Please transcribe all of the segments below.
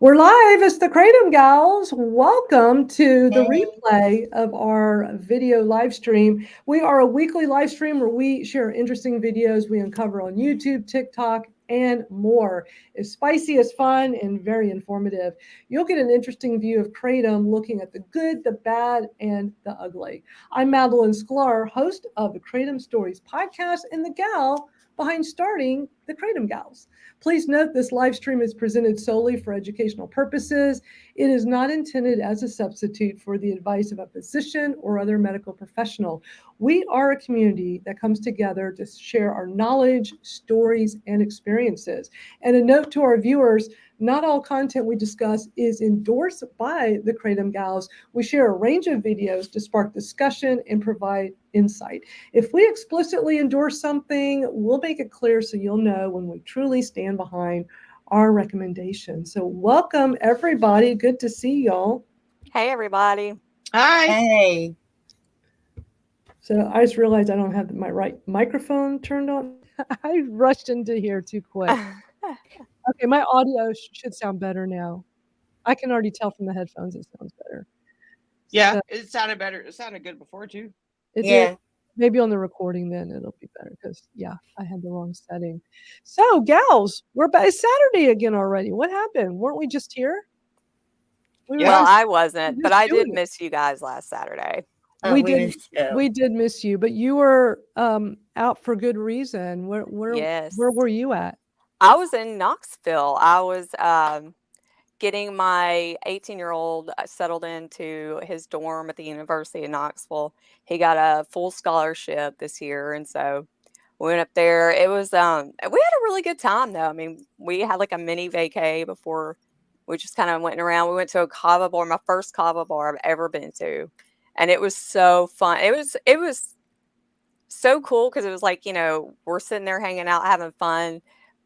We're live. It's the Kratom Gals. Welcome to the replay of our video live stream. We are a weekly live stream where we share interesting videos we uncover on YouTube, TikTok, and more. It's spicy, it's fun, and very informative. You'll get an interesting view of Kratom looking at the good, the bad, and the ugly. I'm Madalyn Sklar, host of the Kratom Stories Podcast and the gal behind starting the Kratom Gals. Please note this live stream is presented solely for educational purposes. It is not intended as a substitute for the advice of a physician or other medical professional. We are a community that comes together to share our knowledge, stories, and experiences. And a note to our viewers, not all content we discuss is endorsed by the Kratom Gals. We share a range of videos to spark discussion and provide insight. If we explicitly endorse something, we'll make it clear so you'll know when we truly stand behind our recommendation. So welcome, everybody. Good to see y'all. Hey, everybody. Hi. Hey. So I just realized I don't have my right microphone turned on. I rushed into here too quick. Okay, my audio should sound better now. I can already tell from the headphones it sounds better. Yeah, it sounded better. It sounded good before, too. It did. Maybe on the recording then it'll be better because, yeah, I had the wrong setting. So, gals, we're back. It's Saturday again already. What happened? Weren't we just here? Well, I wasn't, but I did miss you guys last Saturday. We did miss you, but you were out for good reason. Where were you at? I was in Knoxville. I was getting my 18-year-old settled into his dorm at the University of Knoxville. He got a full scholarship this year, and so we went up there. It was we had a really good time though. I mean, we had like a mini vacay before we just kind of went around. We went to a kava bar, my first kava bar I've ever been to, and it was so fun. It was so cool because it was like, you know, we're sitting there hanging out, having fun,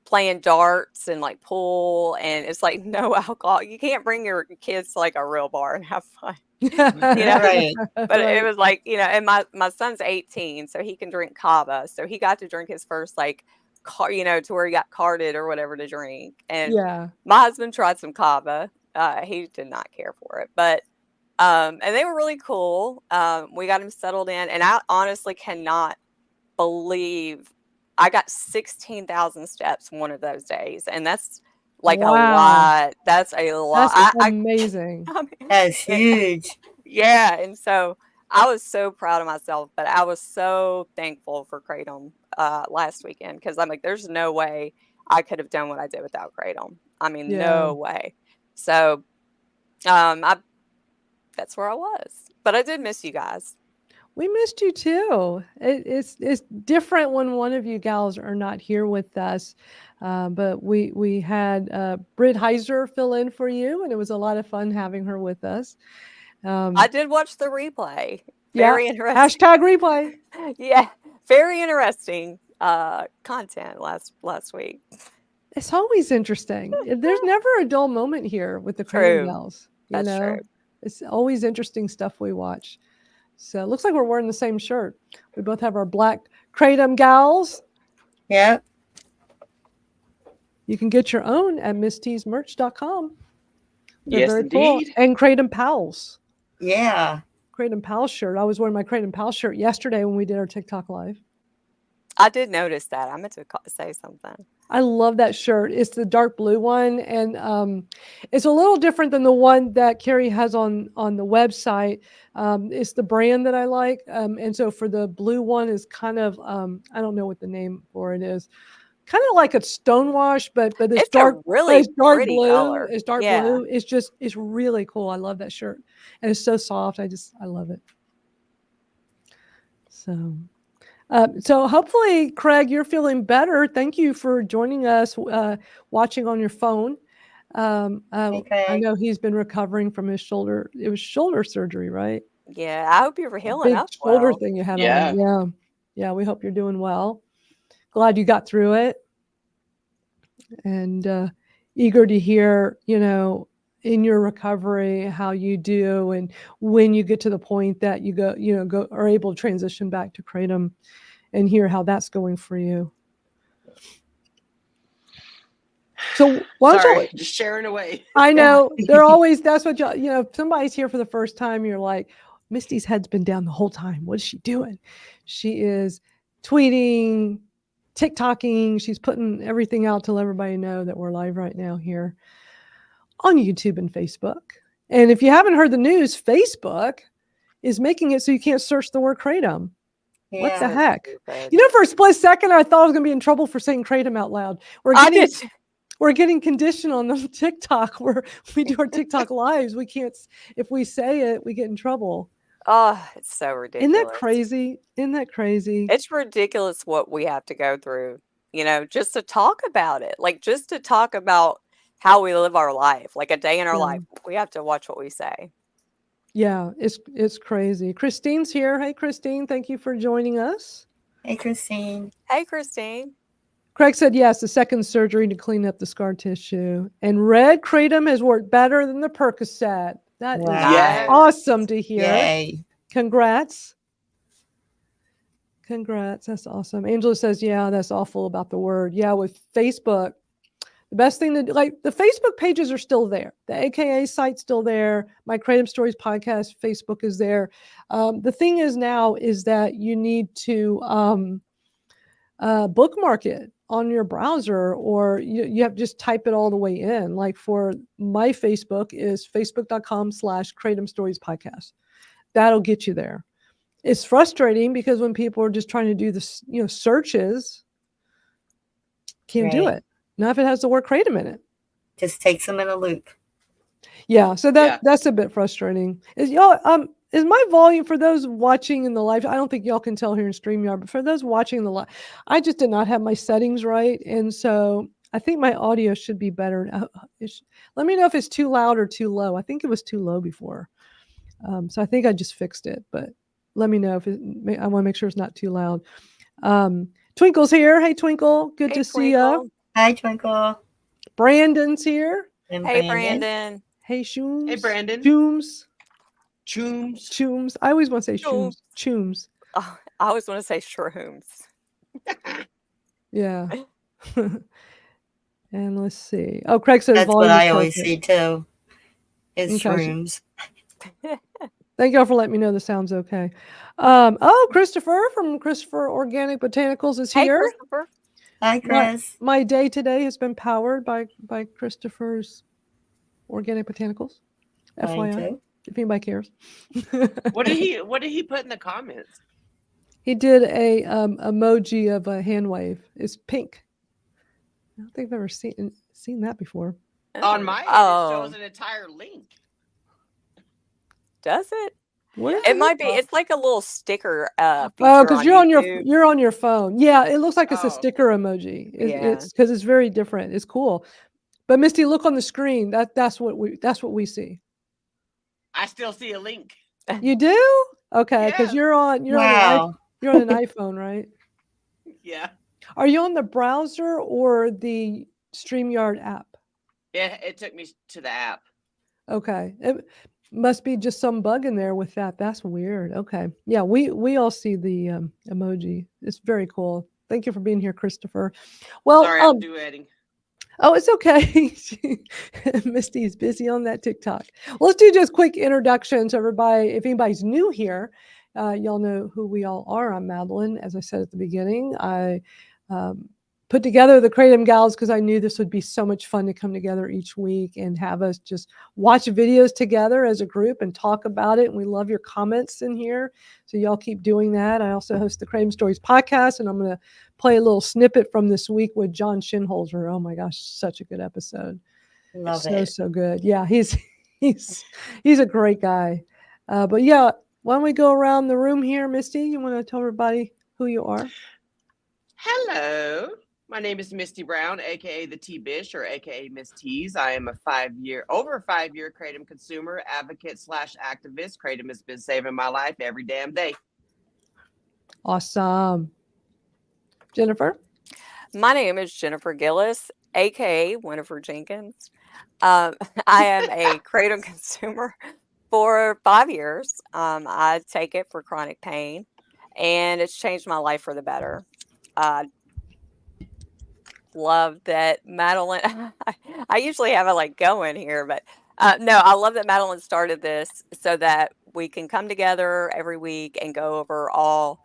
playing darts and like pool, and it's like no alcohol. You can't bring your kids to like a real bar and have fun. You know? Right. But it was like, you know, and my son's 18, so he can drink kava. So he got to drink his first like you know, to where he got carded or whatever to drink. And my husband tried some kava. He did not care for it. But and they were really cool. We got him settled in, and I honestly cannot believe I got 16,000 steps one of those days, and that's like a lot. That's a lot. That's amazing. I mean, That's huge. Yeah, and so I was so proud of myself, but I was so thankful for Kratom last weekend because I'm like, there's no way I could have done what I did without Kratom. I mean, no way. So, that's where I was, but I did miss you guys. We missed you too. It's different when one of you gals are not here with us, but we had Britt Heiser fill in for you, and it was a lot of fun having her with us. I did watch the replay. Very interesting. Hashtag replay. Yeah, very interesting content last week. It's always interesting. There's never a dull moment here with the Kratom Gals. That's true. It's always interesting stuff we watch. So it looks like we're wearing the same shirt. We both have our black Kratom Gals. Yep. You can get your own at misty'smerch.com. Yes, very indeed. Cool. And Kratom Pals. Yeah. Kratom Pals shirt. I was wearing my Kratom Pals shirt yesterday when we did our TikTok live. I did notice that. I meant to say something. I love that shirt. It's the dark blue one, and it's a little different than the one that Carrie has on the website. It's the brand that I like, and so for the blue one is kind of I don't know what the name for it is. Kind of like a stonewash, but it's dark. Really it's dark pretty blue. color. It's dark blue. It's really cool. I love that shirt, and it's so soft. I love it. So hopefully, Craig, you're feeling better. Thank you for joining us, watching on your phone. I know he's been recovering from his shoulder. It was shoulder surgery, right? Yeah, I hope you're healing big up shoulder well. thing you had on. Yeah. We hope you're doing well. Glad you got through it, and eager to hear, you know, in your recovery how you do, and when you get to the point that you are able to transition back to Kratom, and hear how that's going for you. So why don't Sorry, you? just sharing away. I know they're always. That's what y'all. You know, if somebody's here for the first time, you're like, Misty's head's been down the whole time. What is she doing? She is tweeting, TikToking. She's putting everything out to let everybody know that we're live right now here on YouTube and Facebook. And if you haven't heard the news, Facebook is making it so you can't search the word kratom. Yeah. What the heck? You know, for a split second, I thought I was going to be in trouble for saying kratom out loud. We're getting conditioned on the TikTok where we do our TikTok lives. We can't, if we say it, we get in trouble. Oh, it's so ridiculous. Isn't that crazy? Isn't that crazy? It's ridiculous what we have to go through, you know, just to talk about it. Like, just to talk about how we live our life, like a day in our life. We have to watch what we say. Yeah, it's crazy. Christine's here. Hey, Christine, thank you for joining us. Hey, Christine. Hey, Christine. Craig said yes, the second surgery to clean up the scar tissue. And red kratom has worked better than the Percocet. That is Yes. awesome to hear. Yay. Congrats. Congrats. That's awesome. Angela says, yeah, that's awful about the word. Yeah, with Facebook, the best thing to like the Facebook pages are still there. The AKA site's still there. My Kratom Stories podcast Facebook is there. The thing is now is that you need to bookmark it on your browser, or you have to just type it all the way in. Like for my Facebook is facebook.com/Kratom Stories Podcast. That'll get you there. It's frustrating because when people are just trying to do this, searches, can't do it. Not if it has the word kratom in it. Just takes them in a loop. Yeah, so that's a bit frustrating. Is my volume for those watching in the live? I don't think y'all can tell here in StreamYard, but for those watching the live, I just did not have my settings right, and so I think my audio should be better. Let me know if it's too loud or too low. I think it was too low before, so I think I just fixed it. But let me know if I want to make sure it's not too loud. Twinkle's here. Hey, Twinkle, good to see you. Hi, Twinkle. Brandon's here. And hey, Brandon. Hey, Shooms. Hey, Brandon. Chooms. I always want to say Chooms. Oh, I always want to say shrooms. Yeah. And let's see. Oh, Craig says that's what I always see too. Is shrooms. Thank y'all for letting me know the sound's okay. Christopher from Christopher Organic Botanicals is here. Hey, Christopher. Hi, Chris. My day today has been powered by Christopher's Organic Botanicals. FYI, if anybody cares. What did he put in the comments? He did a emoji of a hand wave. It's pink. I don't think I've ever seen that before. On my end, it shows an entire link. Does it? Where it might be. It's like a little sticker. Because you're on your phone. Yeah, it looks like it's a sticker emoji. It's because it's very different. It's cool. But Misty, look on the screen. That's what we see. I still see a link. You do? Okay, because you're on an iPhone, right? Yeah. Are you on the browser or the StreamYard app? Yeah, it took me to the app. Okay. It must be just some bug in there with that. That's weird. Okay. Yeah, we all see the emoji. It's very cool. Thank you for being here, Christopher. Well, sorry, I'm duetting. Oh, it's okay. Misty is busy on that TikTok. Well, let's do just quick introductions, everybody. If anybody's new here, y'all know who we all are. I'm Madalyn. As I said at the beginning, I put together the Kratom Gals because I knew this would be so much fun to come together each week and have us just watch videos together as a group and talk about it. And we love your comments in here. So y'all keep doing that. I also host the Kratom Stories Podcast, and I'm going to play a little snippet from this week with John Shinholser. Oh my gosh, such a good episode. Love it. So good. Yeah, he's a great guy. But yeah, why don't we go around the room here, Misty? You want to tell everybody who you are? Hello. My name is Misty Brown, aka the teabishhh, or aka Miss Tees. I am over 5 year Kratom consumer, advocate / activist. Kratom has been saving my life every damn day. Awesome. Jennifer? My name is Jennifer Gillis, aka Winifred Jenkins. I am a Kratom consumer for 5 years. I take it for chronic pain, and it's changed my life for the better. love that Madalyn. I usually have it going here, but no, I love that Madalyn started this so that we can come together every week and go over all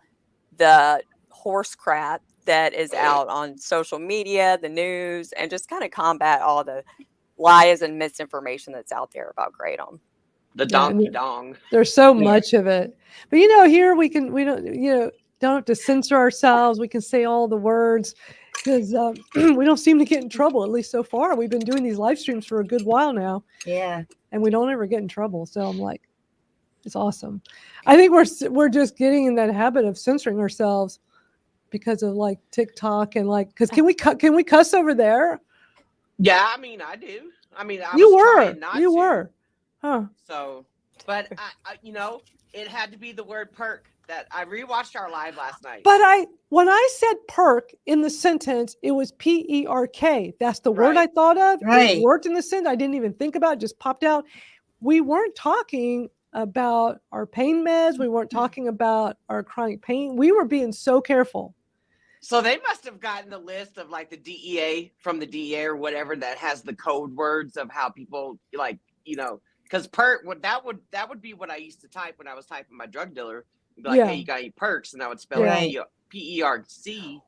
the horse crap that is out on social media, the news, and just kind of combat all the lies and misinformation that's out there about Kratom. The donkey dong. There's so much of it. But here we don't have to censor ourselves. We can say all the words because we don't seem to get in trouble, at least so far. We've been doing these live streams for a good while now. Yeah. And we don't ever get in trouble. So I'm like, it's awesome. I think we're just getting in that habit of censoring ourselves because of TikTok and because can we cuss over there? Yeah, I mean, I do. I mean, you were. Huh. So, but I it had to be the word perk that I rewatched our live last night. But when I said perk in the sentence, it was PERK. That's the word I thought of. Right. It worked in the sentence. I didn't even think about it, just popped out. We weren't talking about our pain meds. We weren't talking about our chronic pain. We were being so careful. So they must have gotten the list of the DEA from the DEA or whatever that has the code words of how people because perk that would be what I used to type when I was typing my drug dealer. Hey, you got any perks? And I would spell PERC.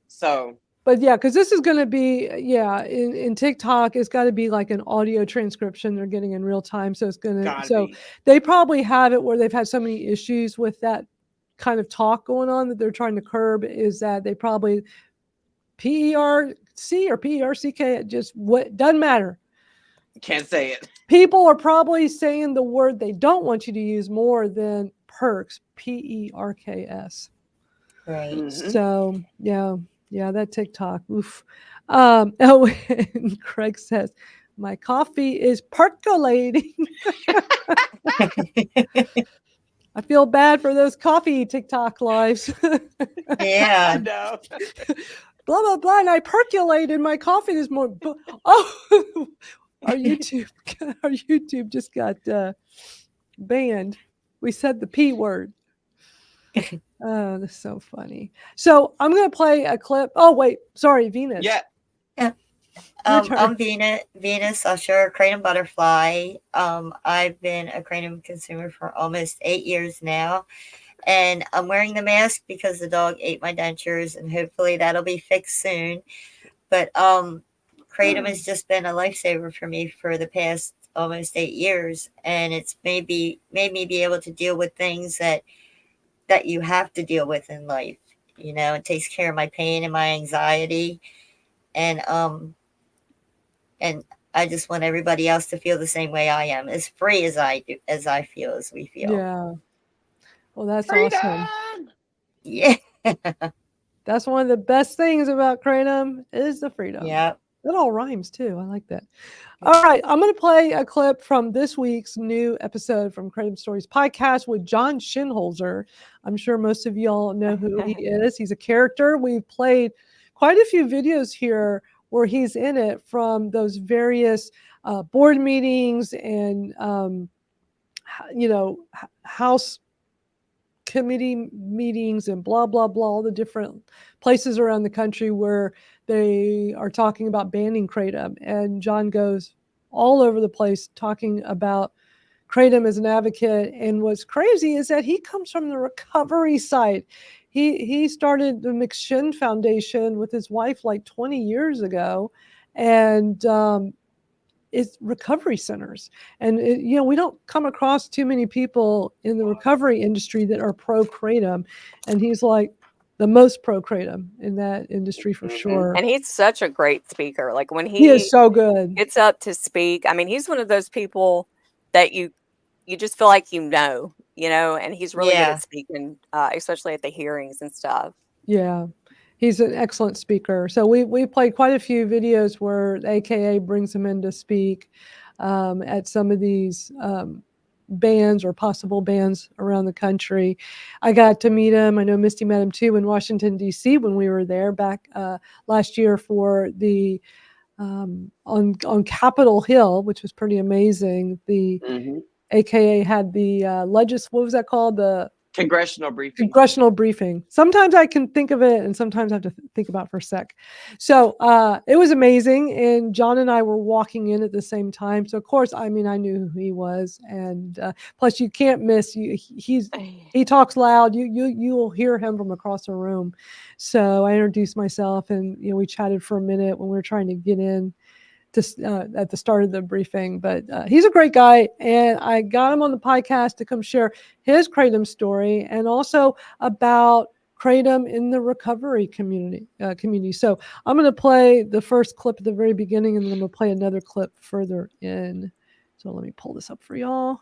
So, but because this is going to be in TikTok, it's got to be an audio transcription they're getting in real time. So it's going to they probably have it where they've had so many issues with that kind of talk going on that they're trying to curb, is that they probably PERC or PERCK, just what doesn't matter. Can't say it. People are probably saying the word they don't want you to use more than perks, PERKS. Right. Mm-hmm. So that TikTok. Oof. And Craig says, my coffee is percolating. I feel bad for those coffee TikTok lives. Yeah. No. Blah, blah, blah. And I percolated my coffee this morning. Our YouTube just got banned. We said the P word. Oh, that's so funny. So I'm going to play a clip. Oh, wait. Sorry, Venus. Yeah. I'm Venus Usher, Kratom Butterfly. I've been a Kratom consumer for almost 8 years now. And I'm wearing the mask because the dog ate my dentures, and hopefully that'll be fixed soon. But Kratom has just been a lifesaver for me for the past almost 8 years. And it's made me be able to deal with things that you have to deal with in life. It takes care of my pain and my anxiety. And I just want everybody else to feel the same way I am, as free as we feel. Yeah. Well, that's Freedom! awesome. Yeah. That's one of the best things about Kratom is the freedom. Yeah. It all rhymes too. I like that. All right. I'm going to play a clip from this week's new episode from Kratom Stories Podcast with John Shinholser. I'm sure most of y'all know who he is. He's a character. We've played quite a few videos here where he's in it from those various board meetings and, house committee meetings and blah, blah, blah, all the different places around the country where they are talking about banning Kratom. And John goes all over the place talking about Kratom as an advocate. And what's crazy is that he comes from the recovery side. He started the McShin Foundation with his wife 20 years ago, and it's recovery centers. And we don't come across too many people in the recovery industry that are pro Kratom, and he's the most pro Kratom in that industry for sure. And he's such a great speaker. When he is so good, gets up to speak. I mean, he's one of those people that you just feel like and he's really good at speaking, especially at the hearings and stuff. Yeah, he's an excellent speaker. So we played quite a few videos where AKA brings him in to speak at some of these bans or possible bans around the country. I got to meet him. I know Misty met him too in Washington, D.C. when we were there back last year for the on Capitol Hill, which was pretty amazing. The AKA had the what was that called? The Congressional briefing. Congressional briefing. Sometimes I can think of it and sometimes I have to think about it for a sec. So it was amazing. And John and I were walking in at the same time. So of course, I mean, I knew who he was. And plus you can't miss, he talks loud. You'll hear him from across the room. So I introduced myself and, we chatted for a minute when we were trying to get in at the start of the briefing, but he's a great guy, and I got him on the podcast to come share his Kratom story and also about Kratom in the recovery community. So I'm going to play the first clip at the very beginning, and then I'm going to play another clip further in. So let me pull this up for y'all.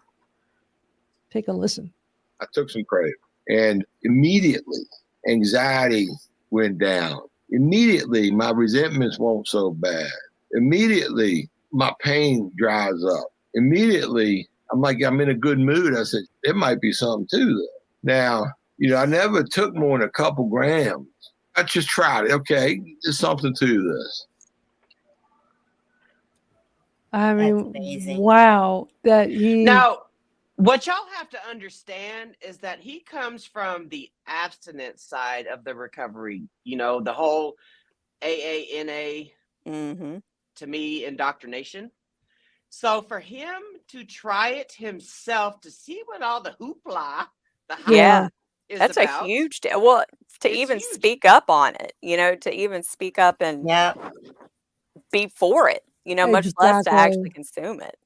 Take a listen. I took some Kratom, and immediately anxiety went down. Immediately my resentments weren't so bad. Immediately, my pain dries up. Immediately, I'm like, I'm in a good mood. I said, it might be something to that. Now, I never took more than a couple grams. I just tried it. Okay, there's something to this. I mean, wow. Now, what y'all have to understand is that he comes from the abstinence side of the recovery. The whole AANA. Mm-hmm. To me, indoctrination. So for him to try it himself to see what all the hoopla, the hype is that's about, a huge deal. Well, to even speak up on it, to even speak up and be for it, much less to actually consume it.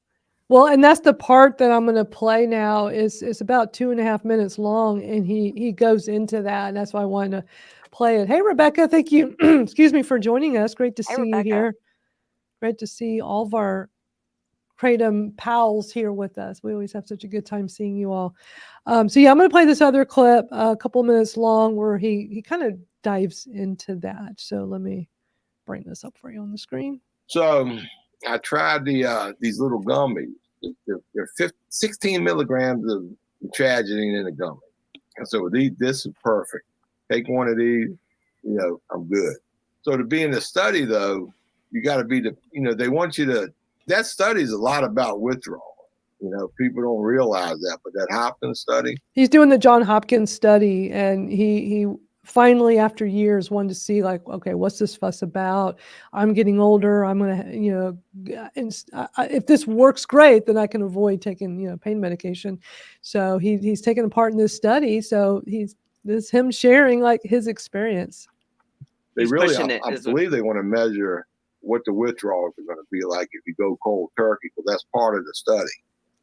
Well, and that's the part that I'm going to play now. It's about 2.5 minutes long, and he goes into that, and that's why I wanted to play it. Hey, Rebecca, thank you. Excuse me for joining us. Great to see you here. Great to see all of our Kratom pals here with us. We always have such a good time seeing you all. So I'm going to play this other clip, a couple of minutes long, where he kind of dives into that. So let me bring this up for you on the screen. So I tried these little gummies. They're 16 milligrams of tragedy in a gummy. And so this is perfect. Take one of these, I'm good. So to be in the study, though, you got to be they want you to, that study is a lot about withdrawal. People don't realize that, but that Hopkins study. He's doing the John Hopkins study, and he finally, after years, wanted to see, like, okay, what's this fuss about? I'm getting older. I'm going to, if this works great, then I can avoid taking, pain medication. So he's taking part in this study. So this is him sharing like his experience. They really, I believe they want to measure what the withdrawals are going to be like if you go cold turkey, because that's part of the study.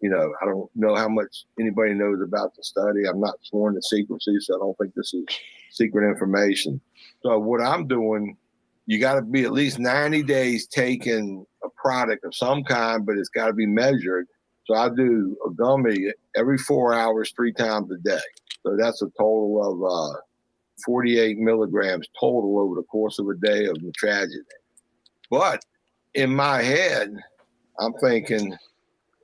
I don't know how much anybody knows about the study. I'm not sworn to secrecy, so I don't think this is secret information. So what I'm doing, you got to be at least 90 days taking a product of some kind, but it's got to be measured. So I do a gummy every 4 hours, 3 times a day. So that's a total of 48 milligrams total over the course of a day of the tragedy. But in my head, I'm thinking,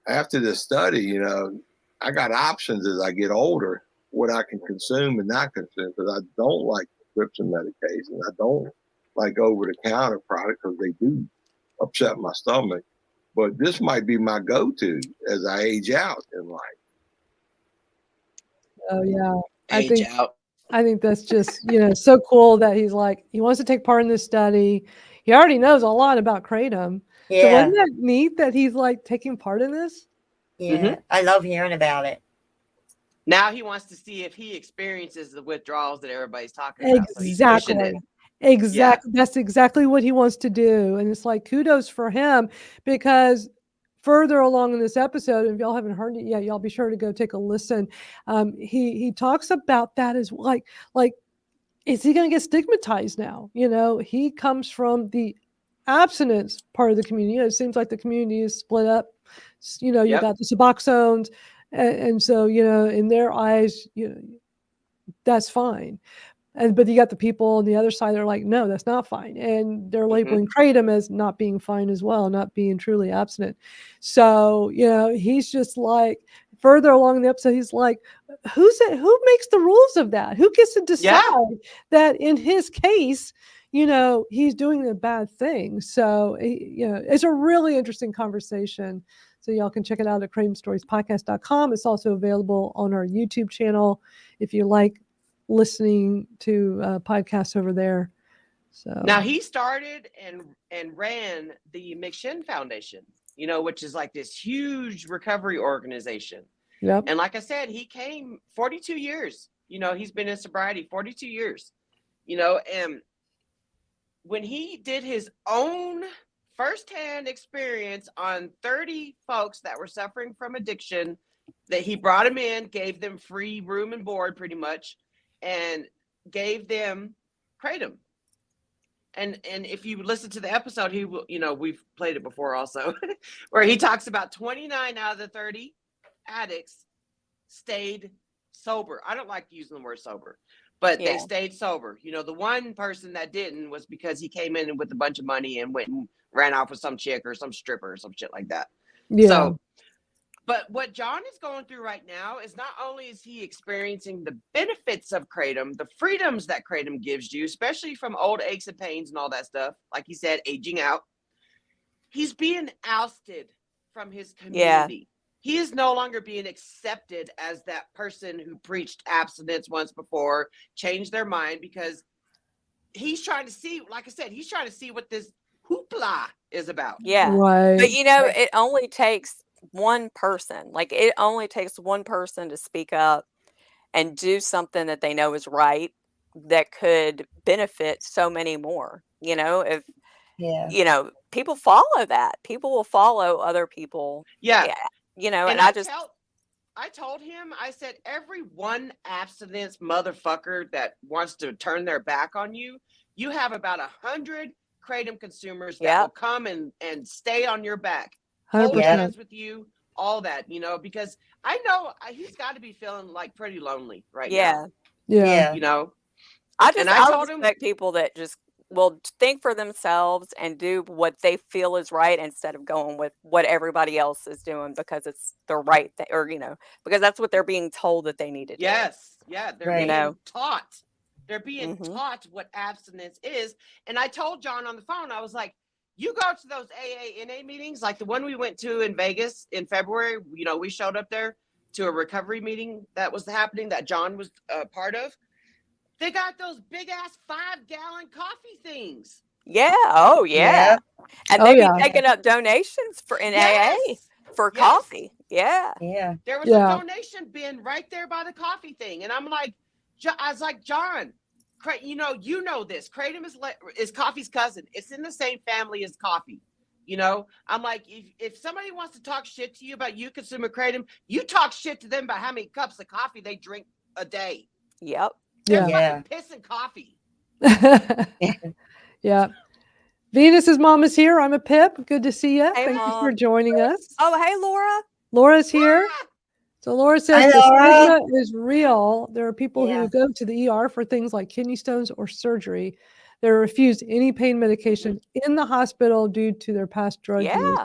after this study, I got options as I get older, what I can consume and not consume, because I don't like prescription medication. I don't like over-the-counter products because they do upset my stomach. But this might be my go-to as I age out in life. Oh, yeah. I think that's just, so cool that he wants to take part in this study. He already knows a lot about Kratom. Yeah. So wasn't that neat that he's taking part in this? Yeah. Mm-hmm. I love hearing about it. Now he wants to see if he experiences the withdrawals that everybody's talking about. Exactly. So Exactly. Yeah. That's exactly what he wants to do. And it's kudos for him, because further along in this episode, if y'all haven't heard it yet, y'all be sure to go take a listen. He talks about that as is he going to get stigmatized now? He comes from the abstinence part of the community. It seems like the community is split up. You got the Suboxones, and so in their eyes, that's fine. But you got the people on the other side that are like, no, that's not fine, and they're labeling Kratom as not being fine as well, not being truly abstinent. So he's just further along in the episode, he's like, who makes the rules of that? Who gets to decide that in his case, he's doing the bad thing. So, it's a really interesting conversation. So y'all can check it out at kratomstoriespodcast.com. It's also available on our YouTube channel if you like listening to podcasts over there. So now he started and ran the McShin Foundation, which is like this huge recovery organization. Yep. And like I said, he came 42 years. He's been in sobriety 42 years. And when he did his own firsthand experience on 30 folks that were suffering from addiction, that he brought them in, gave them free room and board pretty much, and gave them Kratom. And if you listen to the episode, he will, we've played it before also, where he talks about 29 out of the 30 addicts stayed sober. I don't like using the word sober, but they stayed sober. The one person that didn't was because he came in with a bunch of money and went and ran off with some chick or some stripper or some shit like that. Yeah. So, but what John is going through right now is not only is he experiencing the benefits of Kratom, the freedoms that Kratom gives you, especially from old aches and pains and all that stuff, like he said, aging out, he's being ousted from his community. He is no longer being accepted as that person who preached abstinence once before, changed their mind, because he's trying to see, like I said, he's trying to see what this hoopla is about. Yeah. Right. But it only takes one person. Like, it only takes one person to speak up and do something that they know is right that could benefit so many more. If people follow that, people will follow other people. Yeah. And I told him, I said, every one abstinence motherfucker that wants to turn their back on you, you have about 100 Kratom consumers that will come and stay on your back, 100%. hold hands with you, all that, because I know he's got to be feeling like pretty lonely right now. Yeah. I told him that people that just will think for themselves and do what they feel is right instead of going with what everybody else is doing because it's the right thing, or because that's what they're being told that they need to do. Yes, yeah, they're being taught. They're being taught what abstinence is. And I told John on the phone, I was like, you go to those AA/NA meetings, like the one we went to in Vegas in February. We showed up there to a recovery meeting that was happening that John was part of. They got those big ass 5-gallon coffee things. Yeah. Oh, yeah. And they be taking up donations for AA for coffee. Yeah. Yeah. There was a donation bin right there by the coffee thing. And I'm like, I was like, John, you know this. Kratom is coffee's cousin. It's in the same family as coffee. I'm like, if somebody wants to talk shit to you about you consuming Kratom, you talk shit to them about how many cups of coffee they drink a day. Yep. They're fucking pissing coffee. Yeah. Venus's mom is here. I'm a Pip. Good to see you. Hey, Thank Mom. you for joining us. Oh, hey, Laura. Laura's here. So Laura says the stigma is real. There are people who go to the ER for things like kidney stones or surgery. They're refused any pain medication in the hospital due to their past drug use.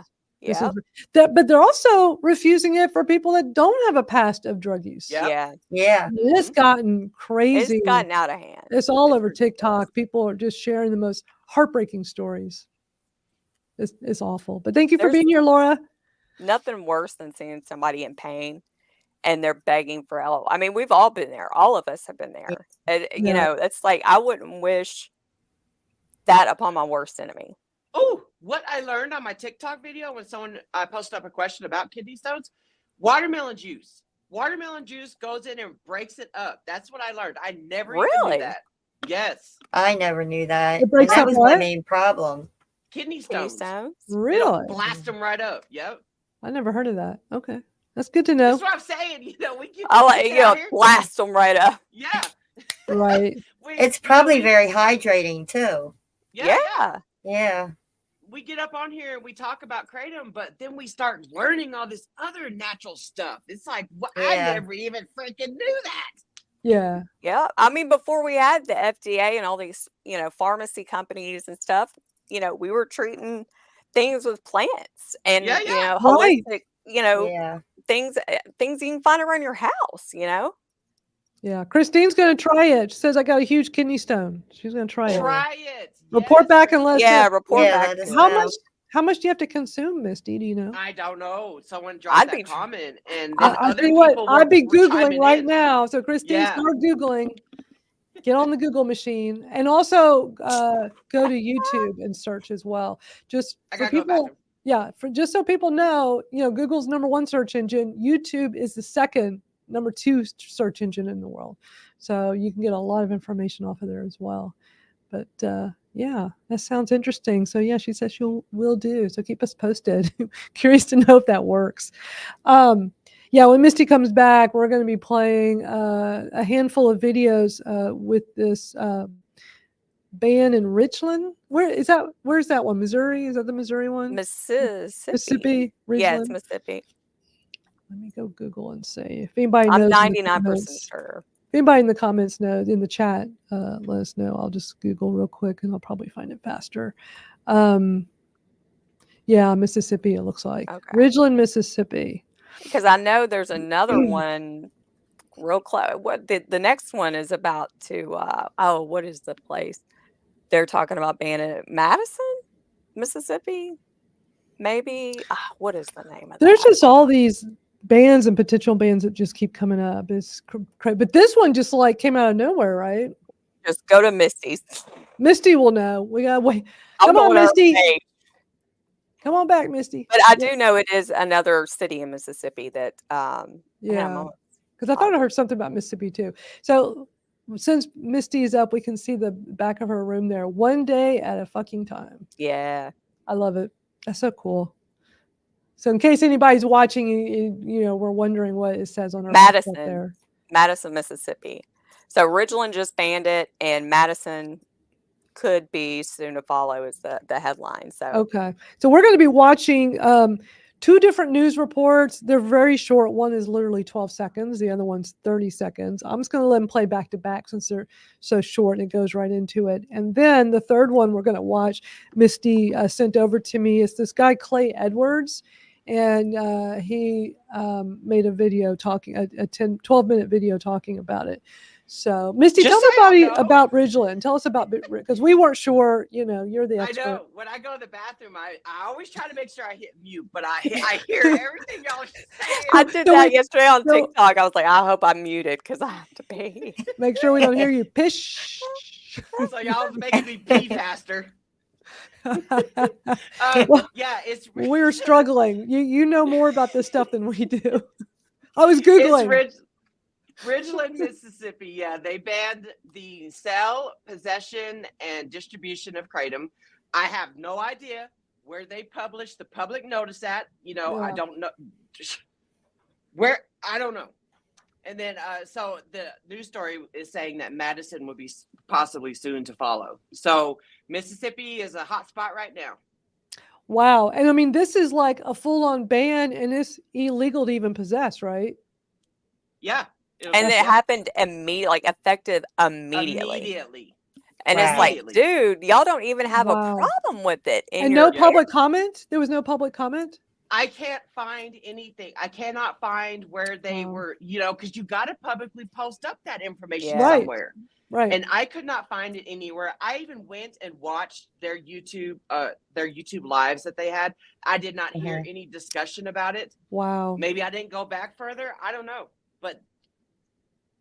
Yeah. But they're also refusing it for people that don't have a past of drug use. Yep. Yeah. It's gotten crazy. It's gotten out of hand. It's all over TikTok. People are just sharing the most heartbreaking stories. It's awful. But thank you for being here, Laura. Nothing worse than seeing somebody in pain and they're begging for help. I mean, we've all been there. All of us have been there. And, it's like, I wouldn't wish that upon my worst enemy. Oh, what I learned on my TikTok video when I posted up a question about kidney stones, watermelon juice. Watermelon juice goes in and breaks it up. That's what I learned. I never even knew that. Yes. I never knew that. It breaks that up was what? my main problem. Kidney stones. Really? It'll blast them right up. Yep. I never heard of that. Okay. That's good to know. That's what I'm saying. We get blast them right up. Yeah. Right. It's probably very hydrating too. Yeah. Yeah. We get up on here and we talk about Kratom, but then we start learning all this other natural stuff. It's like, I never even freaking knew that. Yeah. Yeah. I mean, before we had the FDA and all these, pharmacy companies and stuff, we were treating things with plants and, holistic, things you can find around your house, Yeah, Christine's going to try it. She says I got a huge kidney stone. She's going to try it. Try it. Report back and let us know. Report back. How much do you have to consume, Misty? Do you know? I don't know. Someone dropped that comment, and then other people I'd be Googling right in. now. So Christine, start Googling. Get on the Google machine, and also go to YouTube and search as well. Just for people, just so people know, Google's #1 search engine. YouTube is the second #2 search engine in the world. So you can get a lot of information off of there as well. But yeah, that sounds interesting. So yeah, she says will do. So keep us posted. Curious to know if that works. Yeah, when Misty comes back, we're going to be playing a handful of videos with this band in Ridgeland. Where's that one? Missouri? Is that the Missouri one? Mississippi. Ridgeland? Yeah, it's Mississippi. Let me go Google and see if anybody knows. I'm 99% sure. If anybody in the comments knows, in the chat, let us know. I'll just Google real quick and I'll probably find it faster. Yeah, Mississippi, it looks like. Okay. Ridgeland, Mississippi. Because I know there's another one real close. What the next one is about to, what is the place? They're talking about banning Madison, Mississippi? Maybe. What is the name of that? There's just all these bands and potential bands that just keep coming up. But this one just like came out of nowhere, right? Just go to Misty's. Misty will know. We gotta wait. Come on, Misty. Come on back, Misty. But I do know it is another city in Mississippi that because I thought I heard something about Mississippi too. So since Misty is up, we can see the back of her room there. One day at a fucking time. Yeah. I love it. That's so cool. So in case anybody's watching, we're wondering what it says on our Madison there. Madison, Mississippi. So Ridgeland just banned it, and Madison could be soon to follow is the headline. So okay. So we're going to be watching 2 different news reports. They're very short. One is literally 12 seconds. The other one's 30 seconds. I'm just going to let them play back to back since they're so short and it goes right into it. And then the third one we're going to watch, Misty sent over to me, is this guy, Clay Edwards. And he made a video talking, a 12-minute video talking about it. So, Misty, tell us about Ridgeland. Tell us about, because we weren't sure, you're the expert. I know. When I go to the bathroom, I always try to make sure I hit mute, but I hear everything y'all are saying. I did that yesterday on TikTok. I was like, I hope I'm muted because I have to pee. Make sure we don't hear you. Pish. So y'all was making me pee faster. We were struggling. You know more about this stuff than we do. I was Googling. Ridgeland, Mississippi. Yeah, they banned the sale, possession, and distribution of kratom. I have no idea where they published the public notice at. I don't know where. I don't know. And then, so the news story is saying that Madison will be possibly soon to follow. So Mississippi is a hot spot right now. Wow. And I mean, this is like a full-on ban, and it's illegal to even possess, right? Yeah. And it happened effective immediately. And it's like, dude, y'all don't even have a problem with it. And no public comment? There was no public comment? I can't find anything. I cannot find where they were, because you got to publicly post up that information somewhere. Right. And I could not find it anywhere. I even went and watched their YouTube lives that they had. I did not hear any discussion about it. Wow. Maybe I didn't go back further. I don't know. But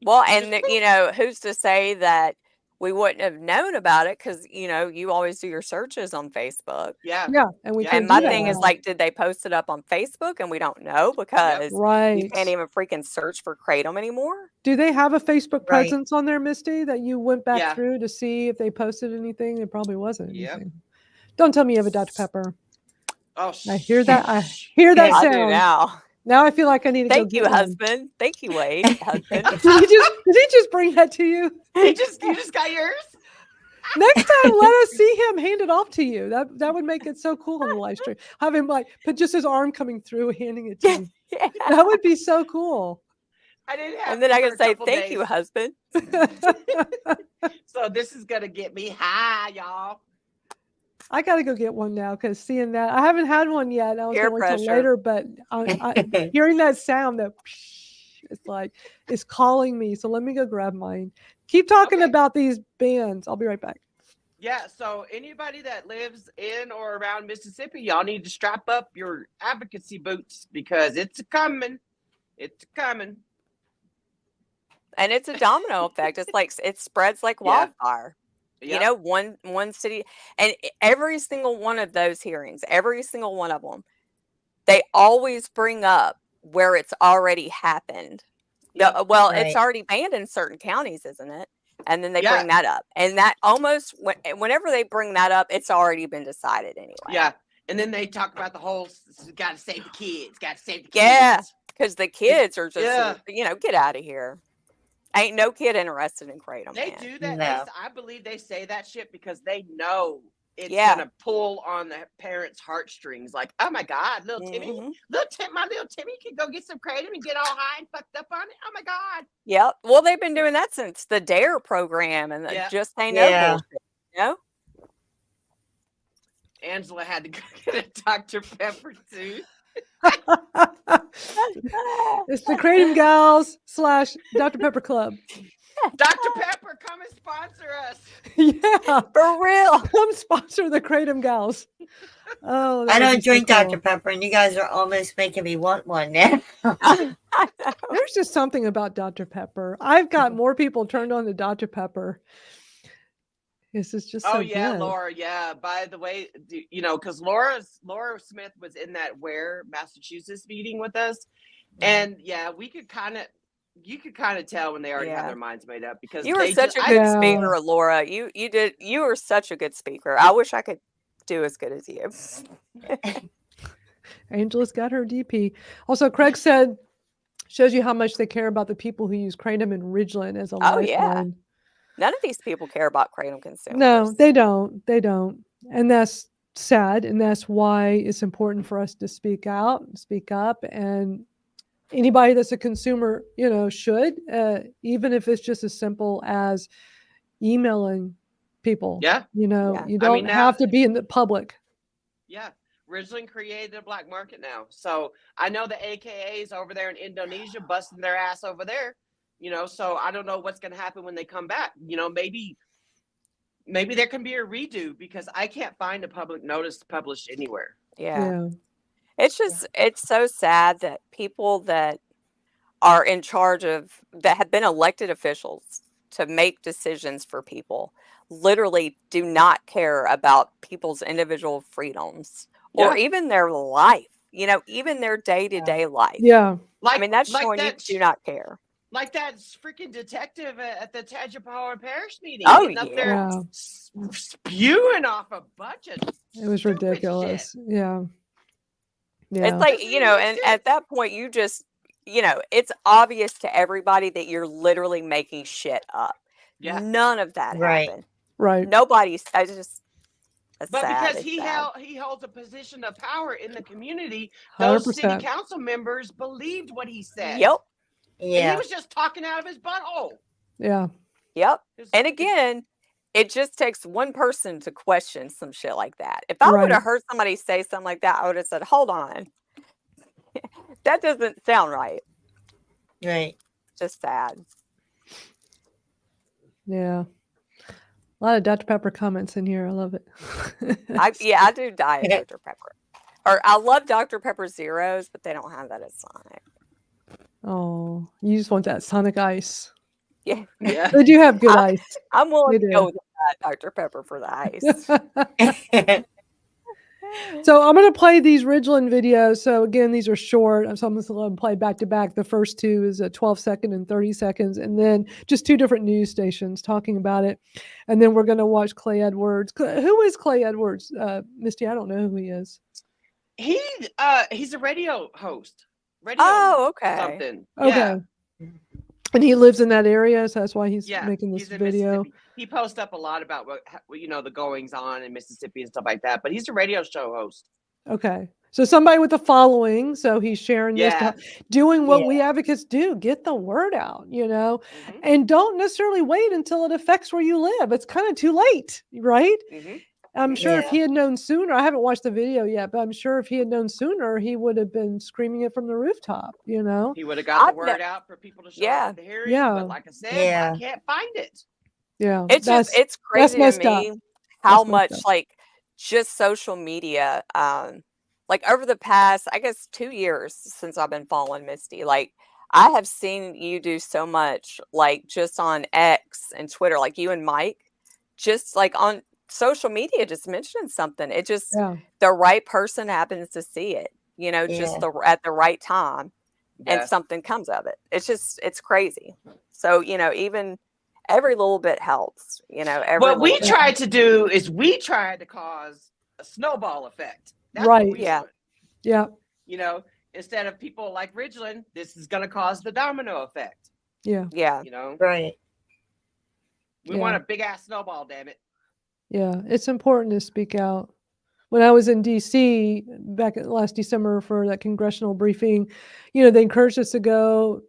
who's to say that we wouldn't have known about it because, you always do your searches on Facebook. Yeah. Yeah. And my thing is did they post it up on Facebook and we don't know because you can't even freaking search for Kratom anymore? Do they have a Facebook presence on there, Misty, that you went back through to see if they posted anything? There probably wasn't anything. Yep. Don't tell me you have a Dr. Pepper. Oh, I hear that. I hear that sound. I do now. Now I feel like I need to go Thank you, husband. Thank you, Wade, husband. Did he just bring that to you? You just got yours? Next time, let us see him hand it off to you. That would make it so cool on the live stream. Have him put just his arm coming through, handing it to you. That would be so cool. I didn't have. And then I can say, "Thank you, husband." So this is gonna get me high, y'all. I got to go get one now because seeing that, I haven't had one yet. I was going to wait till later, but hearing that sound, It's like, it's calling me. So let me go grab mine. Keep talking about these bands. I'll be right back. Yeah, so anybody that lives in or around Mississippi, y'all need to strap up your advocacy boots because it's coming. It's coming. And it's a domino effect. It's like it spreads like wildfire. You know, one city, and every single one of those hearings, every single one of them, they always bring up where it's already happened. It's already banned in certain counties, isn't it? And then they bring that up, and that almost whenever they bring that up, it's already been decided anyway. Yeah, and then they talk about the whole got to save the kids, got to save the kids. Yeah, because the kids are just get out of here. Ain't no kid interested in Kratom. They do that. No. I believe they say that shit because they know it's gonna pull on the parents' heartstrings. Like, oh my God, little Timmy, my little Timmy can go get some Kratom and get all high and fucked up on it. Oh my God. Yep. Well, they've been doing that since the DARE program and just say no bullshit. You know? Angela had to go get a Dr. Pepper too. It's the Kratom Gals / Dr. Pepper Club. Dr. Pepper, come and sponsor us. Yeah, for real. Come sponsor the Kratom Gals. Oh, I don't drink Dr. Pepper, and you guys are almost making me want one now. There's just something about Dr. Pepper. I've got more people turned on to Dr. Pepper. This is just so good. Laura. Yeah. By the way, because Laura Smith was in that Massachusetts meeting with us, and you could kind of tell when they already have their minds made up because you were such a good speaker, Laura. You were such a good speaker. I wish I could do as good as you. Angela's got her DP. Also, Craig said, shows you how much they care about the people who use Kratom in Ridgeland as a lifeline. Yeah. None of these people care about Kratom consumers. No, they don't. They don't. And that's sad. And that's why it's important for us to speak out, speak up. And anybody that's a consumer, should, even if it's just as simple as emailing people. Yeah. You don't have to be in the public. Yeah. Ridgeland created a black market now. So I know the AKAs over there in Indonesia busting their ass over there. So I don't know what's going to happen when they come back. Maybe there can be a redo because I can't find a public notice published anywhere. Yeah. It's so sad that people that are in charge that have been elected officials to make decisions for people literally do not care about people's individual freedoms or even their life, even their day-to-day life. Yeah. That's showing you do not care. Like that freaking detective at the Tajapahara Parish meeting. Up there spewing off a bunch of it was ridiculous. Shit. Yeah. It's like, and at that point you just, it's obvious to everybody that you're literally making shit up. Yeah. None of that happened. Right. Nobody's, because he holds a position of power in the community, those 100%. city council members believed what he said. Yep. Yeah. And he was just talking out of his butthole. Yeah. Yep. And again, it just takes one person to question some shit like that. If I would have heard somebody say something like that, I would have said, hold on. That doesn't sound right. Right. Just sad. Yeah. A lot of Dr. Pepper comments in here. I love it. I do diet Dr. Pepper. Or I love Dr. Pepper Zeros, but they don't have that at Sonic. Oh, you just want that Sonic ice. Yeah. They do have good ice. I'm willing to go with that Dr. Pepper for the ice. So I'm going to play these Ridgeland videos. So again, these are short. So I'm just going to play back to back. The first two is a 12-second and 30 seconds. And then just two different news stations talking about it. And then we're going to watch Clay Edwards. Who is Clay Edwards? Misty, I don't know who he is. He's a radio host. Okay. Something. Okay. Yeah. And he lives in that area, so that's why he's making this video. He posts up a lot about what the goings on in Mississippi and stuff like that. But he's a radio show host. Okay, so somebody with a following, so he's sharing this, doing what we advocates do, get the word out, and don't necessarily wait until it affects where you live. It's kind of too late, right? I'm sure if he had known sooner, I haven't watched the video yet, but I'm sure if he had known sooner, he would have been screaming it from the rooftop, you know? He would have got the word out for people to show up at the hearing. Yeah. But like I said, I can't find it. Yeah. It's crazy to me how much like just social media, like over the past, I guess 2 years since I've been following Misty, like I have seen you do so much, like just on X and Twitter, like you and Mike, just like on social media, just mentioning something. It just, the right person happens to see it, you know, just at the right time and something comes of it. It's just, it's crazy. So, you know, even every little bit helps, you know. What we tried to do is we tried to cause a snowball effect. That's right. What we yeah. doing. Yeah. You know, instead of people like Ridgeland, this is going to cause the domino effect. Yeah. Yeah. You know, right. We want a big ass snowball, damn it. Yeah. It's important to speak out. When I was in DC back last December for that congressional briefing, you know, they encouraged us to go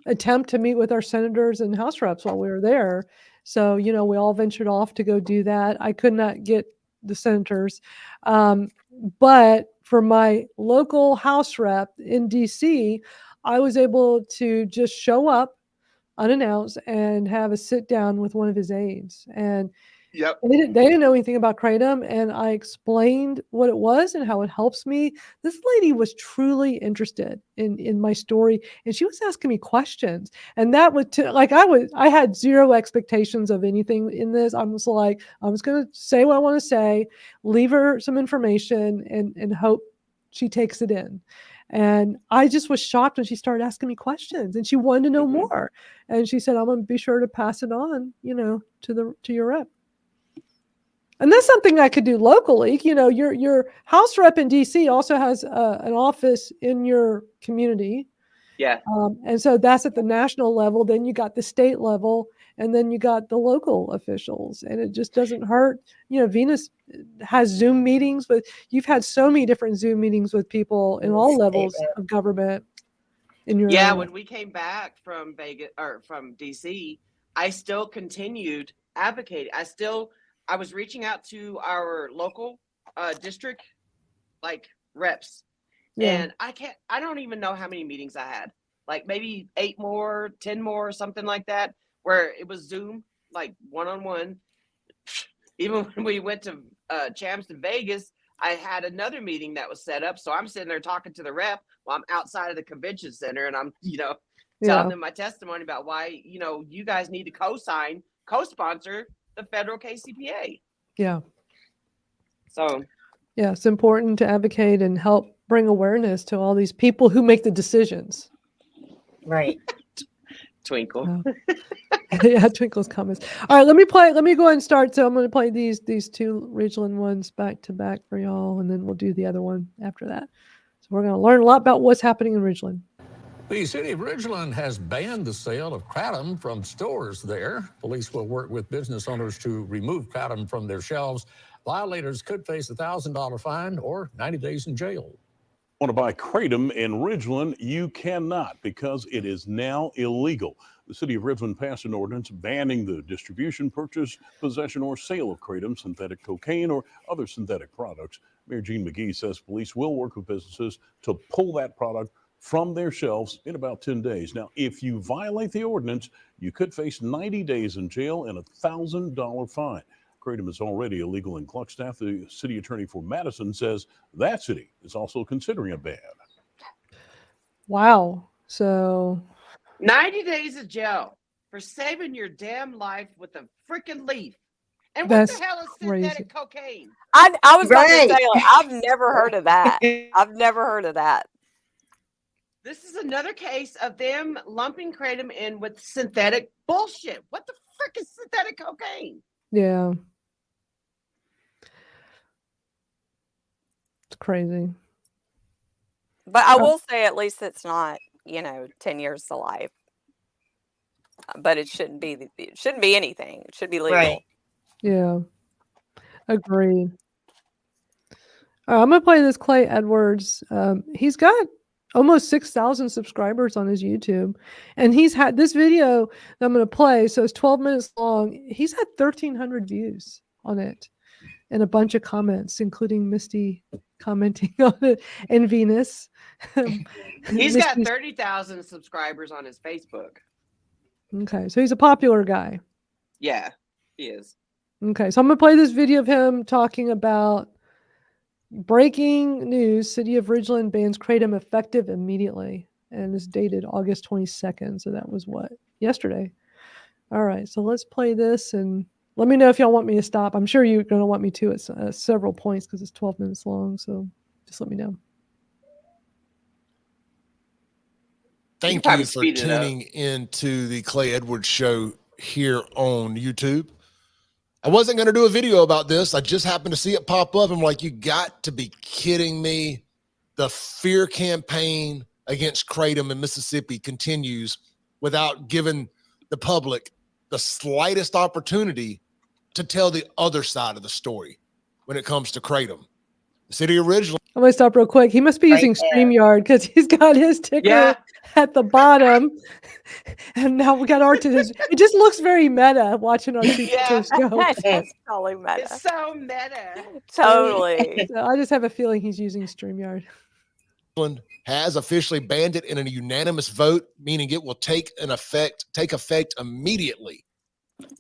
attempt to meet with our senators and House reps while we were there. So, you know, we all ventured off to go do that. I could not get the senators. But for my local House rep in DC, I was able to just show up unannounced and have a sit down with one of his aides. And they didn't know anything about Kratom, and I explained what it was and how it helps me. This lady was truly interested in my story, and she was asking me questions. And that was I had zero expectations of anything in this. I was like, I'm just going to say what I want to say, leave her some information, and hope she takes it in. And I just was shocked when she started asking me questions, and she wanted to know more. And she said, I'm going to be sure to pass it on, you know, to your rep. And that's something I could do locally. You know, your House rep in DC also has an office in your community. Yeah. And so that's at the national level. Then you got the state level, and then you got the local officials. And it just doesn't hurt. You know, Venus has Zoom meetings, but you've had so many different Zoom meetings with people in all levels of government. In your area. When we came back from Vegas or from DC, I still continued advocating. I was reaching out to our local district like reps, and I don't even know how many meetings I had, like maybe 8 more, 10 more, something like that, where it was Zoom, like one-on-one. Even when we went to Champs in Vegas, I had another meeting that was set up. So I'm sitting there talking to the rep while I'm outside of the convention center, and I'm, you know, telling them my testimony about why, you know, you guys need to co-sponsor the federal KCPA. Yeah. So. Yeah, it's important to advocate and help bring awareness to all these people who make the decisions. Right. Twinkle. Yeah, Twinkle's comments. All right, let me go ahead and start. So I'm going to play these 2 Ridgeland ones back to back for y'all, and then we'll do the other one after that. So we're going to learn a lot about what's happening in Ridgeland. The city of Ridgeland has banned the sale of kratom from stores there. Police will work with business owners to remove kratom from their shelves. Violators could face a $1,000 fine or 90 days in jail. Want to buy kratom in Ridgeland? You cannot, because it is now illegal. The city of Ridgeland passed an ordinance banning the distribution, purchase, possession, or sale of kratom, synthetic cocaine, or other synthetic products. Mayor Gene McGee says police will work with businesses to pull that product from their shelves in about 10 days. Now, if you violate the ordinance, you could face 90 days in jail and a $1,000 fine. Kratom is already illegal in Gluckstaff. The city attorney for Madison says that city is also considering a ban. Wow. So 90 days of jail for saving your damn life with a freaking leaf. And what That's the hell is synthetic cocaine? I was about to say, like, I've never heard of that. I've never heard of that. This is another case of them lumping kratom in with synthetic bullshit. What the frick is synthetic cocaine? Yeah. It's crazy. But I will say at least it's not, 10 years to life. But it shouldn't be anything. It should be legal. Right. Yeah. Agreed. I'm going to play this Clay Edwards. He's got almost 6,000 subscribers on his YouTube. And he's had this video that I'm going to play. So it's 12 minutes long. He's had 1,300 views on it. and a bunch of comments, including Misty commenting on it, and Venus. He's got 30,000 subscribers on his Facebook. Okay, so he's a popular guy. Yeah, he is. Okay, so I'm going to play this video of him talking about breaking news. City of Ridgeland bans Kratom effective immediately. And it's dated August 22nd. So that was what? Yesterday. All right, so let's play this and let me know if y'all want me to stop. I'm sure you're going to want me to at several points because it's 12 minutes long. So just let me know. Thank you for tuning into the Clay Edwards Show here on YouTube. I wasn't going to do a video about this. I just happened to see it pop up. I'm like, you got to be kidding me. The fear campaign against Kratom in Mississippi continues without giving the public the slightest opportunity to tell the other side of the story when it comes to Kratom. The city of Ridgeland. I'm going to stop real quick. He must be using StreamYard because he's got his ticker at the bottom. And now we got art to this. It just looks very meta watching our two pictures go. It's totally meta. It's so meta. Totally. So I just have a feeling he's using StreamYard. Has officially banned it in a unanimous vote, meaning it will take effect immediately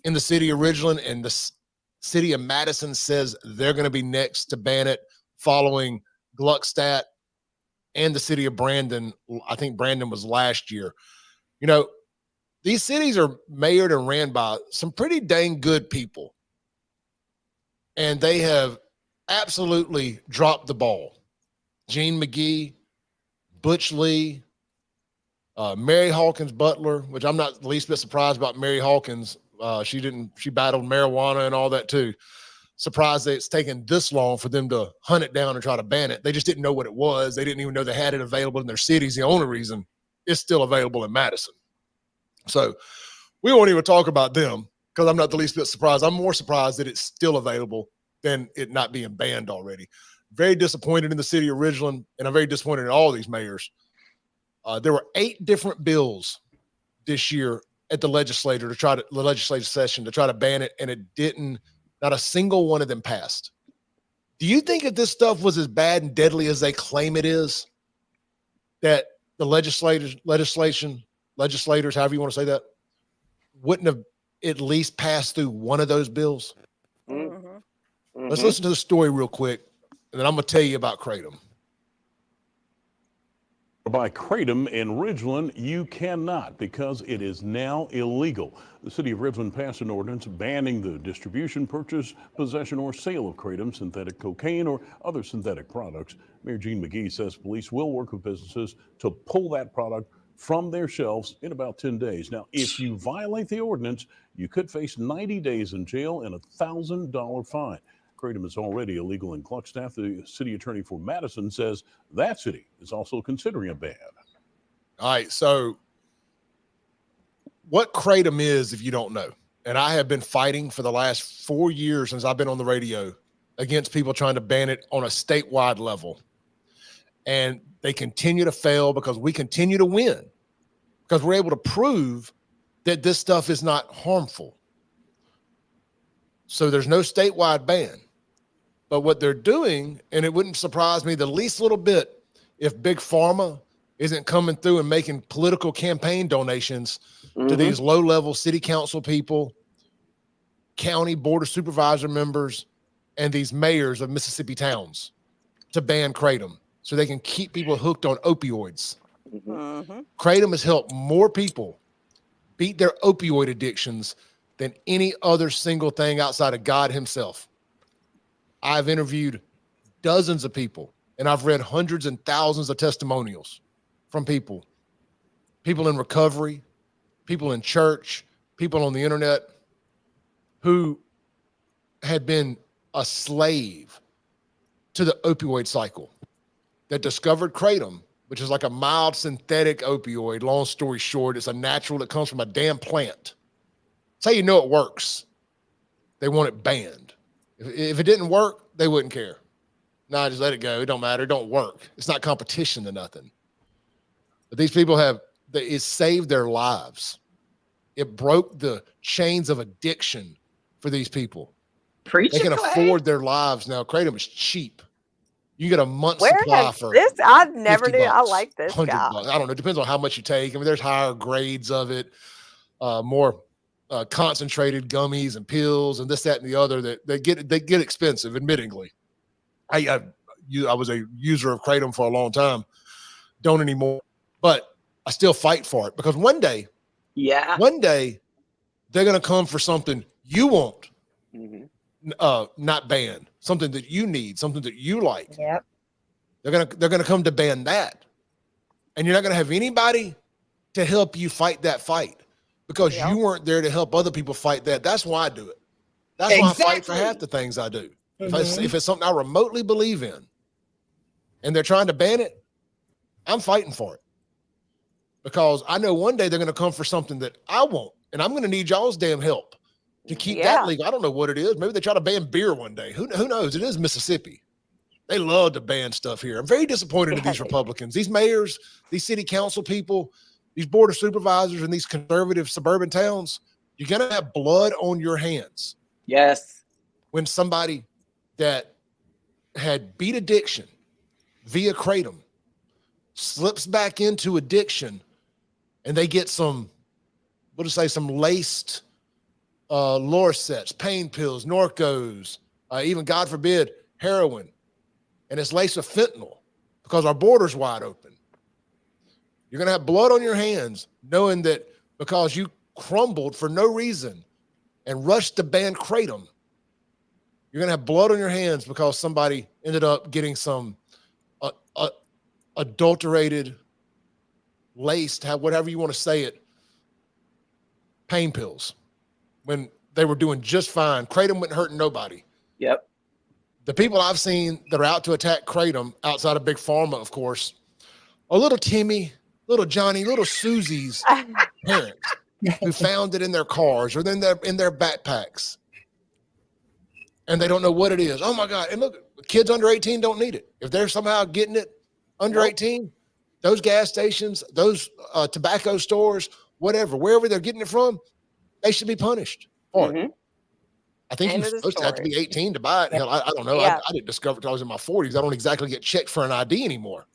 in the city of Ridgeland, and the city of Madison says they're going to be next to ban it, following Gluckstadt and the city of Brandon. I think Brandon was last year. You know, these cities are mayored and ran by some pretty dang good people, and they have absolutely dropped the ball. Gene McGee, Butch Lee, Mary Hawkins Butler, which I'm not the least bit surprised about Mary Hawkins. She battled marijuana and all that too. Surprised that it's taken this long for them to hunt it down and try to ban it. They just didn't know what it was. They didn't even know they had it available in their cities. The only reason it's still available in Madison. So we won't even talk about them because I'm not the least bit surprised. I'm more surprised that it's still available than it not being banned already. Very disappointed in the city of Ridgeland, and I'm very disappointed in all these mayors. There were 8 different bills this year at the legislative session to try to ban it, and it didn't. Not a single one of them passed. Do you think if this stuff was as bad and deadly as they claim it is, that the legislators, however you want to say that, wouldn't have at least passed through one of those bills? Mm-hmm. Let's listen to the story real quick, and then I'm going to tell you about Kratom. Buy Kratom in Ridgeland, you cannot, because it is now illegal. The city of Ridgeland passed an ordinance banning the distribution, purchase, possession, or sale of Kratom, synthetic cocaine, or other synthetic products. Mayor Gene McGee says police will work with businesses to pull that product from their shelves in about 10 days. Now, if you violate the ordinance, you could face 90 days in jail and a $1,000 fine. Kratom is already illegal in Gluckstadt. The city attorney for Madison says that city is also considering a ban. All right, so what Kratom is, if you don't know, and I have been fighting for the last 4 years since I've been on the radio against people trying to ban it on a statewide level. And they continue to fail because we continue to win, because we're able to prove that this stuff is not harmful. So there's no statewide ban. But what they're doing, and it wouldn't surprise me the least little bit if Big Pharma isn't coming through and making political campaign donations to these low-level city council people, county board of supervisor members, and these mayors of Mississippi towns to ban Kratom so they can keep people hooked on opioids. Kratom has helped more people beat their opioid addictions than any other single thing outside of God himself. I've interviewed dozens of people, and I've read hundreds and thousands of testimonials from people in recovery, people in church, people on the internet who had been a slave to the opioid cycle that discovered Kratom, which is like a mild synthetic opioid. Long story short, it's a natural that comes from a damn plant. That's how you know it works. They want it banned. If it didn't work, they wouldn't care. Nah, just let it go. It don't matter. It don't work. It's not competition to nothing. But these people it saved their lives. It broke the chains of addiction for these people. Preach They can it, Clay. afford their lives now. Kratom is cheap. You get a month's Where supply has for this? I never 50 knew. I bucks, like this 100 guy. bucks. I don't know. It depends on how much you take. I mean, there's higher grades of it, more concentrated gummies and pills and this, that, and the other that they get expensive, admittingly. I was a user of Kratom for a long time. Don't anymore. But I still fight for it because one day they're going to come for something you want, not ban, something that you need, something that you like. Yep. They're going to come to ban that. And you're not going to have anybody to help you fight that fight because you weren't there to help other people fight that. That's why I do it. That's why I fight for half the things I do. If it's something I remotely believe in and they're trying to ban it, I'm fighting for it because I know one day they're going to come for something that I want, and I'm going to need y'all's damn help to keep that legal. I don't know what it is. Maybe they try to ban beer one day. Who knows? It is Mississippi. They love to ban stuff here. I'm very disappointed in these Republicans, these mayors, these city council people, these board of supervisors in these conservative suburban towns. You're going to have blood on your hands. Yes. When somebody that had beat addiction via Kratom slips back into addiction and they get some laced Lorcets, pain pills, Norcos, even, God forbid, heroin. And it's laced with fentanyl because our border's wide open. You're going to have blood on your hands knowing that because you crumbled for no reason and rushed to ban Kratom, you're going to have blood on your hands because somebody ended up getting some adulterated, laced, whatever you want to say it, pain pills when they were doing just fine. Kratom wasn't hurting nobody. Yep. The people I've seen that are out to attack Kratom outside of Big Pharma, of course, are little Timmy, little Johnny, little Susie's parents who found it in their cars or in their backpacks. And they don't know what it is. Oh my God. And look, kids under 18 don't need it. If they're somehow getting it under 18, those gas stations, those tobacco stores, whatever, wherever they're getting it from, they should be punished for it. I think you're supposed to have to be 18 to buy it. Hell, I don't know. I didn't discover it until I was in my 40s. I don't exactly get checked for an ID anymore.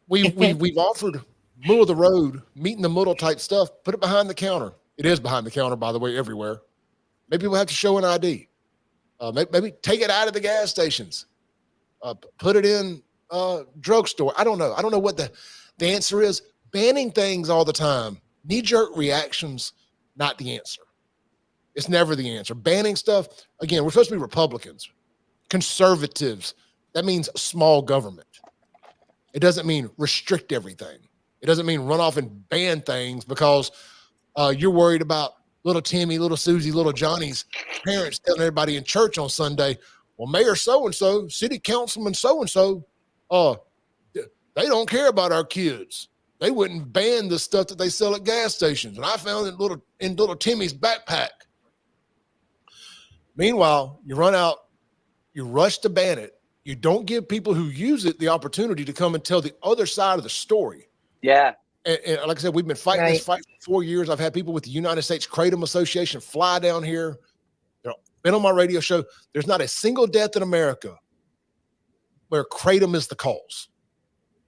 We've offered middle of the road, meet in the middle type stuff. Put it behind the counter. It is behind the counter, by the way, everywhere. Maybe we'll have to show an ID. Maybe take it out of the gas stations. Put it in drugstore. I don't know. I don't know what the answer is. Banning things all the time. Knee-jerk reactions, not the answer. It's never the answer. Banning stuff, again, we're supposed to be Republicans, conservatives. That means small government. It doesn't mean restrict everything. It doesn't mean run off and ban things because you're worried about little Timmy, little Susie, little Johnny's parents telling everybody in church on Sunday, well, Mayor so-and-so, City Councilman so-and-so, they don't care about our kids. They wouldn't ban the stuff that they sell at gas stations. And I found it in little Timmy's backpack. Meanwhile, you run out, you rush to ban it. You don't give people who use it the opportunity to come and tell the other side of the story. Yeah. And like I said, we've been fighting this fight for 4 years. I've had people with the United States Kratom Association fly down here. They've been on my radio show. There's not a single death in America where Kratom is the cause.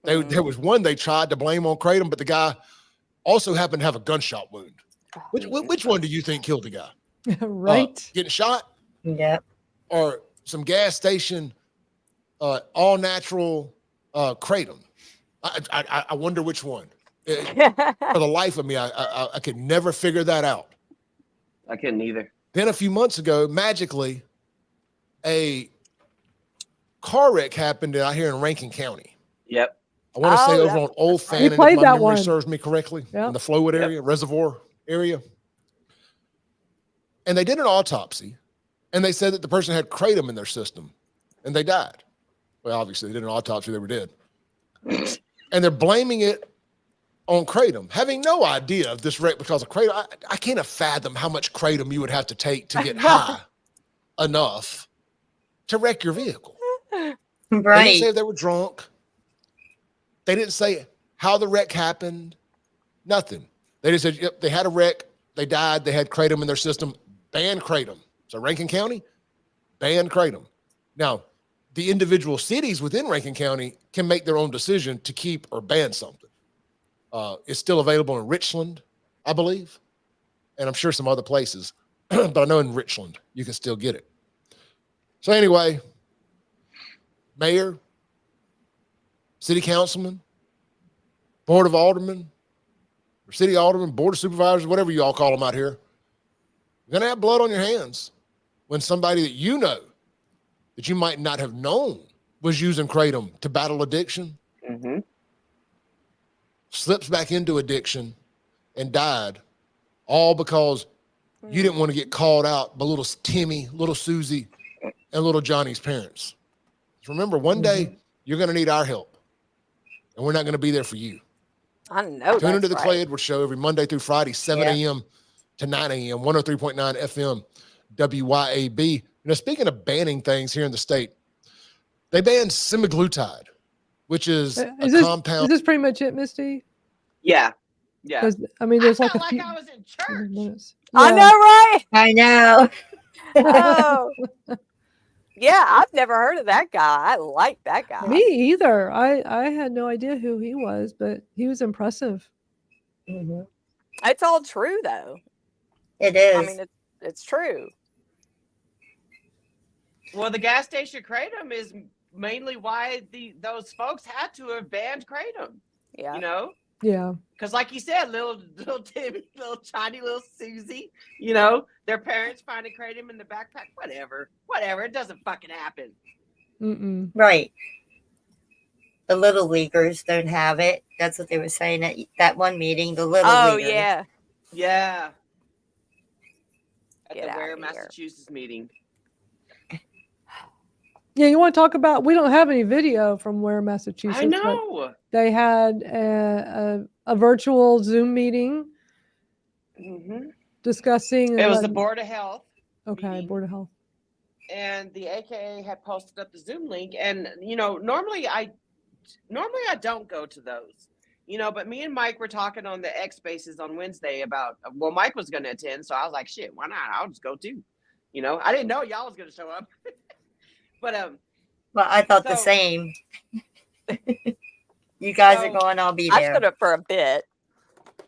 There was one they tried to blame on Kratom, but the guy also happened to have a gunshot wound. Which one do you think killed the guy? Right. Getting shot? Yeah. Or some gas station, all natural Kratom? I wonder which one. For the life of me, I could never figure that out. I couldn't either. Then a few months ago, magically, a car wreck happened out here in Rankin County. Yep. I want to say over on Old Fannin, if my memory serves me correctly, in the Flowood area, Reservoir area. And they did an autopsy, and they said that the person had Kratom in their system, and they died. Well, obviously, they did an autopsy, they were dead. And they're blaming it on Kratom, having no idea of this wreck because of Kratom. I can't fathom how much Kratom you would have to take to get high enough to wreck your vehicle. Right. They didn't say if they were drunk. They didn't say how the wreck happened. Nothing. They just said, yep, they had a wreck. They died. They had Kratom in their system. ban kratom. So Rankin County, ban kratom. Now, the individual cities within Rankin County can make their own decision to keep or ban something. It's still available in Richland, I believe, and I'm sure some other places, but I know in Richland you can still get it. So anyway, mayor, city councilman, board of aldermen, or city alderman, board of supervisors, whatever you all call them out here, you're going to have blood on your hands when somebody that you know that you might not have known was using kratom to battle addiction, slips back into addiction and died, all because you didn't want to get called out by little Timmy, little Susie, and little Johnny's parents. So remember, one day you're going to need our help, and we're not going to be there for you. I know. Tune into the Clay Edwards Show every Monday through Friday, 7 a.m. to 9 a.m., 103.9 FM, WYAB. Speaking of banning things here in the state, they banned semaglutide, which is a compound. Is this pretty much it, Misty? Yeah. I mean, there's I like felt a few. I was in church. I know, right? I know. Oh. Yeah, I've never heard of that guy. I like that guy. Me either. I had no idea who he was, but he was impressive. It's all true, though. It is. I mean, it's true. Well, the gas station kratom is mainly why those folks had to have banned kratom. Yeah. You know? Yeah. Because like you said, little Timmy, little tiny little Susie, their parents finding kratom in the backpack, whatever. It doesn't fucking happen. Right. The little leaguers don't have it. That's what they were saying at that one meeting. The little leaguers. Yeah. Yeah. At Get the out Ware, of here. Massachusetts meeting. Yeah, you want to talk about? We don't have any video from Ware, Massachusetts. I know. They had a virtual Zoom meeting discussing. It was the Board of Health. Okay, meeting. Board of Health. And the AKA had posted up the Zoom link, and normally I don't go to those, but me and Mike were talking on the X Spaces on Wednesday about. Well, Mike was going to attend, so I was like, "Shit, why not? I'll just go too." I didn't know y'all was going to show up. But well, I thought the same. You guys are going, I'll be there. I stood up for a bit.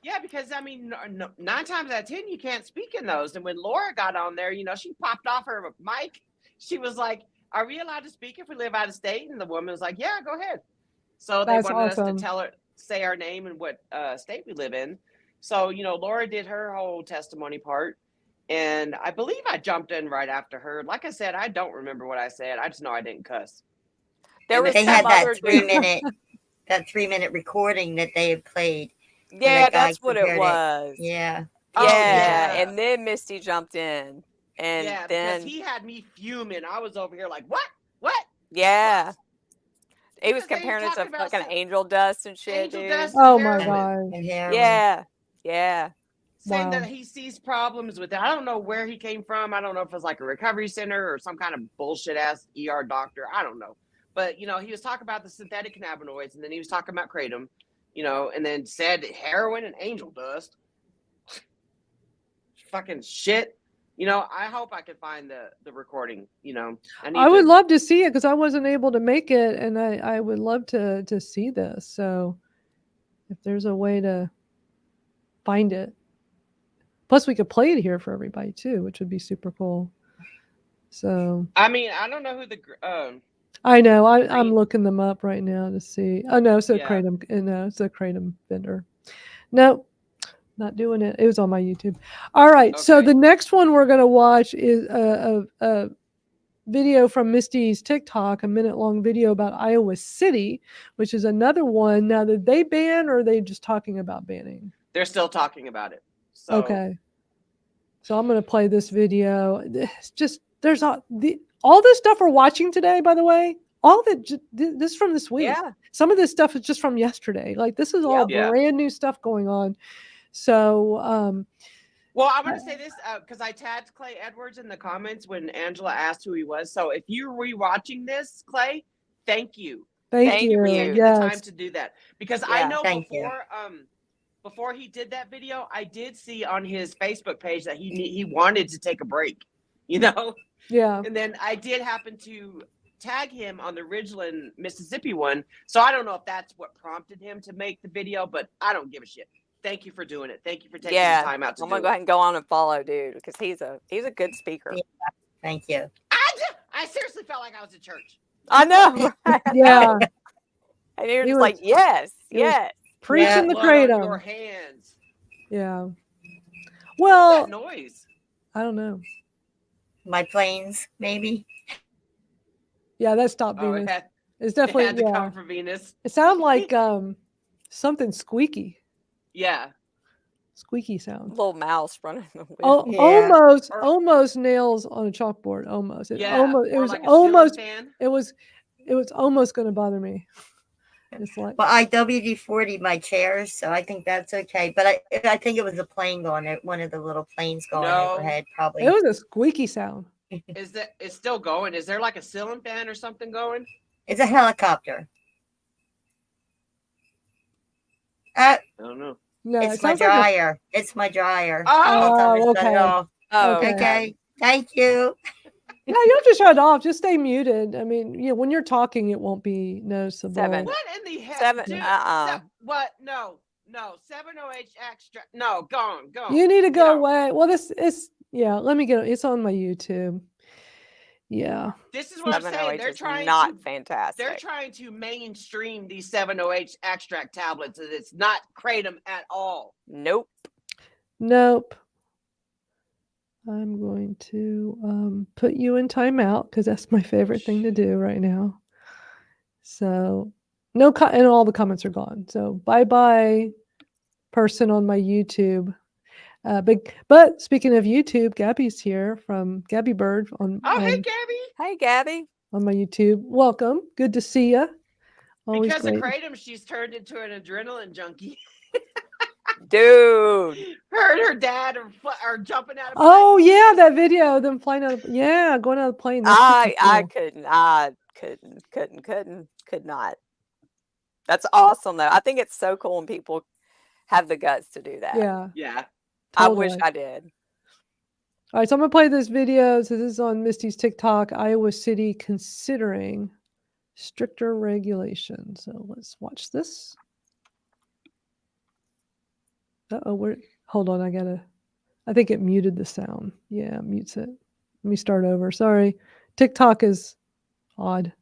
Yeah, because 9 times out of 10 you can't speak in those. And when Laura got on there, she popped off her mic. She was like, "Are we allowed to speak if we live out of state?" And the woman was like, "Yeah, go ahead." So they wanted us to say our name and what state we live in. So Laura did her whole testimony part. And I believe I jumped in right after her. Like I said, I don't remember what I said. I just know I didn't cuss. They had that 3-minute recording that they had played. Yeah, that's what it was. Yeah. Yeah. And then Misty jumped in. And then because he had me fuming. I was over here like, what? Yeah. What? He was comparing it to fucking angel dust and shit, dude. Oh my god. Yeah. Yeah. Saying that he sees problems with it. I don't know where he came from. I don't know if it's like a recovery center or some kind of bullshit ass ER doctor. I don't know. But, he was talking about the synthetic cannabinoids, and then he was talking about kratom, and then said heroin and angel dust. Fucking shit. I hope I can find the recording, I would love to see it because I wasn't able to make it, and I would love to see this. So if there's a way to find it. Plus, we could play it here for everybody too, which would be super cool. So, I mean, I don't know who the. I know. I'm looking them up right now to see. Oh no, it's a kratom. No, it's a kratom vendor. No, not doing it. It was on my YouTube. All right. Okay. So the next one we're gonna watch is a video from Misty's TikTok, a minute-long video about Iowa City, which is another one. Now, did they ban, or are they just talking about banning? They're still talking about it. So. Okay. So I'm going to play this video. It's just, there's all this stuff we're watching today, by the way, all of it, this is from this week. Yeah. Some of this stuff is just from yesterday. Like this is all brand new stuff going on. So, well, I'm going to say this because I tagged Clay Edwards in the comments when Angela asked who he was. So if you're rewatching this, Clay, thank you. Thank you. For taking the time to do that. Because I know before he did that video, I did see on his Facebook page that he wanted to take a break, you know? Yeah. And then I did happen to tag him on the Ridgeland, Mississippi one. So I don't know if that's what prompted him to make the video, but I don't give a shit. Thank you for doing it. Thank you for taking the time out to I'm gonna go ahead and go on and follow dude because he's a good speaker. Yeah, thank you. I seriously felt like I was at church. I know. Right? Yeah. And he was just like, yes. Preaching the Blood on kratom. your hands. Yeah. What's Well, that noise? I don't know. My planes, maybe. Yeah, that stopped Oh, Venus. It's it definitely had to come from Venus. It sounded like something squeaky. Yeah. Squeaky sound. Little mouse running the wheel. Oh, Yeah. almost nails on a chalkboard. Almost. It Or was like a almost. ceiling fan. It was almost going to bother me. It's like. Well, I WD-40 my chairs, so I think that's okay. But I think it was a plane going. One of the little planes going overhead, probably. It was a squeaky sound. It's still going? Is there like a ceiling fan or something going? It's a helicopter. I don't know. No, It's my dryer. It's my dryer. Oh, okay. Okay. Thank you. No, you don't have to shut it off. Just stay muted. I mean, when you're talking, it won't be noticeable. 7. What in the heck? 7. Dude, what? No. 7-OH extract. No, gone. You need to go away. Well, let me get it. It's on my YouTube. Yeah. This is what I'm saying. They're trying fantastic. They're trying to mainstream these 7-OH extract tablets, and it's not kratom at all. Nope. I'm going to put you in timeout because that's my favorite thing to do right now. So and all the comments are gone. So bye person on my YouTube. But speaking of YouTube, Gabby's here from Gabby Bird on. Hey Gabby. Hey Gabby. On my YouTube. Welcome. Good to see you. Because of kratom, she's turned into an adrenaline junkie. Dude. Her and her dad are jumping out of planes. Oh yeah, that video of them flying out. Going out of the plane. I could not. That's awesome though. I think it's so cool when people have the guts to do that. Yeah. I wish I did. All right, so I'm gonna play this video. So this is on Misty's TikTok. Iowa City considering stricter regulations. So let's watch this. Hold on, I think it muted the sound. Yeah, it mutes it. Let me start over. Sorry. TikTok is odd.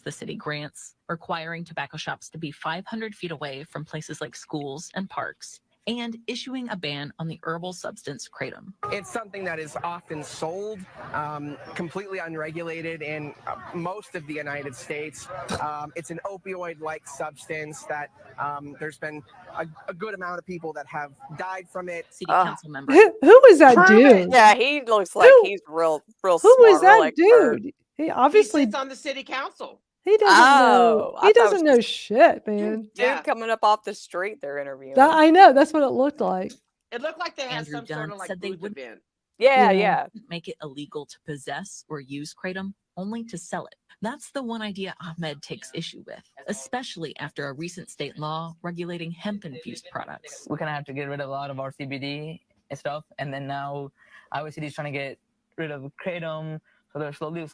The city grants requiring tobacco shops to be 500 feet away from places like schools and parks, and issuing a ban on the herbal substance kratom. It's something that is often sold completely unregulated in most of the United States. It's an opioid-like substance that there's been a good amount of people that have died from it. City council member. Who is that dude? Yeah, he looks like he's real smart. Who is that dude? He obviously sits on the city council. He doesn't know. He doesn't know shit, man. Dude coming up off the street they're interviewing. I know. That's what it looked like. It looked like they had Andrew some sort Dunn of like said they booth would event. Yeah. Make it illegal to possess or use kratom, only to sell it. That's the one idea Ahmed takes issue with, especially after a recent state law regulating hemp-infused products. We're gonna have to get rid of a lot of our CBD stuff, and then now Iowa City is trying to get rid of kratom. So they're slowly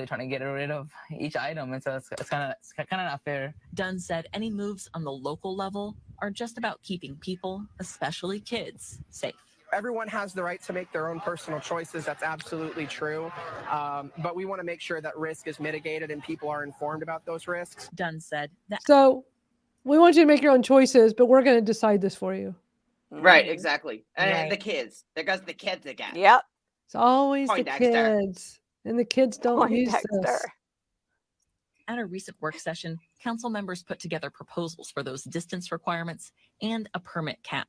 trying to get rid of each item, and so it's kind of not fair. Dunn said any moves on the local level are just about keeping people, especially kids, safe. Everyone has the right to make their own personal choices. That's absolutely true. But we want to make sure that risk is mitigated and people are informed about those risks. Dunn said that. So we want you to make your own choices, but we're going to decide this for you. Right, exactly. And the kids. There goes the kids again. Yep. It's always Poindexter. the kids. And the kids don't use this. At a recent work session, council members put together proposals for those distance requirements and a permit cap,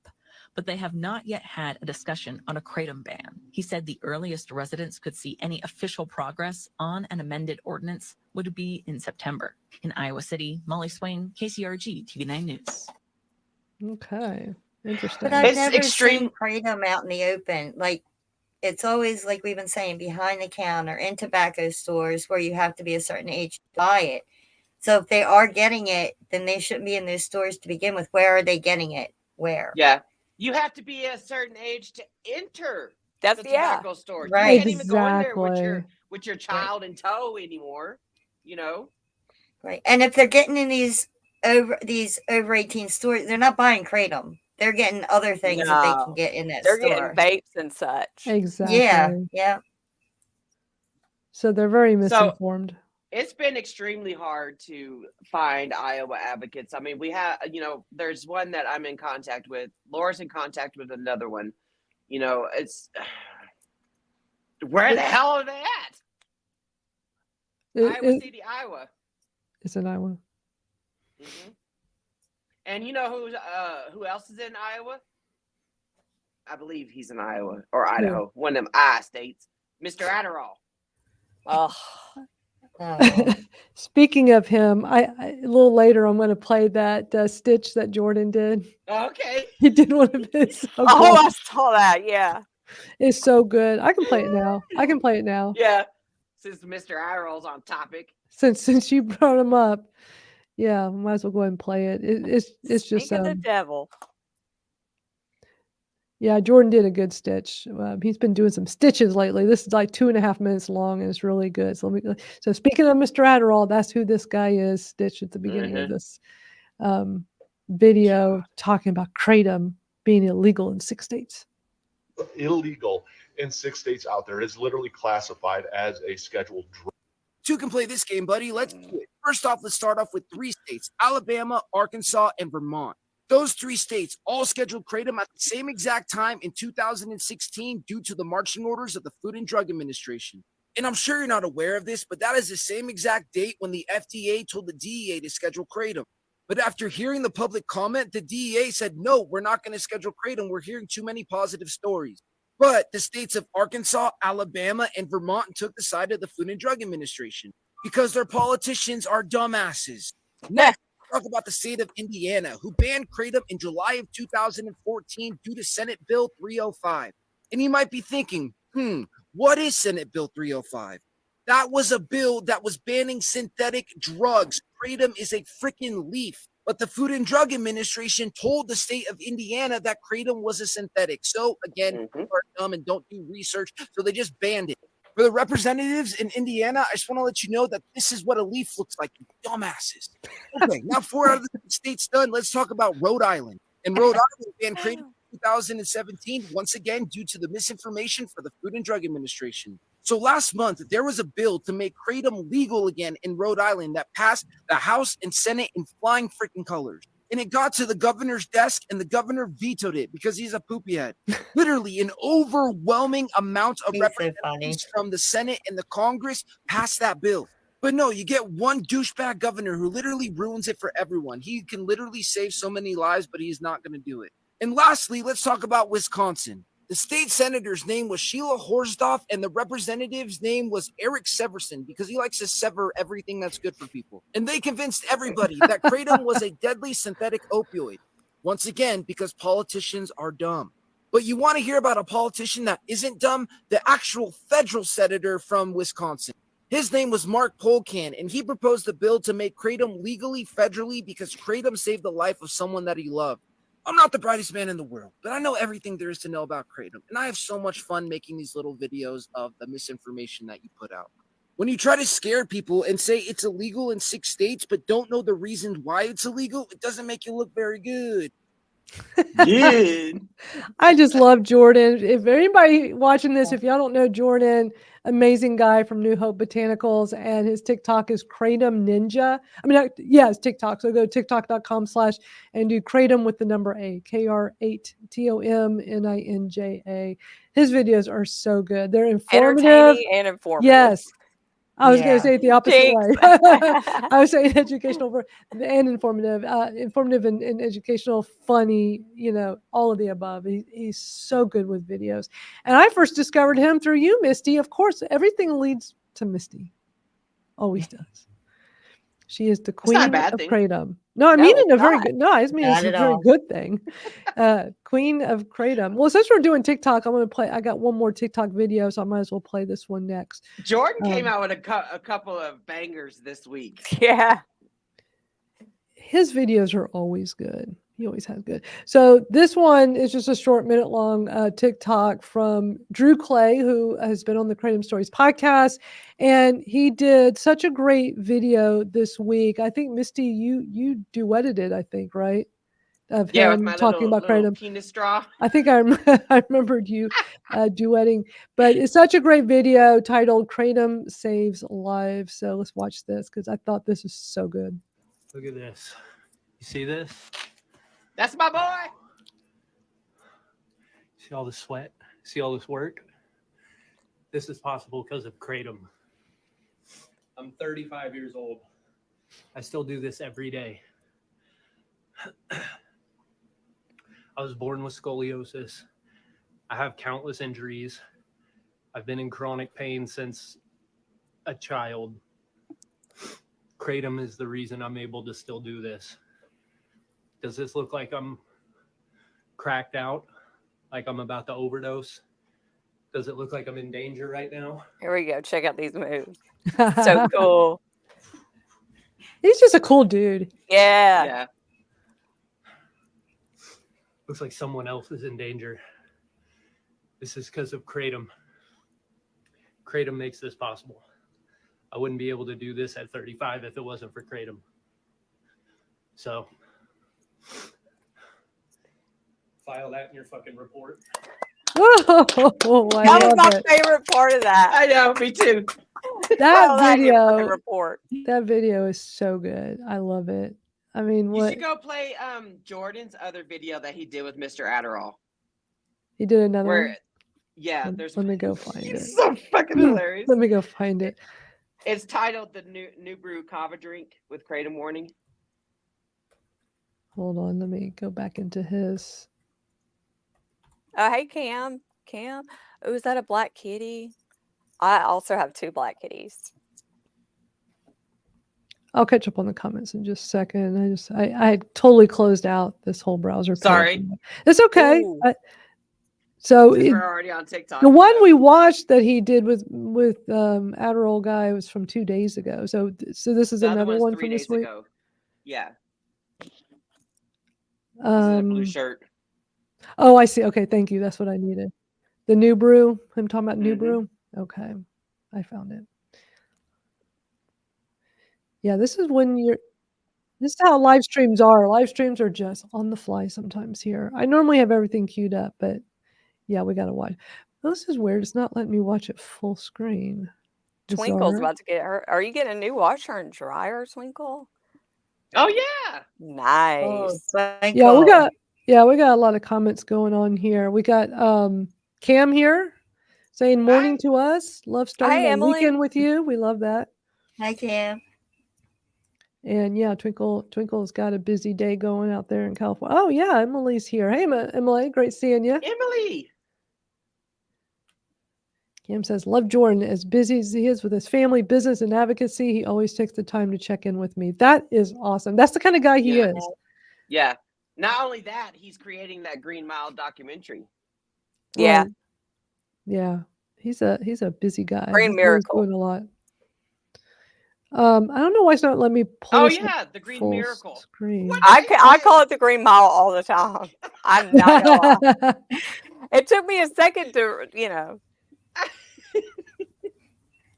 but they have not yet had a discussion on a kratom ban. He said the earliest residents could see any official progress on an amended ordinance would be in September. In Iowa City, Molly Swain, KCRG TV9 News. Okay, interesting. But I've never seen kratom out in the open. Like, it's always, like we've been saying, behind the counter in tobacco stores where you have to be a certain age to buy it. So if they are getting it, then they shouldn't be in those stores to begin with. Where are they getting it? where. Yeah. You have to be a certain age to enter the tobacco store. Right. You can't even go in there with your child in tow anymore, you know? Right. And if they're getting in these over 18 stores, they're not buying Kratom. They're getting other things that they can get in that store. They're getting vapes and such. Exactly. Yeah. So they're very misinformed. It's been extremely hard to find Iowa advocates. I mean, we have, there's one that I'm in contact with. Laura's in contact with another one. It's where the hell are they at? Iowa City, Iowa. It's in Iowa. Mm-hmm. And you know who else is in Iowa? I believe he's in Iowa or Idaho, one of them I states. Mr. Adderall. Oh. Speaking of him, I a little later I'm going to play that stitch that Jordan did. Okay. He did one of his. I saw that. Yeah. It's so good. I can play it now. Yeah. Since Mr. Adderall's on topic. Since you brought him up, yeah, might as well go ahead and play it. It's just Speak of the devil. Yeah, Jordan did a good stitch. He's been doing some stitches lately. This is like 2.5 minutes long, and it's really good. So speaking of Mr. Adderall, that's who this guy is. Stitch at the beginning of this video, talking about Kratom being illegal in 6 states. Illegal in 6 states out there. It is literally classified as a scheduled drug. Two can play this game, buddy. Let's do it. First off, let's start off with 3 states: Alabama, Arkansas, and Vermont. Those 3 states all scheduled Kratom at the same exact time in 2016 due to the marching orders of the Food and Drug Administration. And I'm sure you're not aware of this, but that is the same exact date when the FDA told the DEA to schedule Kratom. But after hearing the public comment, the DEA said, no, we're not going to schedule Kratom. We're hearing too many positive stories. But the states of Arkansas, Alabama, and Vermont took the side of the Food and Drug Administration because their politicians are dumbasses. Next, talk about the state of Indiana, who banned Kratom in July of 2014 due to Senate Bill 305. And you might be thinking, what is Senate Bill 305? That was a bill that was banning synthetic drugs. Kratom is a freaking leaf. But the Food and Drug Administration told the state of Indiana that Kratom was a synthetic. So again, people are dumb and don't do research, so they just banned it. For the representatives in Indiana, I just want to let you know that this is what a leaf looks like, you dumbasses. Okay, now 4 out of the states done. Let's talk about Rhode Island. And Rhode Island banned Kratom in 2017, once again, due to the misinformation for the Food and Drug Administration. So last month, there was a bill to make Kratom legal again in Rhode Island that passed the House and Senate in flying freaking colors. And it got to the governor's desk, and the governor vetoed it because he's a poopy head. Literally, an overwhelming amount of representatives from the Senate and the Congress passed that bill. But no, you get one douchebag governor who literally ruins it for everyone. He can literally save so many lives, but he's not going to do it. And lastly, let's talk about Wisconsin. The state senator's name was Sheila Horsdorf, and the representative's name was Eric Severson because he likes to sever everything that's good for people. And they convinced everybody that Kratom was a deadly synthetic opioid. Once again, because politicians are dumb. But you want to hear about a politician that isn't dumb? The actual federal senator from Wisconsin. His name was Mark Polkan, and he proposed a bill to make Kratom legally federally because Kratom saved the life of someone that he loved. I'm not the brightest man in the world, but I know everything there is to know about Kratom, and I have so much fun making these little videos of the misinformation that you put out. When you try to scare people and say it's illegal in 6 states, but don't know the reasons why it's illegal, it doesn't make you look very good. I just love Jordan. If anybody watching this, if y'all don't know Jordan, amazing guy from New Hope Botanicals, and his TikTok is Kratom Ninja. I mean, yeah, it's TikTok. So go to tiktok.com/ and do Kratom with the number A, KR8TOMNINJA. His videos are so good. They're informative. Entertaining and informative. Yes. I was going to say it the opposite way. I was saying educational and informative, and educational, funny, all of the above. He's so good with videos. And I first discovered him through you, Misty. Of course, everything leads to Misty. Always does. She is the queen of Kratom. No, I mean it a very good. No, I mean it's a very good thing. Queen of Kratom. Well, since we're doing TikTok, I'm going to play. I got one more TikTok video, so I might as well play this one next. Jordan came out with a couple of bangers this week. Yeah, his videos are always good. He always has good. So this one is just a short minute-long TikTok from Dru Clay, who has been on the Kratom Stories podcast, and he did such a great video this week. I think Misty, you duetted it, I think, right? Of Yeah, with him my talking about little Kratom. penis straw. I think I remembered you duetting, but it's such a great video titled "Kratom Saves Lives." So let's watch this because I thought this was so good. Look at this. You see this? That's my boy. See all the sweat? See all this work? This is possible because of Kratom. I'm 35 years old. I still do this every day. I was born with scoliosis. I have countless injuries. I've been in chronic pain since a child. Kratom is the reason I'm able to still do this. Does this look like I'm cracked out? Like I'm about to overdose? Does it look like I'm in danger right now? Here we go. Check out these moves. So cool. He's just a cool dude. Yeah. Looks like someone else is in danger. This is because of Kratom. Kratom makes this possible. I wouldn't be able to do this at 35 if it wasn't for Kratom. So, file that in your fucking report. Oh, That was my favorite part of that. I know, me too. That video is so good. I love it. I mean, You what should go play Jordan's other video that he did with Mr. Adderall. he did another Where, one? yeah, there's Let me go find it. it's so fucking hilarious. Let me go find it. It's titled "The New Brew Kava Drink with Kratom Warning." Hold on, let me go back into his. Oh, hey, Cam. Oh, is that a black kitty? I also have 2 black kitties. I'll catch up on the comments in just a second. I had totally closed out this whole browser. Sorry. It's okay. Ooh. So Since it- we're already on TikTok. the one we watched that he did with Adderall guy was from 2 days ago. So this is The other another one's one 3 from this days week. ago. Yeah. He's in a blue shirt. Oh, I see. Okay, thank you. That's what I needed. The new brew. I'm talking about new Mhm. brew. Okay, I found it. Yeah, this is how live streams are. Live streams are just on the fly sometimes here. I normally have everything queued up, but yeah, we gotta watch. This is weird. It's not letting me watch it full screen. Twinkle's Bizarre. about to get her. Are you getting a new washer and dryer, Twinkle? Oh yeah. Nice. Yeah, we got a lot of comments going on here. We got Cam here saying morning to us. Love starting Hi, the Emily. weekend with you. We love that. Hi, Cam. And yeah, Twinkle's got a busy day going out there in California. Oh yeah, Emily's here. Hey, Emily, great seeing you. Emily. Cam says, love Jordan. As busy as he is with his family, business, and advocacy, he always takes the time to check in with me. That is awesome. That's the kind of guy he is. Yeah. Not only that, he's creating that Green Mile documentary. Yeah. Right. Yeah. He's a busy guy. Green He's always Miracle. doing a lot. I don't know why it's not letting me pull. Oh this up yeah, the Green full Miracle. Screen. I call it the Green Mile all the time. I'm not gonna lie. It took me a second to,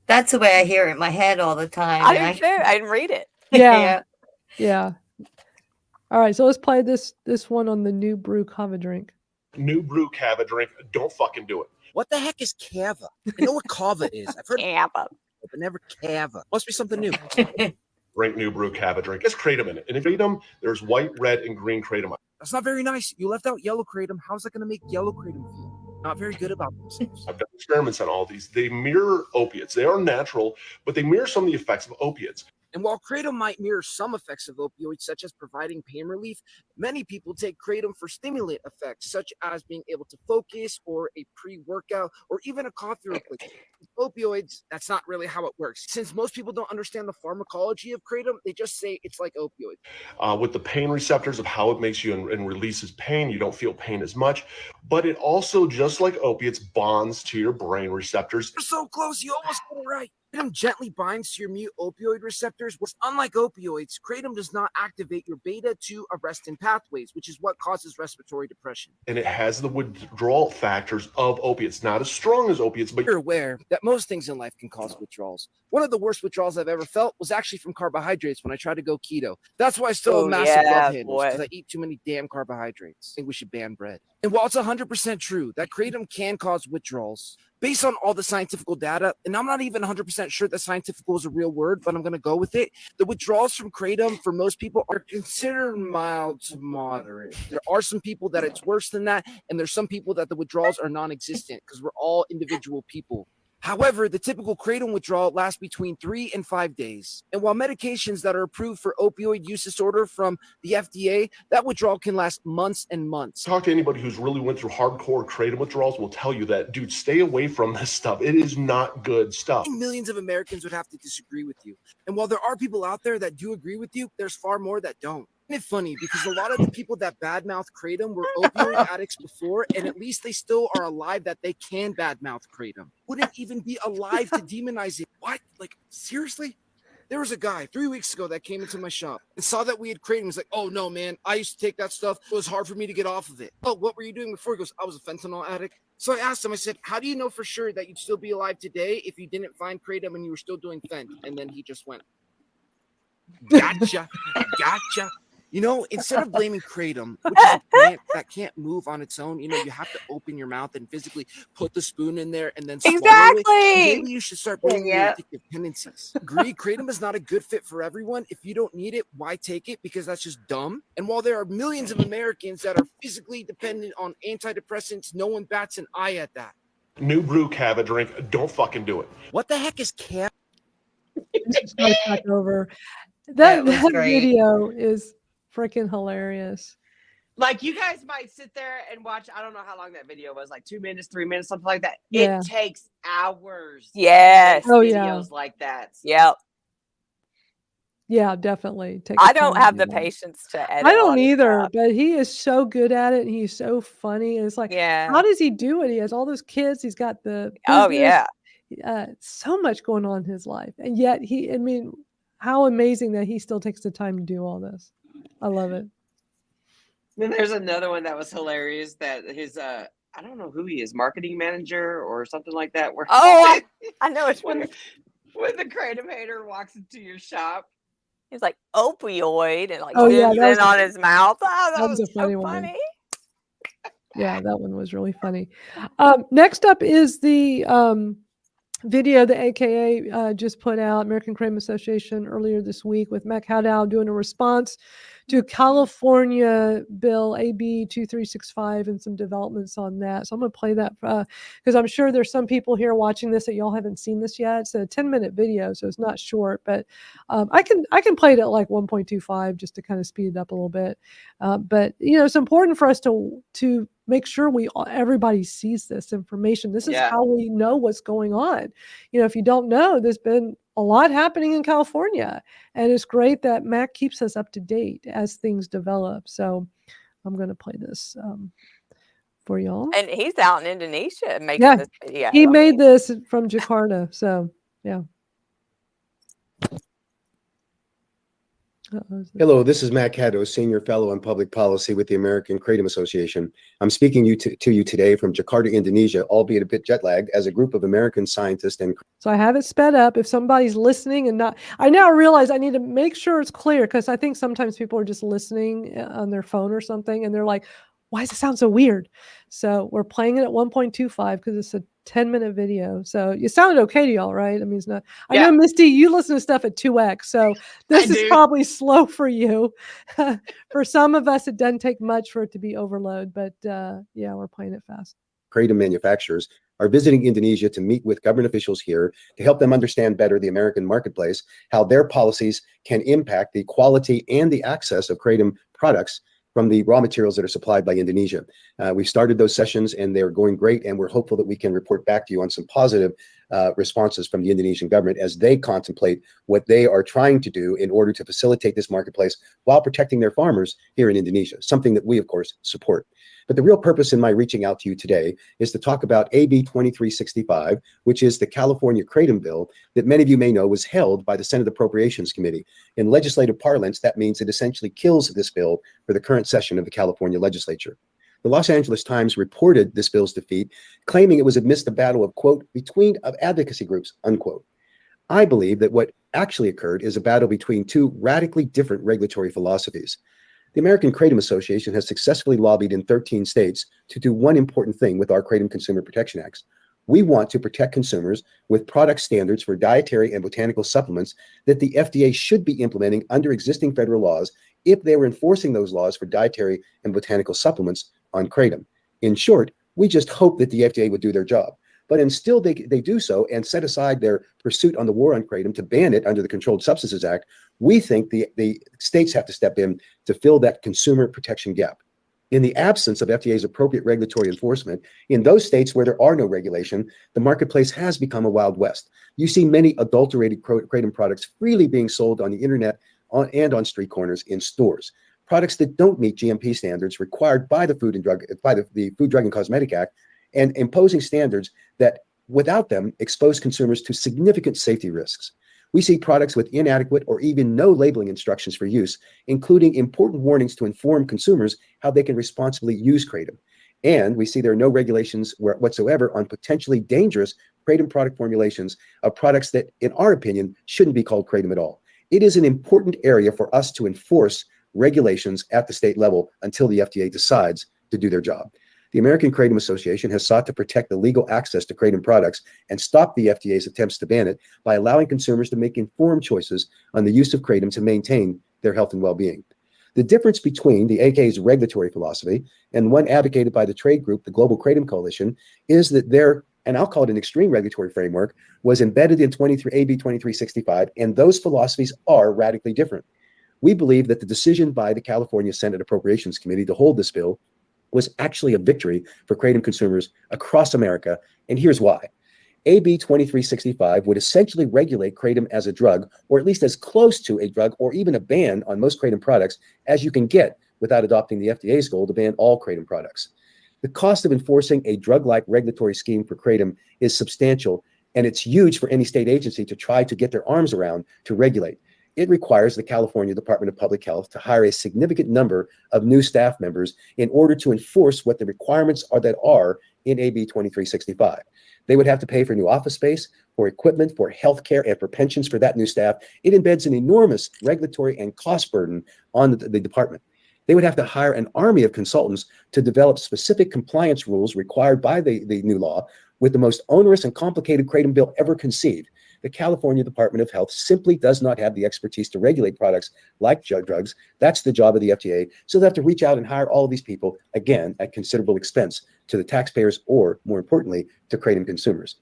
That's the way I hear it in my head all the time. I and didn't know. I didn't read it. Yeah. Yeah. All right, so let's play this one on the new brew kava drink. New brew kava drink. Don't fucking do it. What the heck is kava? I know what kava is. I've heard Kava, but never kava. Must be something new. Drink new brew kava drink. It's kratom in it. And in kratom, there's white, red, and green kratom. That's not very nice. You left out yellow kratom. How's that going to make yellow kratom feel? Not very good about themselves. I've done experiments on all these. They mirror opiates. They are natural, but they mirror some of the effects of opiates. And while kratom might mirror some effects of opioids, such as providing pain relief, many people take kratom for stimulant effects, such as being able to focus or a pre-workout or even a coffee replacement. Opioids, that's not really how it works. Since most people don't understand the pharmacology of kratom, they just say it's like opioids. With the pain receptors of how it makes you and releases pain, you don't feel pain as much. But it also, just like opiates, bonds to your brain receptors. You're so close, you almost got it right. Kratom gently binds to your mu opioid receptors, which unlike opioids, Kratom does not activate your beta 2 arrestin pathways, which is what causes respiratory depression. And it has the withdrawal factors of opiates, not as strong as opiates, but you're aware that most things in life can cause withdrawals. One of the worst withdrawals I've ever felt was actually from carbohydrates when I tried to go keto. That's why I still have massive love handles, because I eat too many damn carbohydrates. I think we should ban bread. And while it's 100% true that Kratom can cause withdrawals, based on all the scientific data, and I'm not even 100% sure that scientific is a real word, but I'm going to go with it. The withdrawals from Kratom for most people are considered mild to moderate. There are some people that it's worse than that, and there's some people that the withdrawals are non-existent because we're all individual people. However, the typical Kratom withdrawal lasts between 3 and 5 days. And while medications that are approved for opioid use disorder from the FDA, that withdrawal can last months and months. Talk to anybody who's really went through hardcore Kratom withdrawals will tell you that, dude, stay away from this stuff. It is not good stuff. Millions of Americans would have to disagree with you. And while there are people out there that do agree with you, there's far more that don't. Isn't it funny? Because a lot of the people that badmouth Kratom were opioid addicts before, and at least they still are alive that they can badmouth Kratom. Wouldn't even be alive to demonize it. What? Like, seriously? There was a guy 3 weeks ago that came into my shop and saw that we had Kratom. He's like, oh no, man, I used to take that stuff. It was hard for me to get off of it. Oh, what were you doing before? He goes, I was a fentanyl addict. So I asked him, I said, how do you know for sure that you'd still be alive today if you didn't find Kratom and you were still doing fent? And then he just went, gotcha. You know, instead of blaming Kratom, which is a plant that can't move on its own, you know, you have to open your mouth and physically put the spoon in there and then swallow it. Maybe you should start blaming your addictive tendencies. Agree, Kratom is not a good fit for everyone. If you don't need it, why take it? Because that's just dumb. And while there are millions of Americans that are physically dependent on antidepressants, no one bats an eye at that. New brew Cava drink, don't fucking do it. What the heck is Cava? Over. That video is freaking hilarious. Like, you guys might sit there and watch, I don't know how long that video was, like 2 minutes, 3 minutes, something like that. Yeah. It takes hours. Yes. Videos like that. Yep. Yeah, definitely. I don't have the patience to edit. I don't either, but he is so good at it and he's so funny. And it's like, how does he do it? He has all those kids. He's got the business. So much going on in his life. And yet how amazing that he still takes the time to do all this. I love it. Then there's another one that was hilarious that his I don't know who he is, marketing manager or something like that. Where I know it's when the Kratom hater walks into your shop. He's like opioid and like zooms in on his mouth. Oh, that was a funny one. Yeah, that one was really funny. Next up is the video the AKA just put out, American Kratom Association, earlier this week with Mac Hadow doing a response to California Bill AB 2365 and some developments on that. So I'm going to play that because I'm sure there's some people here watching this that y'all haven't seen this yet. It's a 10-minute video, so it's not short, but I can play it at like 1.25 just to kind of speed it up a little bit. But you know, it's important for us to make sure everybody sees this information. This is how we know what's going on. You know, if you don't know, there's been a lot happening in California, and it's great that Mac keeps us up to date as things develop. So I'm going to play this for y'all. And he's out in Indonesia making this video. He made this from Jakarta. So yeah. Hello, this is Matt Caddo, Senior Fellow in Public Policy with the American Kratom Association. I'm speaking to you today from Jakarta, Indonesia, albeit a bit jet-lagged, as a group of American scientists and... So I have it sped up. If somebody's listening and not... I now realize I need to make sure it's clear, because I think sometimes people are just listening on their phone or something, and they're like, why does it sound so weird? So we're playing it at 1.25 because it's a 10-minute video. So it sounded okay to y'all, right? I mean, it's not. I know, Misty, you listen to stuff at 2x, so this is probably slow for you. For some of us, it doesn't take much for it to be overload, but yeah, we're playing it fast. Kratom manufacturers are visiting Indonesia to meet with government officials here to help them understand better the American marketplace, how their policies can impact the quality and the access of Kratom products from the raw materials that are supplied by Indonesia. We started those sessions and they're going great, and we're hopeful that we can report back to you on some positive responses from the Indonesian government as they contemplate what they are trying to do in order to facilitate this marketplace while protecting their farmers here in Indonesia, something that we, of course, support. But the real purpose in my reaching out to you today is to talk about AB 2365, which is the California Kratom bill that many of you may know was held by the Senate Appropriations Committee. In legislative parlance, that means it essentially kills this bill for the current session of the California legislature. The Los Angeles Times reported this bill's defeat, claiming it was amidst a battle of, quote, between advocacy groups, unquote. I believe that what actually occurred is a battle between two radically different regulatory philosophies. The American Kratom Association has successfully lobbied in 13 states to do one important thing with our Kratom Consumer Protection Acts. We want to protect consumers with product standards for dietary and botanical supplements that the FDA should be implementing under existing federal laws if they were enforcing those laws for dietary and botanical supplements on Kratom. In short, we just hope that the FDA would do their job. But until they do so and set aside their pursuit on the war on Kratom to ban it under the Controlled Substances Act, we think the states have to step in to fill that consumer protection gap. In the absence of FDA's appropriate regulatory enforcement, in those states where there are no regulation, the marketplace has become a Wild West. You see many adulterated Kratom products freely being sold on the internet and on street corners in stores. Products that don't meet GMP standards required by the Food Drug and Cosmetic Act, and imposing standards that, without them, expose consumers to significant safety risks. We see products with inadequate or even no labeling instructions for use, including important warnings to inform consumers how they can responsibly use Kratom. And we see there are no regulations whatsoever on potentially dangerous Kratom product formulations of products that, in our opinion, shouldn't be called Kratom at all. It is an important area for us to enforce regulations at the state level until the FDA decides to do their job. The American Kratom Association has sought to protect the legal access to Kratom products and stop the FDA's attempts to ban it by allowing consumers to make informed choices on the use of Kratom to maintain their health and well-being. The difference between the AKA's regulatory philosophy and one advocated by the trade group, the Global Kratom Coalition, is that their, and I'll call it an extreme regulatory framework, was embedded in AB 2365, and those philosophies are radically different. We believe that the decision by the California Senate Appropriations Committee to hold this bill was actually a victory for Kratom consumers across America, and here's why. AB 2365 would essentially regulate Kratom as a drug, or at least as close to a drug, or even a ban on most Kratom products as you can get without adopting the FDA's goal to ban all Kratom products. The cost of enforcing a drug-like regulatory scheme for Kratom is substantial, and it's huge for any state agency to try to get their arms around to regulate. It requires the California Department of Public Health to hire a significant number of new staff members in order to enforce what the requirements are that are in AB 2365. They would have to pay for new office space, for equipment, for healthcare, and for pensions for that new staff. It embeds an enormous regulatory and cost burden on the department. They would have to hire an army of consultants to develop specific compliance rules required by the new law with the most onerous and complicated Kratom bill ever conceived. The California Department of Health simply does not have the expertise to regulate products like drugs. That's the job of the FDA. So they have to reach out and hire all of these people, again, at considerable expense to the taxpayers or, more importantly, to Kratom consumers.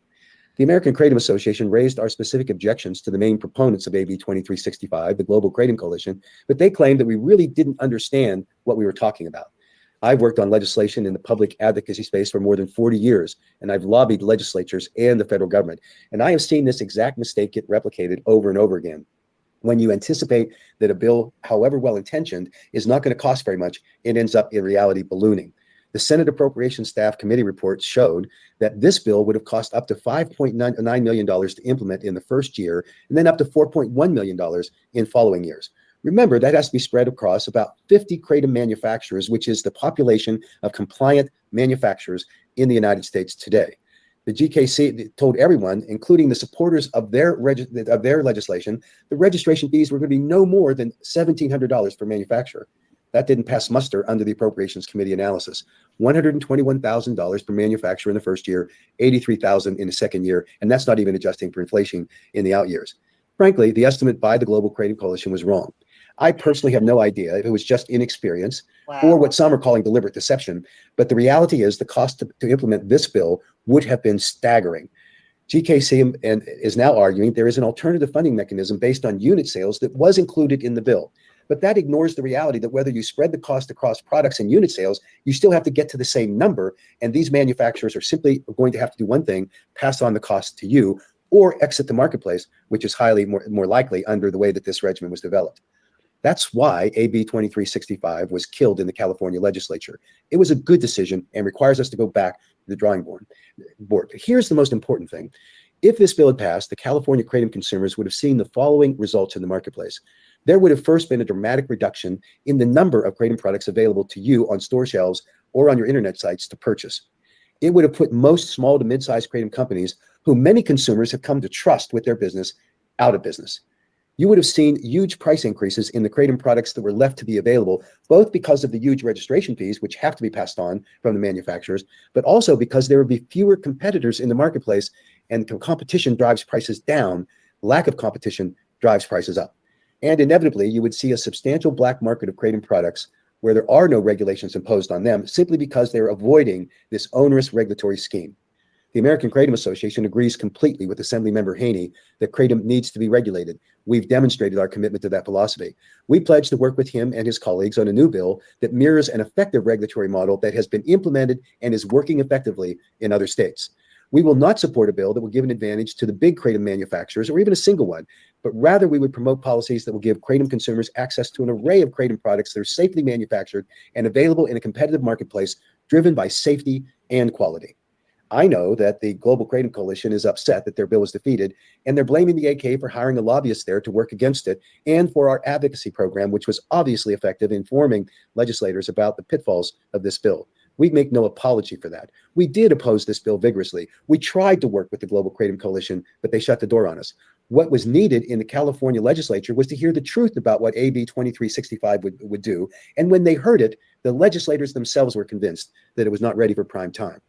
The American Kratom Association raised our specific objections to the main proponents of AB 2365, the Global Kratom Coalition, but they claimed that we really didn't understand what we were talking about. I've worked on legislation in the public advocacy space for more than 40 years, and I've lobbied legislatures and the federal government. And I have seen this exact mistake get replicated over and over again. When you anticipate that a bill, however well-intentioned, is not going to cost very much, it ends up in reality ballooning. The Senate Appropriations Staff Committee report showed that this bill would have cost up to $5.9 million to implement in the first year, and then up to $4.1 million in following years. Remember, that has to be spread across about 50 Kratom manufacturers, which is the population of compliant manufacturers in the United States today. The GKC told everyone, including the supporters of their legislation, the registration fees were going to be no more than $1,700 per manufacturer. That didn't pass muster under the Appropriations Committee analysis. $121,000 per manufacturer in the first year, $83,000 in the second year, and that's not even adjusting for inflation in the out years. Frankly, the estimate by the Global Kratom Coalition was wrong. I personally have no idea if it was just inexperience or what some are calling deliberate deception, but the reality is the cost to implement this bill would have been staggering. GKC is now arguing there is an alternative funding mechanism based on unit sales that was included in the bill. But that ignores the reality that whether you spread the cost across products and unit sales, you still have to get to the same number. And these manufacturers are simply going to have to do one thing, pass on the cost to you, or exit the marketplace, which is highly more likely under the way that this regimen was developed. That's why AB 2365 was killed in the California legislature. It was a good decision and requires us to go back to the drawing board. But here's the most important thing. If this bill had passed, the California kratom consumers would have seen the following results in the marketplace. There would have first been a dramatic reduction in the number of kratom products available to you on store shelves or on your internet sites to purchase. It would have put most small to mid-sized kratom companies, who many consumers have come to trust with their business, out of business. You would have seen huge price increases in the kratom products that were left to be available, both because of the huge registration fees, which have to be passed on from the manufacturers, but also because there would be fewer competitors in the marketplace, and competition drives prices down. Lack of competition drives prices up. And inevitably, you would see a substantial black market of kratom products where there are no regulations imposed on them, simply because they're avoiding this onerous regulatory scheme. The American Kratom Association agrees completely with Assemblymember Haney that kratom needs to be regulated. We've demonstrated our commitment to that philosophy. We pledge to work with him and his colleagues on a new bill that mirrors an effective regulatory model that has been implemented and is working effectively in other states. We will not support a bill that will give an advantage to the big kratom manufacturers, or even a single one, but rather we would promote policies that will give kratom consumers access to an array of kratom products that are safely manufactured and available in a competitive marketplace driven by safety and quality. I know that the Global Kratom Coalition is upset that their bill was defeated, and they're blaming the AK for hiring a lobbyist there to work against it, and for our advocacy program, which was obviously effective in informing legislators about the pitfalls of this bill. We make no apology for that. We did oppose this bill vigorously. We tried to work with the Global Kratom Coalition, but they shut the door on us. What was needed in the California legislature was to hear the truth about what AB 2365 would do, and when they heard it, the legislators themselves were convinced that it was not ready for prime time.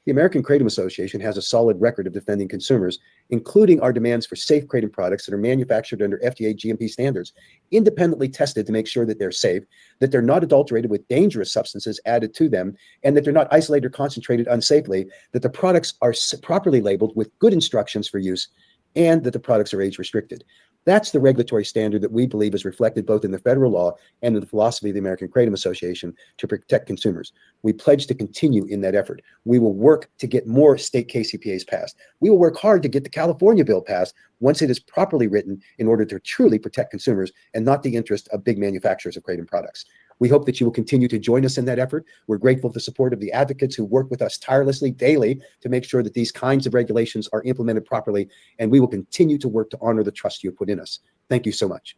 The American Kratom Association has a solid record of defending consumers, including our demands for safe kratom products that are manufactured under FDA GMP standards, independently tested to make sure that they're safe, that they're not adulterated with dangerous substances added to them, and that they're not isolated or concentrated unsafely, that the products are properly labeled with good instructions for use, and that the products are age restricted. That's the regulatory standard that we believe is reflected both in the federal law and in the philosophy of the American Kratom Association to protect consumers. We pledge to continue in that effort. We will work to get more state KCPAs passed. We will work hard to get the California bill passed once it is properly written in order to truly protect consumers and not the interest of big manufacturers of kratom products. We hope that you will continue to join us in that effort. We're grateful for the support of the advocates who work with us tirelessly daily to make sure that these kinds of regulations are implemented properly, and we will continue to work to honor the trust you have put in us. Thank you so much.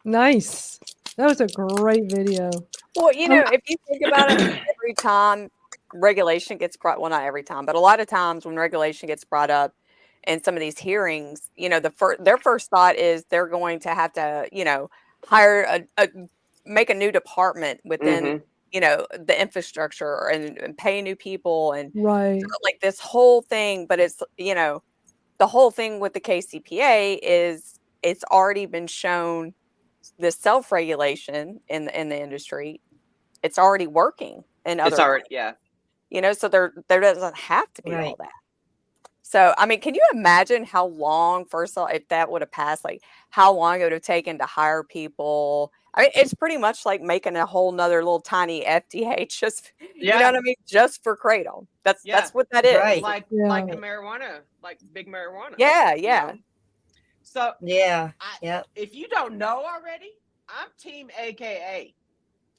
Nice. That was a great video. Well, you know, if you think about it, every time regulation gets brought, well, not every time, but a lot of times when regulation gets brought up in some of these hearings, you know, their first thought is they're going to have to, you know, hire make a new department within, you know, the infrastructure and pay new people and like this whole thing. But it's, you know, the whole thing with the KCPA is it's already been shown the self-regulation in the industry. It's already working in other places, you know, so there doesn't have to be all that. So, I mean, can you imagine how long, first of all, if that would have passed, like how long it would have taken to hire people? I mean, it's pretty much like making a whole nother little tiny FDA, just, you know what I mean? Just for kratom. That's what that is. Right. Like the marijuana, like big marijuana. Yeah. You know? So, if you don't know already, I'm team AKA.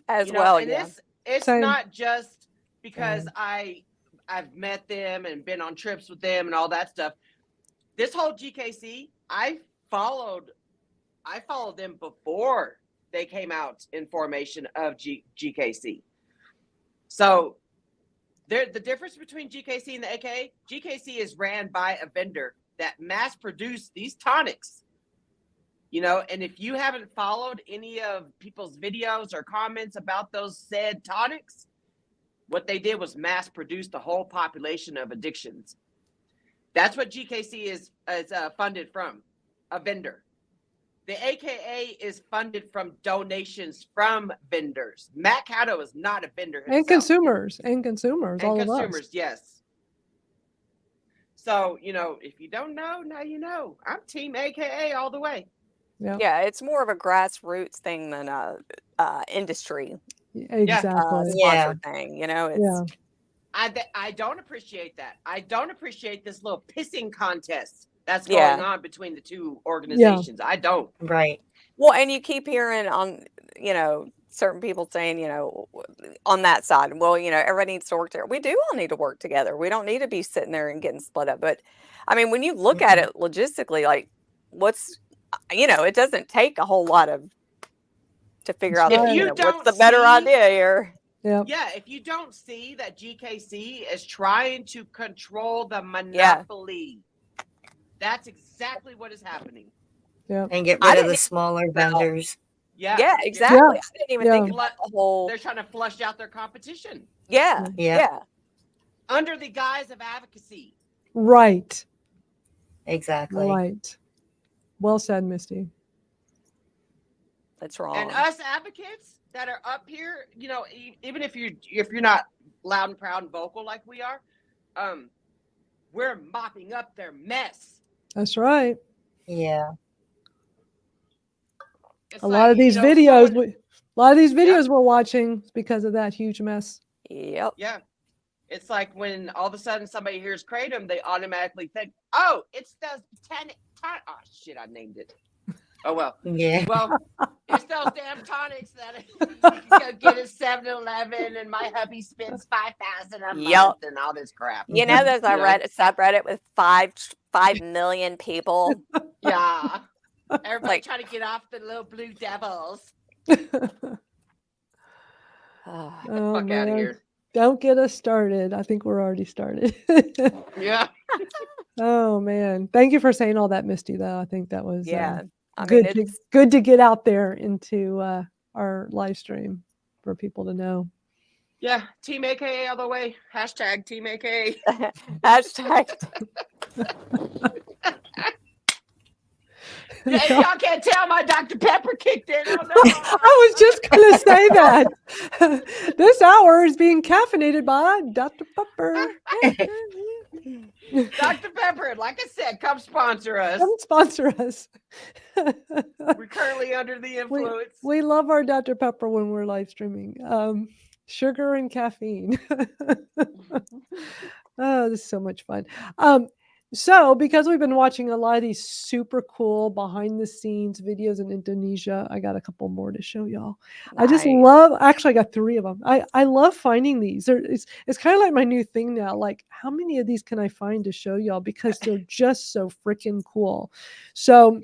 As well, and it's not just because I've met them and been on trips with them and all that stuff. This whole GKC, I followed them before they came out in formation of GKC. So the difference between GKC and the AKA, GKC is ran by a vendor that mass produced these tonics. You know, and if you haven't followed any of people's videos or comments about those said tonics, what they did was mass produce the whole population of addictions. That's what GKC is funded from, a vendor. The AKA is funded from donations from vendors. Matt Caddo is not a vendor himself. And consumers, all of us. Yes. So, you know, if you don't know, now you know. I'm team AKA all the way. Yeah, it's more of a grassroots thing than a industry Exactly. sponsored thing. You know, it's I don't appreciate that. I don't appreciate this little pissing contest that's going on between the two organizations. I don't. Right. Well, and you keep hearing on, you know, certain people saying, you know, on that side, well, you know, everybody needs to work together. We do all need to work together. We don't need to be sitting there and getting split up. But I mean, when you look at it logistically, like what's, you know, it doesn't take a whole lot to figure out what's the better idea here. Yeah, if you don't see that GKC is trying to control the monopoly, that's exactly what is happening. Yeah, and get rid of the smaller vendors. Yeah, exactly. I didn't even think about the whole. They're trying to flush out their competition. Yeah. Under the guise of advocacy. Right. Exactly. Right. Well said, Misty. That's wrong. And us advocates that are up here, you know, even if you're not loud and proud and vocal like we are, we're mopping up their mess. That's right. Yeah. A lot of these videos we're watching because of that huge mess. Yep. Yeah. It's like when all of a sudden somebody hears Kratom, they automatically think, oh, it's those oh shit, I named it. Oh well. Yeah. Well, it's those damn tonics that you can go get at 7-Eleven, and my hubby spends $5,000 a month and all this crap. You know, there's a subreddit with 5 million people. Yeah. Everybody trying to get off the little blue devils. Get the fuck out of here. Don't get us started. I think we're already started. Yeah. Oh man. Thank you for saying all that, Misty, though. I think that was good to get out there into our live stream for people to know. Yeah. Team AKA all the way. Hashtag Team AKA. Hashtag. Yeah, y'all can't tell my Dr. Pepper kicked in. Oh, no. I was just going to say that. This hour is being caffeinated by Dr. Pepper. Dr. Pepper, like I said, come sponsor us. Come sponsor us. We're currently under the influence. We love our Dr. Pepper when we're live streaming. Sugar and caffeine. Oh, this is so much fun. So because we've been watching a lot of these super cool behind the scenes videos in Indonesia, I got a couple more to show y'all. Nice. I just love, actually I got 3 of them. I love finding these. It's kind of like my new thing now. Like how many of these can I find to show y'all because they're just so freaking cool. So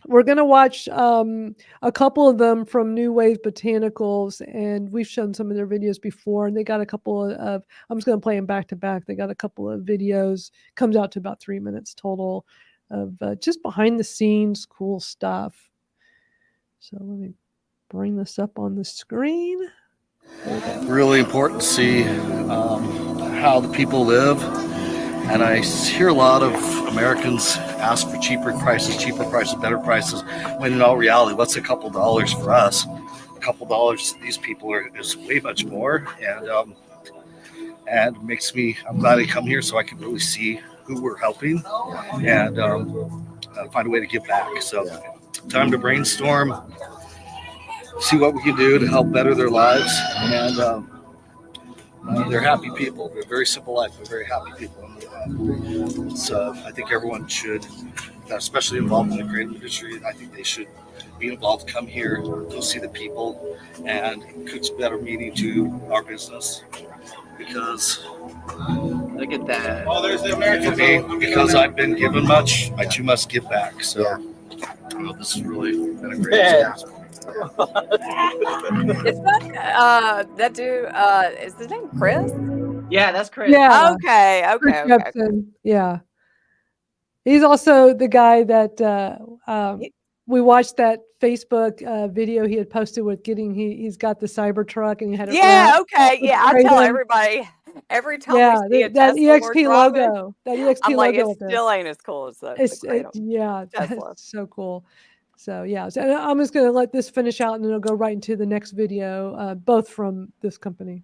we're going to watch a couple of them from Nuwave Botanicals, and we've shown some of their videos before, and they got a couple of I'm just going to play them back to back. They got a couple of videos, comes out to about 3 minutes total of just behind the scenes cool stuff. So let me bring this up on the screen. Really important to see how the people live. And I hear a lot of Americans ask for cheaper prices, better prices, when in all reality, what's a couple dollars for us? A couple dollars to these people is way much more. And makes me, I'm glad I come here so I can really see who we're helping and find a way to give back. So time to brainstorm, see what we can do to help better their lives. And they're happy people. They're very simple life. They're very happy people. So I think everyone should, especially involved in the Kratom industry, I think they should be involved, come here, go see the people, and it's a better meaning to our business. Because look at that. Oh, there's the American for me, because I've been given much, I too must give back. So this has really been a great experience. Is that dude? Is his name Chris? Yeah, that's Chris. Yeah. Okay. Yeah. He's also the guy that we watched that Facebook video he had posted with he's got the Cybertruck and he had it. Yeah. Okay. Yeah. I tell everybody every time we see that EXP logo. Driving, that EXP I'm like, logo. it still ain't as cool as that. That's so cool. So I'm just gonna let this finish out and then it'll go right into the next video, both from this company.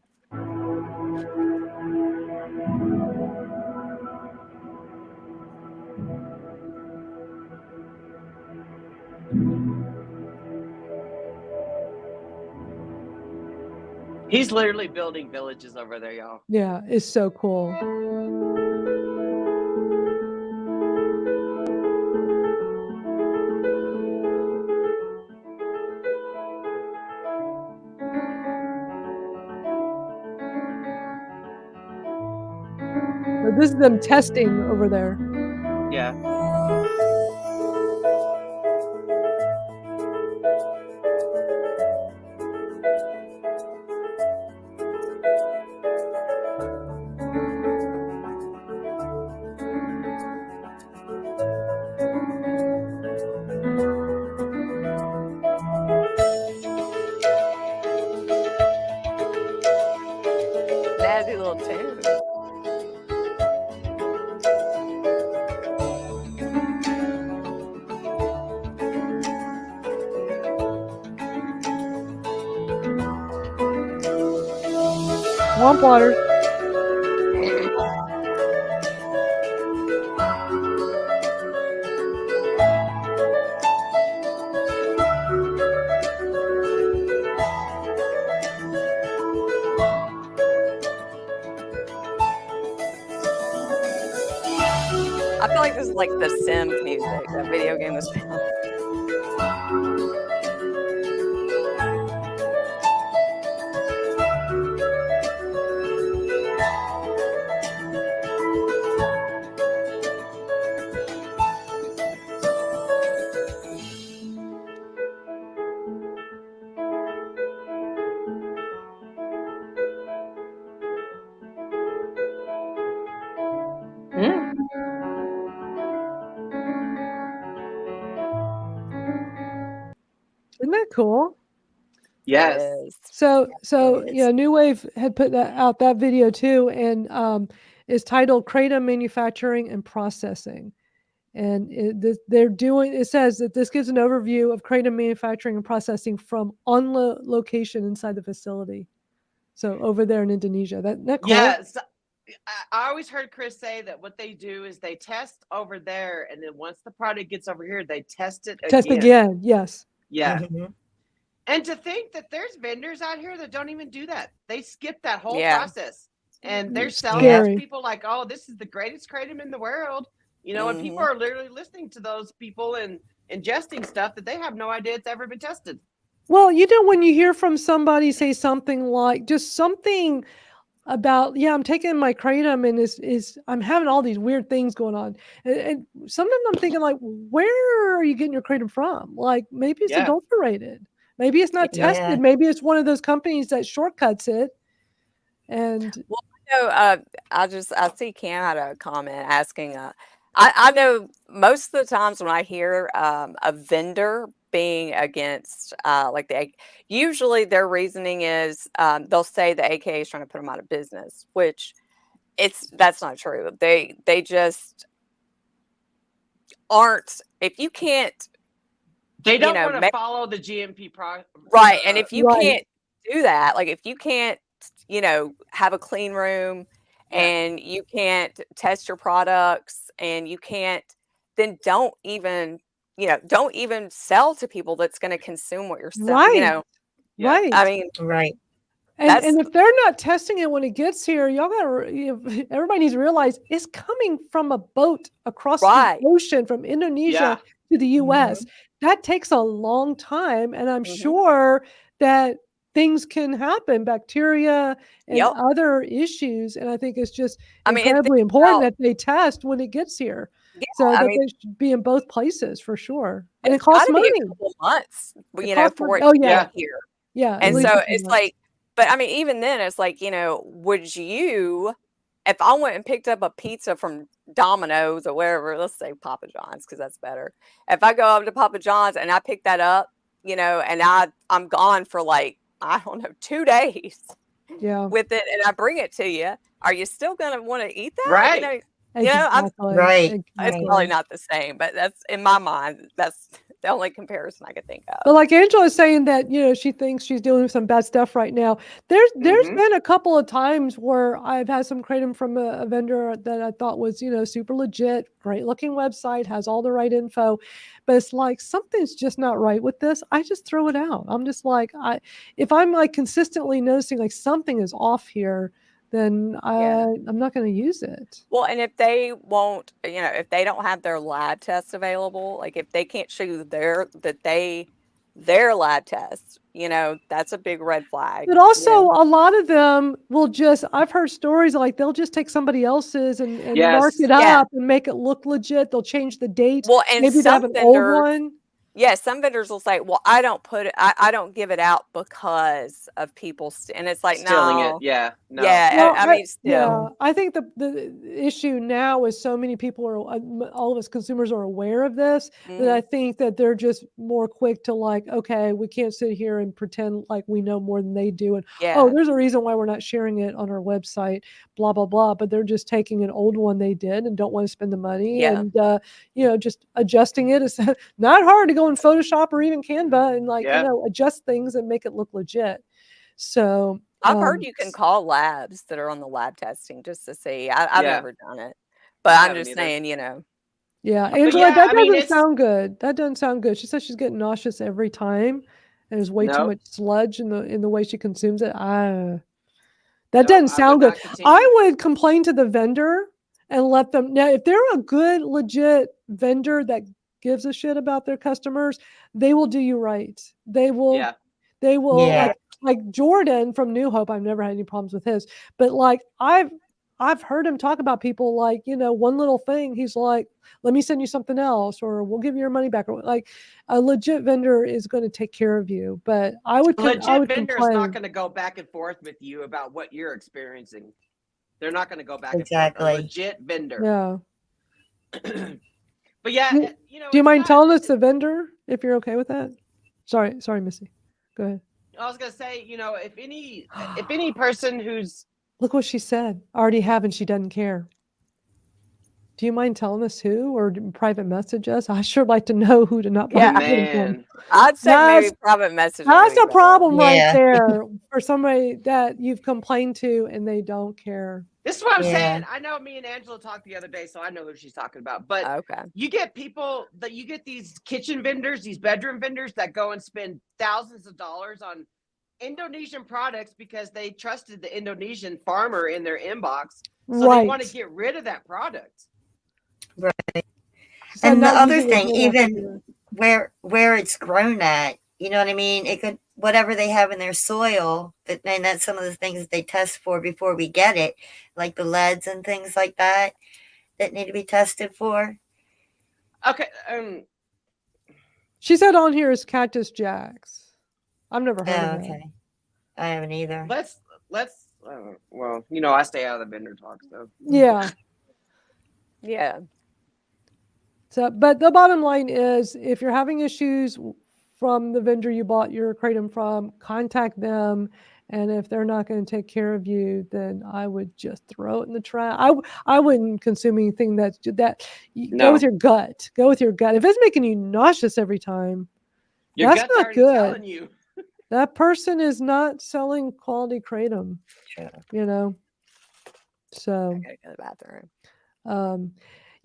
He's literally building villages over there, y'all. Yeah, it's so cool. So this is them testing over there. Yeah. Snazzy little tune. Swamp water. I feel like this is like the Sims music, that video game was found. Isn't that cool? Yes. So yeah, Nuwave had put out that video too, and it's titled "Kratom Manufacturing and Processing," and it says that this gives an overview of kratom manufacturing and processing from on location inside the facility. So over there in Indonesia, that cool? Yes. I always heard Chris say that what they do is they test over there, and then once the product gets over here, they test it again. Yes. Yeah. Mm-hmm. And to think that there's vendors out here that don't even do that. They skip that whole Yeah. process. And they're selling Scary. to people like, oh, this is the greatest kratom in the world. You know, and people are literally listening to those people and ingesting stuff that they have no idea it's ever been tested. Well, when you hear from somebody say something like just something about, I'm taking my kratom and I'm having all these weird things going on. And sometimes I'm thinking like, where are you getting your kratom from? Like maybe it's adulterated. Maybe it's not tested. Maybe it's one of those companies that shortcuts it. And I see Cam had a comment asking, I know most of the times when I hear a vendor being against usually their reasoning is they'll say the AKA is trying to put them out of business, which that's not true. They just aren't. If you can't, they don't want to follow the GMP right. And if you can't do that, like if you can't, have a clean room and you can't test your products and you can't, then don't even sell to people that's going to consume what you're selling. Right. I mean, right. And if they're not testing it when it gets here, everybody needs to realize it's coming from a boat across the ocean from Indonesia to the US. That takes a long time. And I'm sure that things can happen, bacteria and other issues. And I think it's just incredibly important that they test when it gets here. So they should be in both places for sure. And it costs money. A couple months, for it to get here. Yeah. And so it's like, but I mean, even then it's like, would you, if I went and picked up a pizza from Domino's or wherever, let's say Papa John's, because that's better. If I go up to Papa John's and I pick that up, and I'm gone for 2 days with it and I bring it to you, are you still going to want to eat that? Right. It's Right. probably not the same, but that's in my mind. That's the only comparison I could think of. But like Angela is saying that, she thinks she's dealing with some bad stuff right now. There's been a couple of times where I've had some kratom from a vendor that I thought was, super legit, great looking website, has all the right info. But it's like, something's just not right with this. I just throw it out. I'm just like, if I'm like consistently noticing like something is off here, then I'm not going to use it. Well, and if they won't, if they don't have their lab tests available, like if they can't show you their lab tests, that's a big red flag. But also a lot of them will I've heard stories like they'll just take somebody else's and mark it up and make it look legit. They'll change the date. Well, and maybe they have an old one. Yeah, some vendors will say, "Well, I don't I don't give it out because of people," and it's like stealing no. it. Yeah, no. Yeah, Well, I mean, still. Yeah, I think the issue now is so many people all of us consumers are aware of this that I think that they're just more quick to like, okay, we can't sit here and pretend like we know more than they do, and there's a reason why we're not sharing it on our website, blah blah blah. But they're just taking an old one they did and don't want to spend the money, and just adjusting it. It's not hard to go in Photoshop or even Canva and adjust things and make it look legit. So I've heard you can call labs that are on the lab testing just to see. I've never done it, but I'm just saying, Yeah, Angela, that doesn't sound good. That doesn't sound good. She says she's getting nauseous every time, and there's way too much sludge in the way she consumes it. That doesn't sound good. I would complain to the vendor and let them now. If they're a good, legit vendor that gives a shit about their customers, they will do you right. They will. Yeah. They will. Yeah. Like Jordan from New Hope. I've never had any problems with his, but like I've heard him talk about people like, one little thing. He's like, let me send you something else, or we'll give you your money back. Or like a legit vendor is going to take care of you. But I would vendor is not going to go back and forth with you about what you're experiencing. They're not going to go back and forth. A legit vendor. Yeah. But yeah, do you mind telling us the vendor if you're okay with that? Sorry, Missy. Go ahead. I was gonna say, if any person who's look what she said, already have and she doesn't care. Do you mind telling us who, or private message us? I sure like to know who to not. Man. I'd say maybe private message. That's a problem right there for somebody that you've complained to and they don't care. This is what I'm saying. I know me and Angela talked the other day, so I know who she's talking about. But you get these kitchen vendors, these bedroom vendors that go and spend thousands of dollars on Indonesian products because they trusted the Indonesian farmer in their inbox. So they want to get rid of that product. Right. And the other thing, even where it's grown at, you know what I mean? It could, whatever they have in their soil, and that's some of the things that they test for before we get it, like the leads and things like that need to be tested for. Okay. She said on here is Cactus Jacks. I've never heard of it. I haven't either. Let's well, I stay out of the vendor talk, so. Yeah. Yeah. So, but the bottom line is, if you're having issues from the vendor you bought your kratom from, contact them. And if they're not going to take care of you, then I would just throw it in the trash. I wouldn't consume anything go with your gut. Go with your gut. If it's making you nauseous every time, that's not good. You. That person is not selling quality kratom. Sure. So. I gotta go to the bathroom.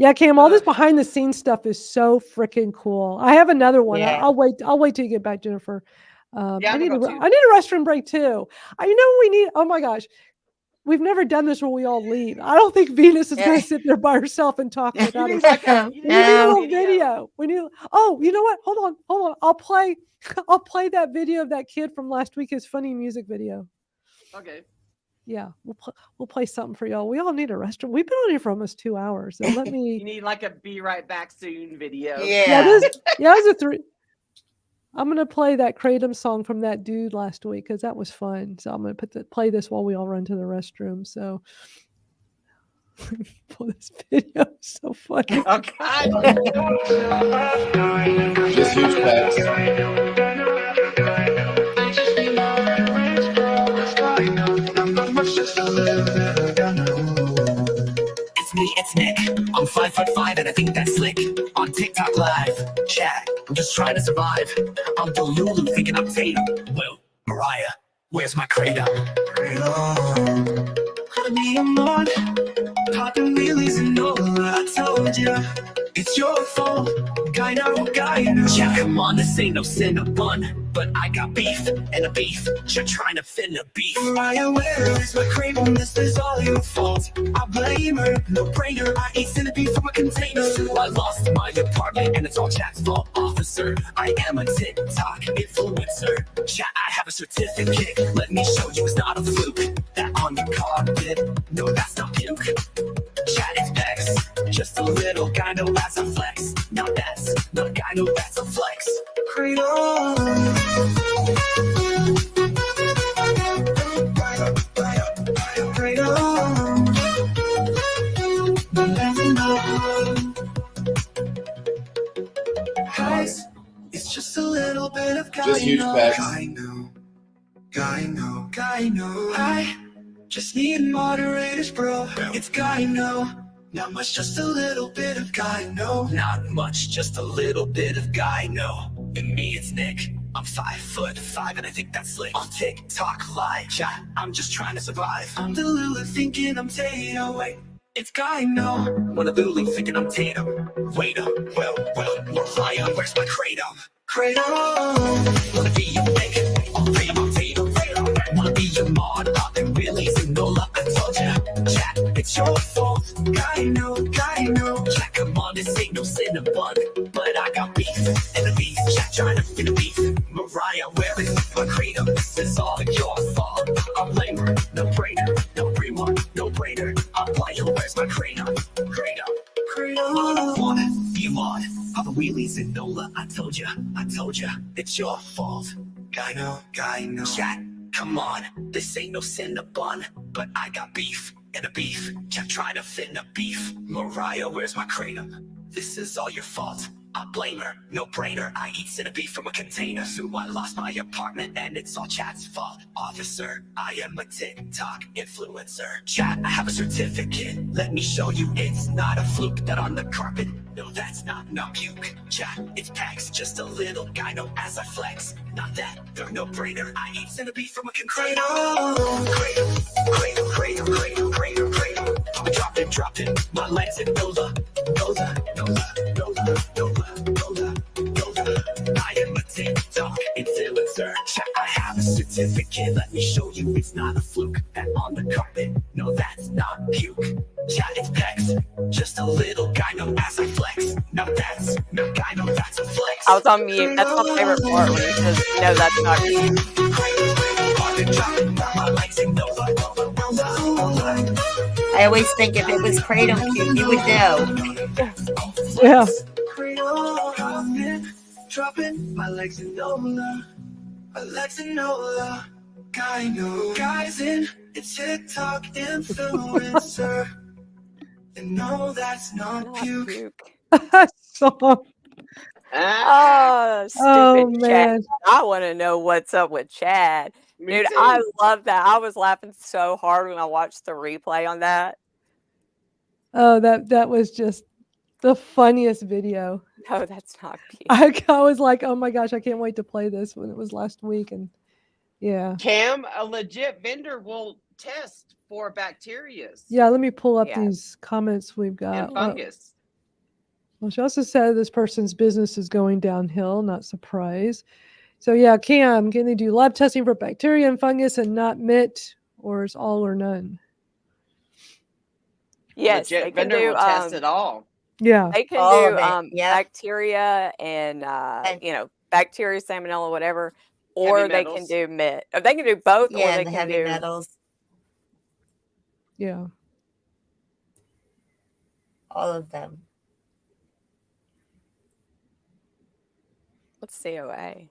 Yeah, Cam, all this behind the scenes stuff is so freaking cool. I have another one. Yeah. I'll wait till you get back, Jennifer. I need a restroom break too. We need, oh my gosh, we've never done this where we all leave. I don't think Venus is going to sit there by herself and talk without us. We need a little video. We need, you know what? Hold on. I'll play that video of that kid from last week, his funny music video. Okay. Yeah, we'll play something for y'all. We all need a restroom. We've been on here for almost 2 hours. So let me. You need like a be right back soon video. Yeah. There's a 3. I'm gonna play that Kratom song from that dude last week because that was fun. So I'm gonna play this while we all run to the restroom. So pull this video. It's so funny. Oh God. Just huge facts. It's Nick. I'm 5'5" and I think that's slick. On TikTok live chat. just trying to survive. I'm the Lulu thinking I'm Tatum. Well, Mariah, where's my Kratom? Kratom. Gonna be a mod. Popping wheelies and all. I told ya, it's your fault. Guy know. Yeah, come on, this ain't no Cinnabon. But I got beef and a beef. You're trying to finna beef. Mariah, where is my Kratom? This is all your fault. I blame her, no brainer. I ate Cinnabon from a container. So I lost my apartment and it's all Chat's fault, officer. I am a TikTok influencer. Chat, I have a certificate. Let me show you it's not a fluke. That on the carpet, no, that's not puke. Chat, it's Bex. Just a little guy, no, that's a flex. Now that's not a guy, no, that's a flex. Kratom. Guys, it's just a little bit of guy. Just huge facts. Guy know. I just need moderators, bro. It's guy know. Not much, just a little bit of guy know. Not much, just a little bit of guy know. And me, it's Nick. I'm 5'5" and I think that's slick. On TikTok live chat, I'm just trying to survive. I'm the Lulu thinking I'm Tatum. Wait, it's guy know. One of Lulu thinking I'm Tatum. Wait up, well, Mariah, where's my Kratom? Kratom. Wanna be your Nick, all three of my Tatum. Wanna be your mod, poppin' wheelies and Nola. I told ya, chat, it's your fault. Guy know. Chat, come on, this ain't no Cinnabon. But I got beef and a beef. Chat, trying to fit a beef. Mariah, where is my Kratom? This is all your fault. I'm blame her, no brainer. No brainer. I'm playing, where's my Kratom? Kratom. Wanna be a mod, poppin' wheelies and Nola. I told ya, it's your fault. Guy know. Chat, come on, this ain't no Cinnabon. But I got beef and a beef. Kept trying to finna beef. Mariah, where's my Kratom? This is all your fault. I blame her, no brainer. I eat Cinnabon from a container. So I lost my apartment and it's all Chat's fault. Officer, I am a TikTok influencer. Chat, I have a certificate. Let me show you it's not a fluke. That on the carpet, no, that's not puke. Chat, it's Pax, just a little guy, no, as I flex. Not that, they're no brainer. I eat Cinnabon from a container. Kratom. Dropping my legs in Nola. I am a TikTok influencer. Chat, I have a certificate. Let me show you it's not a fluke. That on the carpet, no, that's not puke. Chat, it's Pex. Just a little guy, no, as I flex. No, that's no guy, no, that's a flex. I was on mute. That's my favorite part when he says, no, that's not puke. I always think if it was Kratom puke, you would know. Yeah. Dropping my legs in Nola. Guy know. Guys in the TikTok influencer. And no, that's not puke. Stop. Oh, stupid Chad. man. I want to know what's up with Chad. Me Dude, too. I love that. I was laughing so hard when I watched the replay on that. Oh, that was just the funniest video. No, that's not cute. I was like, oh my gosh, I can't wait to play this when it was last week. And yeah. Cam, a legit vendor will test for bacteria Yeah, let me pull up Yeah. these comments we've got. and fungus. Well, she also said this person's business is going downhill. Not surprised. So yeah, Cam, can they do lab testing for bacteria and fungus and not MIT, or is all or none? Yes, Legit they can vendor do. will test it all. Yeah. They can All do of it, yep. bacteria and And- bacteria, salmonella, whatever, or Heavy they can metals. do MIT. Or they can do both, or Yeah, they the can heavy do. metals, Yeah. all of them. What's COA?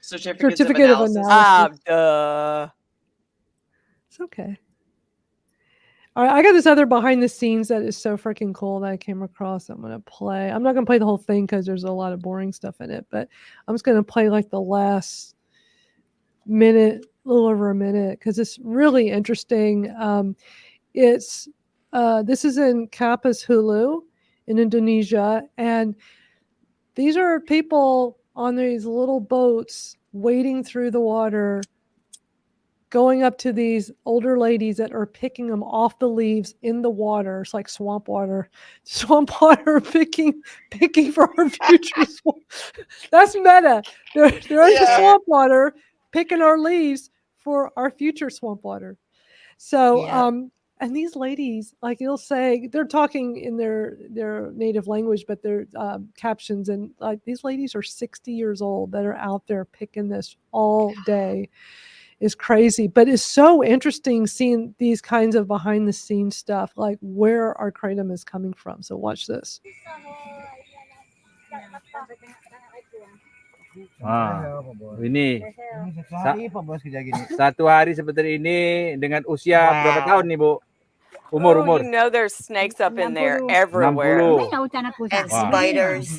Certificates Certificate of of analysis. analysis. Duh. It's okay. All right, I got this other behind the scenes that is so freaking cool that I came across. I'm going to play. I'm not going to play the whole thing because there's a lot of boring stuff in it, but I'm just going to play like the last minute, a little over a minute, because it's really interesting. This is in Kapuas, Hulu, in Indonesia, and these are people on these little boats wading through the water, going up to these older ladies that are picking them off the leaves in the water. It's like swamp water, picking for our future swamp. That's meta. They're in the swamp water picking our leaves for our future swamp water. So, and these ladies, like you'll say, they're talking in their native language, but their captions, and like these ladies are 60 years old that are out there picking this all day. Is crazy, but it's so interesting seeing these kinds of behind the scenes stuff, like where our kratom is coming from. So watch this. Ini satu hari seperti ini dengan usia berapa tahun nih, Bu? Umur. You know there's snakes up in there everywhere. And spiders.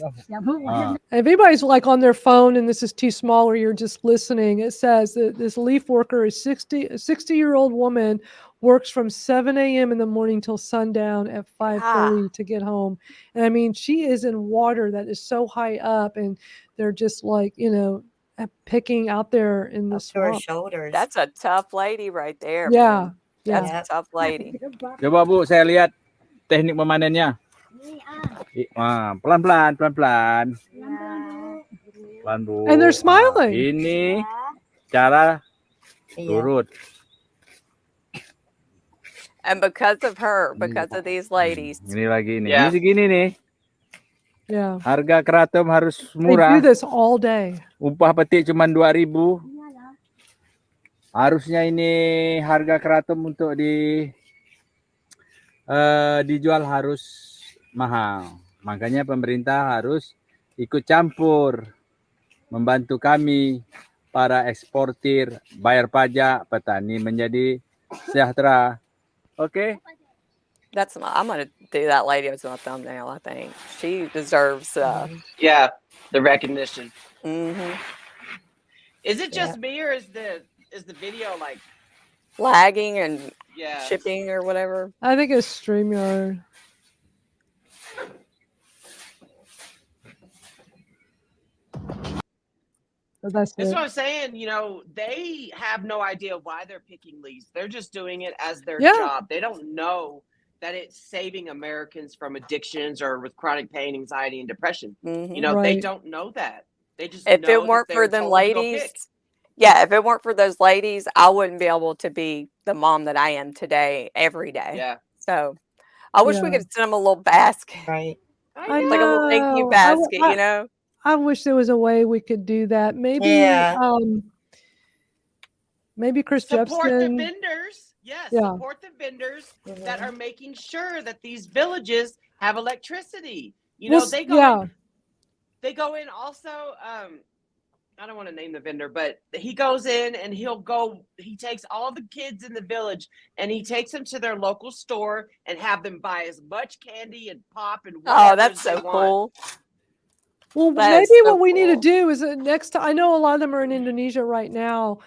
If anybody's like on their phone and this is too small or you're just listening, it says that this leaf worker is a 60-year-old woman, works from 7 a.m. in the morning till sundown at 5:30 to get home. And I mean, she is in water that is so high up, and they're just like, picking out there in the swamp. Shoulders. That's a tough lady right there. Yeah. Man. That's a tough lady. Coba Bu, saya lihat teknik memanennya. Pelan-pelan. Pelan, Bu. And they're smiling. Ini cara turut. And because of her, because of these ladies. Ini lagi nih. Ini segini nih. Yeah. Harga kratom harus They murah. do this all day. Upah petik cuma 2.000. Harusnya ini harga kratom untuk dijual harus mahal. Makanya pemerintah harus ikut campur, membantu kami para eksportir, bayar pajak, petani menjadi sejahtera. Okay? I'm gonna do that lady as my thumbnail. I think she deserves. the recognition. Mm-hmm. Is it just me, or is the video like lagging and Yeah. shipping or whatever. I think it's StreamYard. But that's That's it. what I'm saying. You know, they have no idea why they're picking leaves. They're just doing it as their Yeah. job. They don't know that it's saving Americans from addictions or with chronic pain, anxiety, and depression. You know, they Right. don't know that. They just If know it that weren't for they're them told to go ladies, pick. yeah, if it weren't for those ladies, I wouldn't be able to be the mom that I am today, every day. Yeah. So I wish we Yeah. could send them a little basket. Right. I Like a little thank you know. basket, you know? I wish there was a way we could do that. Maybe, Yeah. Maybe Chris Support the Jepsen. vendors. Yes, Yeah. support the vendors that are making sure that these villages have electricity. You know, Well, they go yeah. in, they go in also. I don't want to name the vendor, but he goes in and he takes all the kids in the village and he takes them to their local store and have them buy as much candy and pop and Oh, whatever that's they so want. cool. Well, That is maybe so what we need to cool. do is next time. I know a lot of them are in Indonesia right now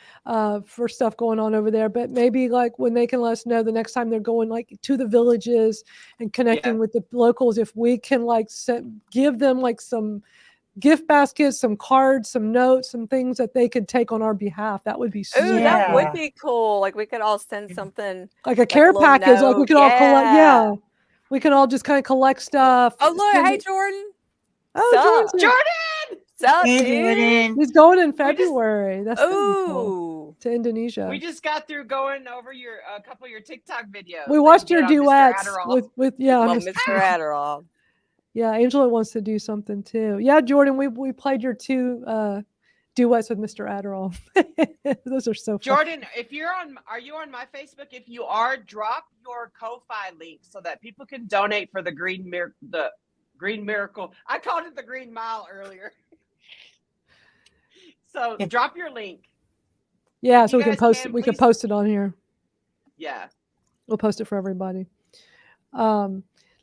for stuff going on over there, but maybe like when they can let us know the next time they're going like to the villages and connecting with the locals, if we can like give them like some gift baskets, some cards, some notes, some things that they could take on our behalf. That would be Ooh, super that cool. would be cool. Like we could all send something Like a care little package. Like we note. could all collect. Yeah. Yeah, we can all just kind of collect stuff. Oh, look. send Hey, it- Jordan. Oh, Sup? Jordan's here. Jordan! Sup, Hey, dude? Jordan. He's going in February. That's gonna be cool. Ooh. To Indonesia. We just got through going over a couple of your TikTok videos. We that watched you your did on Mr. duets Adderall. with Well, Mr. Mr. Adderall. Yeah, Angela wants to do something too. Yeah, Jordan, we played your two duets with Mr. Adderall. Those are so fun. Jordan, are you on my Facebook? If you are, drop your Ko-Fi link so that people can donate for the Green Miracle. I called it the Green Mile earlier. So drop your link. Yeah, If so you we can guys post can, we can please- post it on here. Yeah. We'll post it for everybody.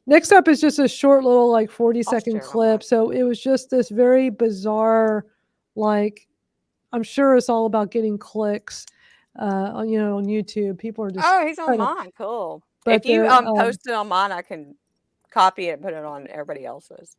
Next up is just a short little like 40-second share my clip. So it was just this very bizarre, like I'm sure it's all about getting clicks on YouTube. People are just Oh, he's on trying to- mine. Cool. but If you they're, post it on mine, I can copy it and put it on everybody else's.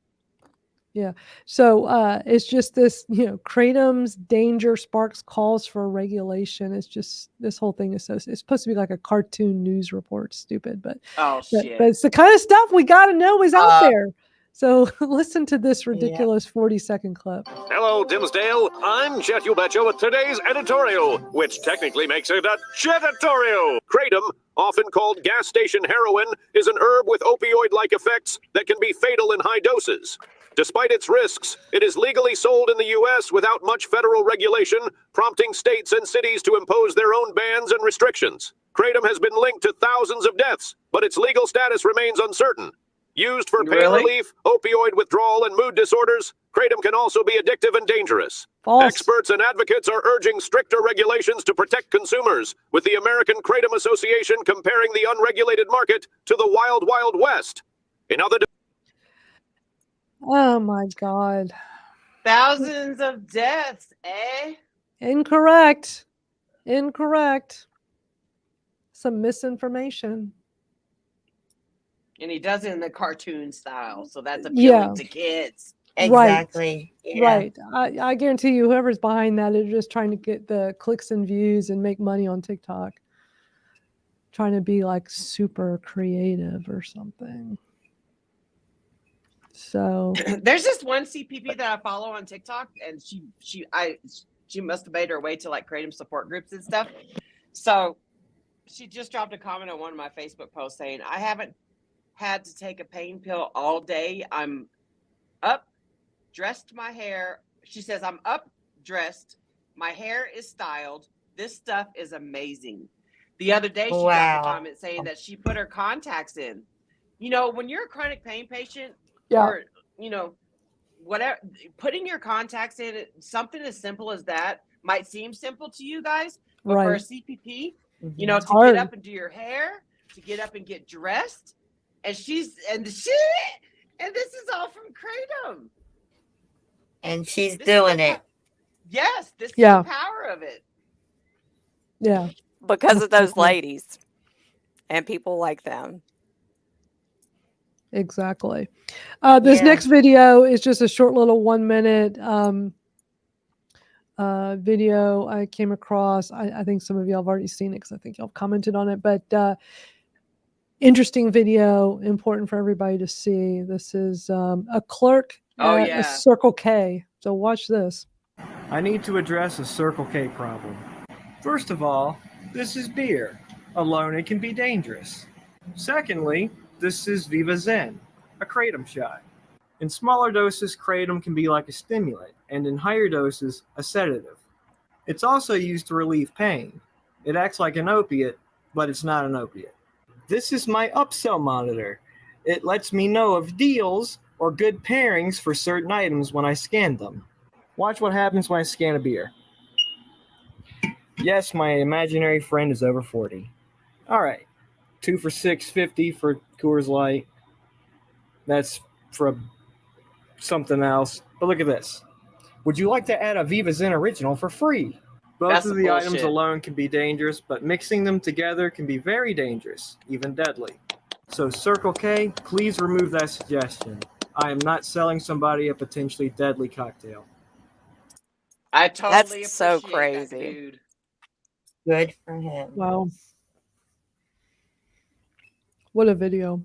Yeah. So it's just this, Kratom's danger sparks calls for regulation. It's just, this whole thing is it's supposed to be like a cartoon news report. Stupid, but shit. But it's the kind of stuff we got to know is out there. So listen to this ridiculous 40-second clip. Hello, Dimsdale. I'm Chet Ubecho with today's editorial, which technically makes it a Chetatorial. Kratom, often called gas station heroin, is an herb with opioid-like effects that can be fatal in high doses. Despite its risks, it is legally sold in the U.S. without much federal regulation, prompting states and cities to impose their own bans and restrictions. Kratom has been linked to thousands of deaths, but its legal status remains uncertain. Used for pain relief, opioid withdrawal, and mood disorders, Kratom can also be addictive and dangerous. False. Experts and advocates are urging stricter regulations to protect consumers, with the American Kratom Association comparing the unregulated market to the Wild Wild West. In other Oh my God. Thousands of deaths, eh? Incorrect. Some misinformation. And he does it in the cartoon style, so that's appealing to kids. Exactly. Right. I guarantee you, whoever's behind that is just trying to get the clicks and views and make money on TikTok. Trying to be like super creative or something. So there's this one CPP that I follow on TikTok, and she must have made her way to like Kratom support groups and stuff. So she just dropped a comment on one of my Facebook posts saying, "I haven't had to take a pain pill all day. I'm up, dressed my hair." She says, "I'm up, dressed. My hair is styled. This stuff is amazing." The other day, she dropped a comment saying that she put her contacts in. When you're a chronic pain patient, or, whatever, putting your contacts in, something as simple as that might seem simple to you guys, but for a CPP, to get up and do your hair, to get up and get dressed, and this is all from Kratom. And she's doing it. Yes, this is the power of it. Yeah. Because of those ladies and people like them. Exactly. This next video is just a short little 1-minute video I came across. I think some of y'all have already seen it because I think y'all commented on it, but interesting video, important for everybody to see. This is a clerk at a Circle K. So watch this. I need to address a Circle K problem. First of all, this is beer. Alone it can be dangerous. Secondly, this is Viva Zen, a Kratom shot. In smaller doses, Kratom can be like a stimulant, and in higher doses, a sedative. It's also used to relieve pain. It acts like an opiate, but it's not an opiate. This is my upsell monitor. It lets me know of deals or good pairings for certain items when I scan them. Watch what happens when I scan a beer. Yes, my imaginary friend is over 40. All right. 2 for $6.50 for Coors Light. That's for something else. But look at this. Would you like to add a Viva Zen Original for free? Both of the items alone can be dangerous, but mixing them together can be very dangerous, even deadly. So Circle K, please remove that suggestion. I am not selling somebody a potentially deadly cocktail. I totally That's so appreciate crazy. that, dude. Good for him. Wow. What a video.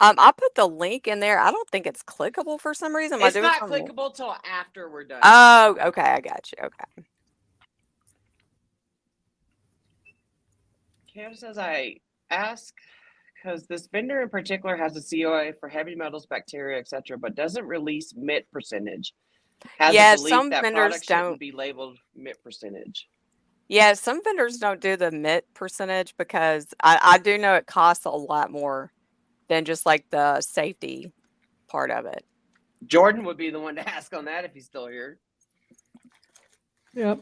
I put the link in there. I don't think it's clickable for some reason. It's not clickable till after we're done. Oh, okay. I got you. Okay. Cam says, I ask because this vendor in particular has a COA for heavy metals, bacteria, etc., but doesn't release MIT percentage. Has a belief some that vendors products shouldn't don't be labeled MIT percentage. Yeah, some vendors don't do the MIT percentage because I do know it costs a lot more than just like the safety part of it. Jordan would be the one to ask on that if he's still here. Yep.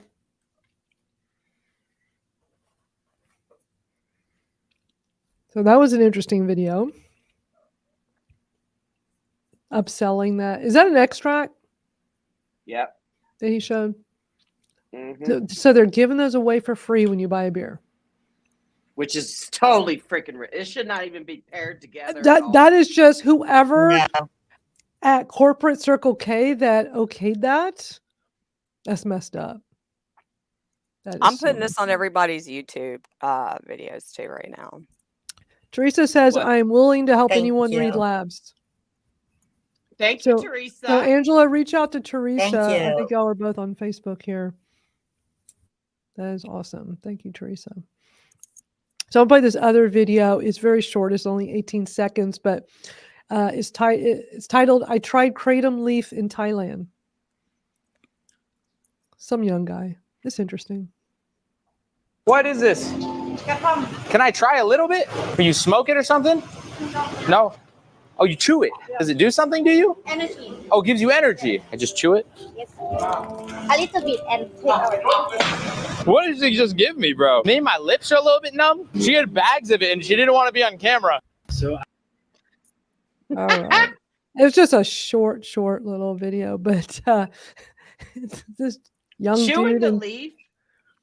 So that was an interesting video. Upselling that. Is that an extract Yep. that he showed? Mm-hmm. So they're giving those away for free when you buy a beer. Which is totally freaking. It should not even be paired together. That is just whoever at corporate Circle K that okayed that. That's messed up. I'm putting this on everybody's YouTube videos too right now. Teresa says, I'm willing to help anyone you. read labs. Thank you, Teresa. So Angela, reach out to Teresa. Thank you. I think y'all are both on Facebook here. That is awesome. Thank you, Teresa. So I'll play this other video. It's very short. It's only 18 seconds, but it's titled, I Tried Kratom Leaf in Thailand. Some young guy. It's interesting. What is this? Can I try a little bit? Can you smoke it or something? No. Oh, you chew it. Does it do something to you? Energy. Oh, it gives you energy. I just chew it. Yes. A little bit and take out. What did she just give me, bro? Maybe my lips are a little bit numb. She had bags of it and she didn't want to be on camera. So. All right. It was just a short little video, but it's this young Chewing dude. the And, leaf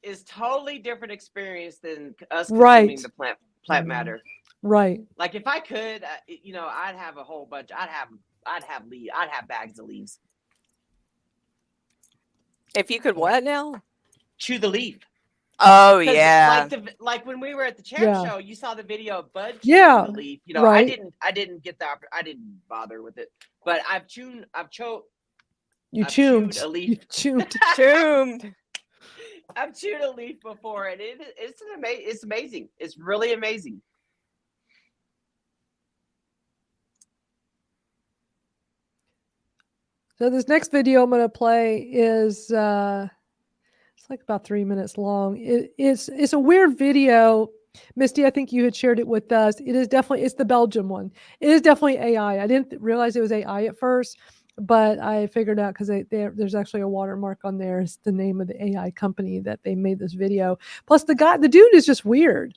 is totally different experience than us Right. consuming the plant matter. right. Like if I could, I'd have a whole bunch. I'd have bags of leaves. If you could what now? Chew the leaf. Oh yeah. Like when we were at the champ Yeah. show, you saw the video of Bud chewing Yeah, the leaf. right. I didn't get that. I didn't bother with it. But I've chewed You I've chewed chewed a leaf. You chewed. Doomed. I've chewed a leaf before, and it's amazing. It's really amazing. So this next video I'm going to play is it's like about 3 minutes long. It's a weird video. Misty, I think you had shared it with us. It's the Belgium one. It is definitely AI. I didn't realize it was AI at first, but I figured out because there's actually a watermark on there. It's the name of the AI company that they made this video. Plus the dude is just weird.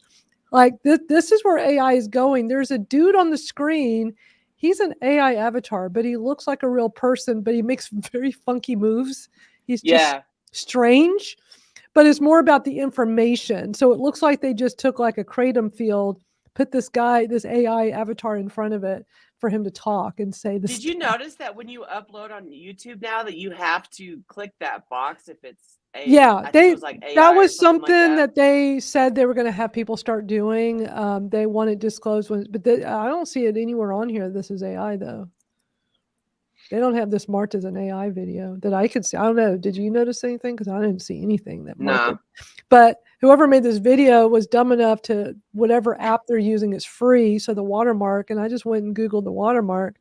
Like this is where AI is going. There's a dude on the screen. He's an AI avatar, but he looks like a real person, but he makes very funky moves. He's just strange, but it's more about the information. So it looks like they just took like a kratom field, put this AI avatar in front of it for him to talk and say this. Did you notice that when you upload on YouTube now that you have to click that box if it's AI? Yeah, I think it was like AI that or was something like that they said they were going to have people start doing. They want it disclosed, but I don't see it anywhere on here. This is AI though. They don't have this marked as an AI video that I could see. I don't know. Did you notice anything? Because I didn't see anything that marked it. But whoever made this video was dumb enough to whatever app they're using is free. So the watermark, and I just went and Googled the watermark,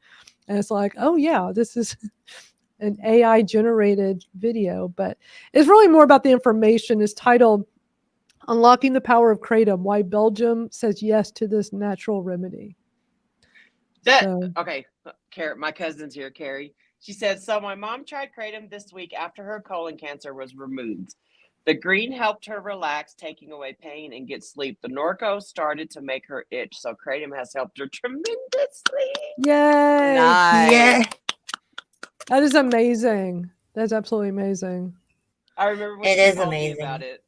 and it's like, oh yeah, this is an AI generated video. But it's really more about the information. It's titled "Unlocking the Power of Kratom: Why Belgium Says Yes to This Natural Remedy." Okay, Carrie, my cousin's here, Carrie. She said, so my mom tried Kratom this week after her colon cancer was removed. The green helped her relax, taking away pain and get sleep. The Norco started to make her itch, so Kratom has helped her tremendously. Yay! Nice. Yeah. That is amazing. That's absolutely amazing. I remember when It you is told me amazing. about it.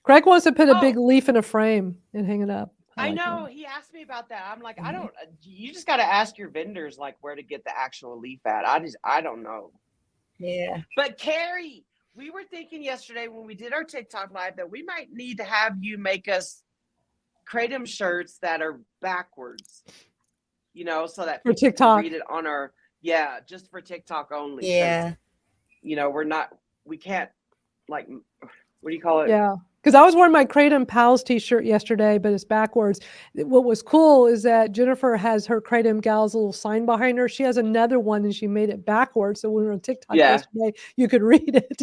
Craig wants to put a big leaf in a frame and hang it up. I like know. that. He asked me about that. I'm like, you just got to ask your vendors like where to get the actual leaf at. I don't know. Yeah. But Carrie, we were thinking yesterday when we did our TikTok live that we might need to have you make us Kratom shirts that are backwards, so that For people TikTok. can read it on our, just for TikTok only. 'cause, Yeah. we can't like, what do you call it? Yeah. Because I was wearing my Kratom Pals t-shirt yesterday, but it's backwards. What was cool is that Jennifer has her Kratom Gals little sign behind her. She has another one and she made it backwards. So when we were on TikTok yesterday, you could read it.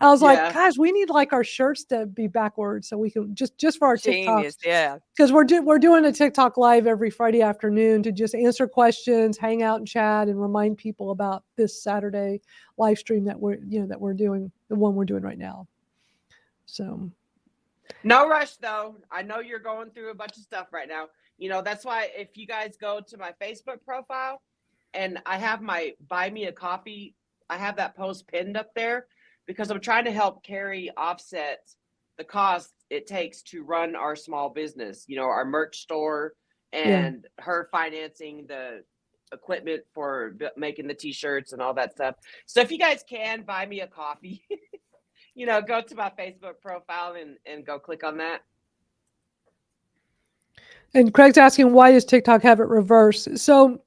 I was like, gosh, we need like our shirts to be backwards so we can just for our Genius, TikToks. yeah. Because we're doing a TikTok live every Friday afternoon to just answer questions, hang out and chat, and remind people about this Saturday live stream that we're doing, the one we're doing right now. So. No rush though. I know you're going through a bunch of stuff right now. That's why if you guys go to my Facebook profile and I have my buy me a coffee, I have that post pinned up there because I'm trying to help Carrie offset the cost it takes to run our small business, our merch store and her financing the equipment for making the t-shirts and all that stuff. So if you guys can buy me a coffee, go to my Facebook profile and go click on that. And Craig's asking, why does TikTok have it reversed? So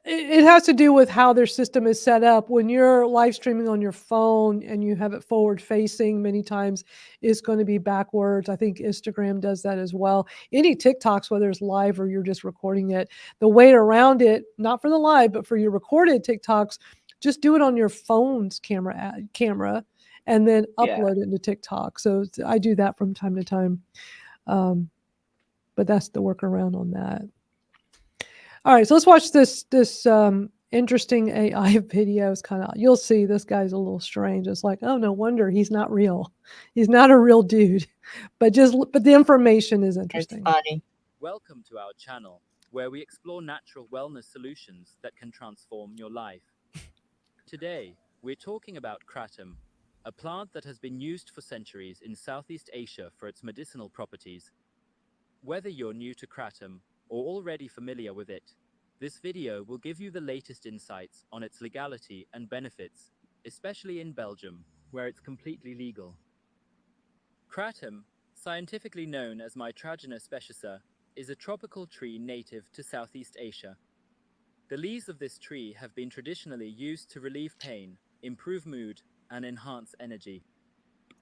it has to do with how their system is set up. When you're live streaming on your phone and you have it forward facing, many times it's going to be backwards. I think Instagram does that as well. Any TikToks, whether it's live or you're just recording it, the way around it, not for the live, but for your recorded TikToks, just do it on your phone's camera and then upload it into TikTok. So I do that from time to time. But that's the workaround on that. All right, so let's watch this interesting AI video. It's you'll see this guy's a little strange. It's like, oh, no wonder he's not real. He's not a real dude. But the information is interesting. It's funny. Welcome to our channel, where we explore natural wellness solutions that can transform your life. Today, we're talking about kratom, a plant that has been used for centuries in Southeast Asia for its medicinal properties. Whether you're new to kratom or already familiar with it, this video will give you the latest insights on its legality and benefits, especially in Belgium, where it's completely legal. Kratom, scientifically known as Mitragyna speciosa, is a tropical tree native to Southeast Asia. The leaves of this tree have been traditionally used to relieve pain, improve mood, and enhance energy.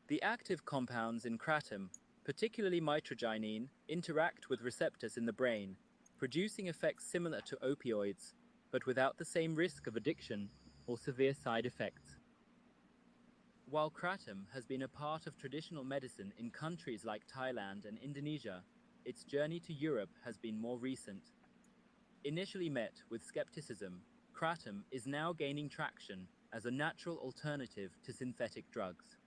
The active compounds in kratom, particularly mitragynine, interact with receptors in the brain, producing effects similar to opioids, but without the same risk of addiction or severe side effects. While kratom has been a part of traditional medicine in countries like Thailand and Indonesia, its journey to Europe has been more recent. Initially met with skepticism, kratom is now gaining traction as a natural alternative to synthetic drugs.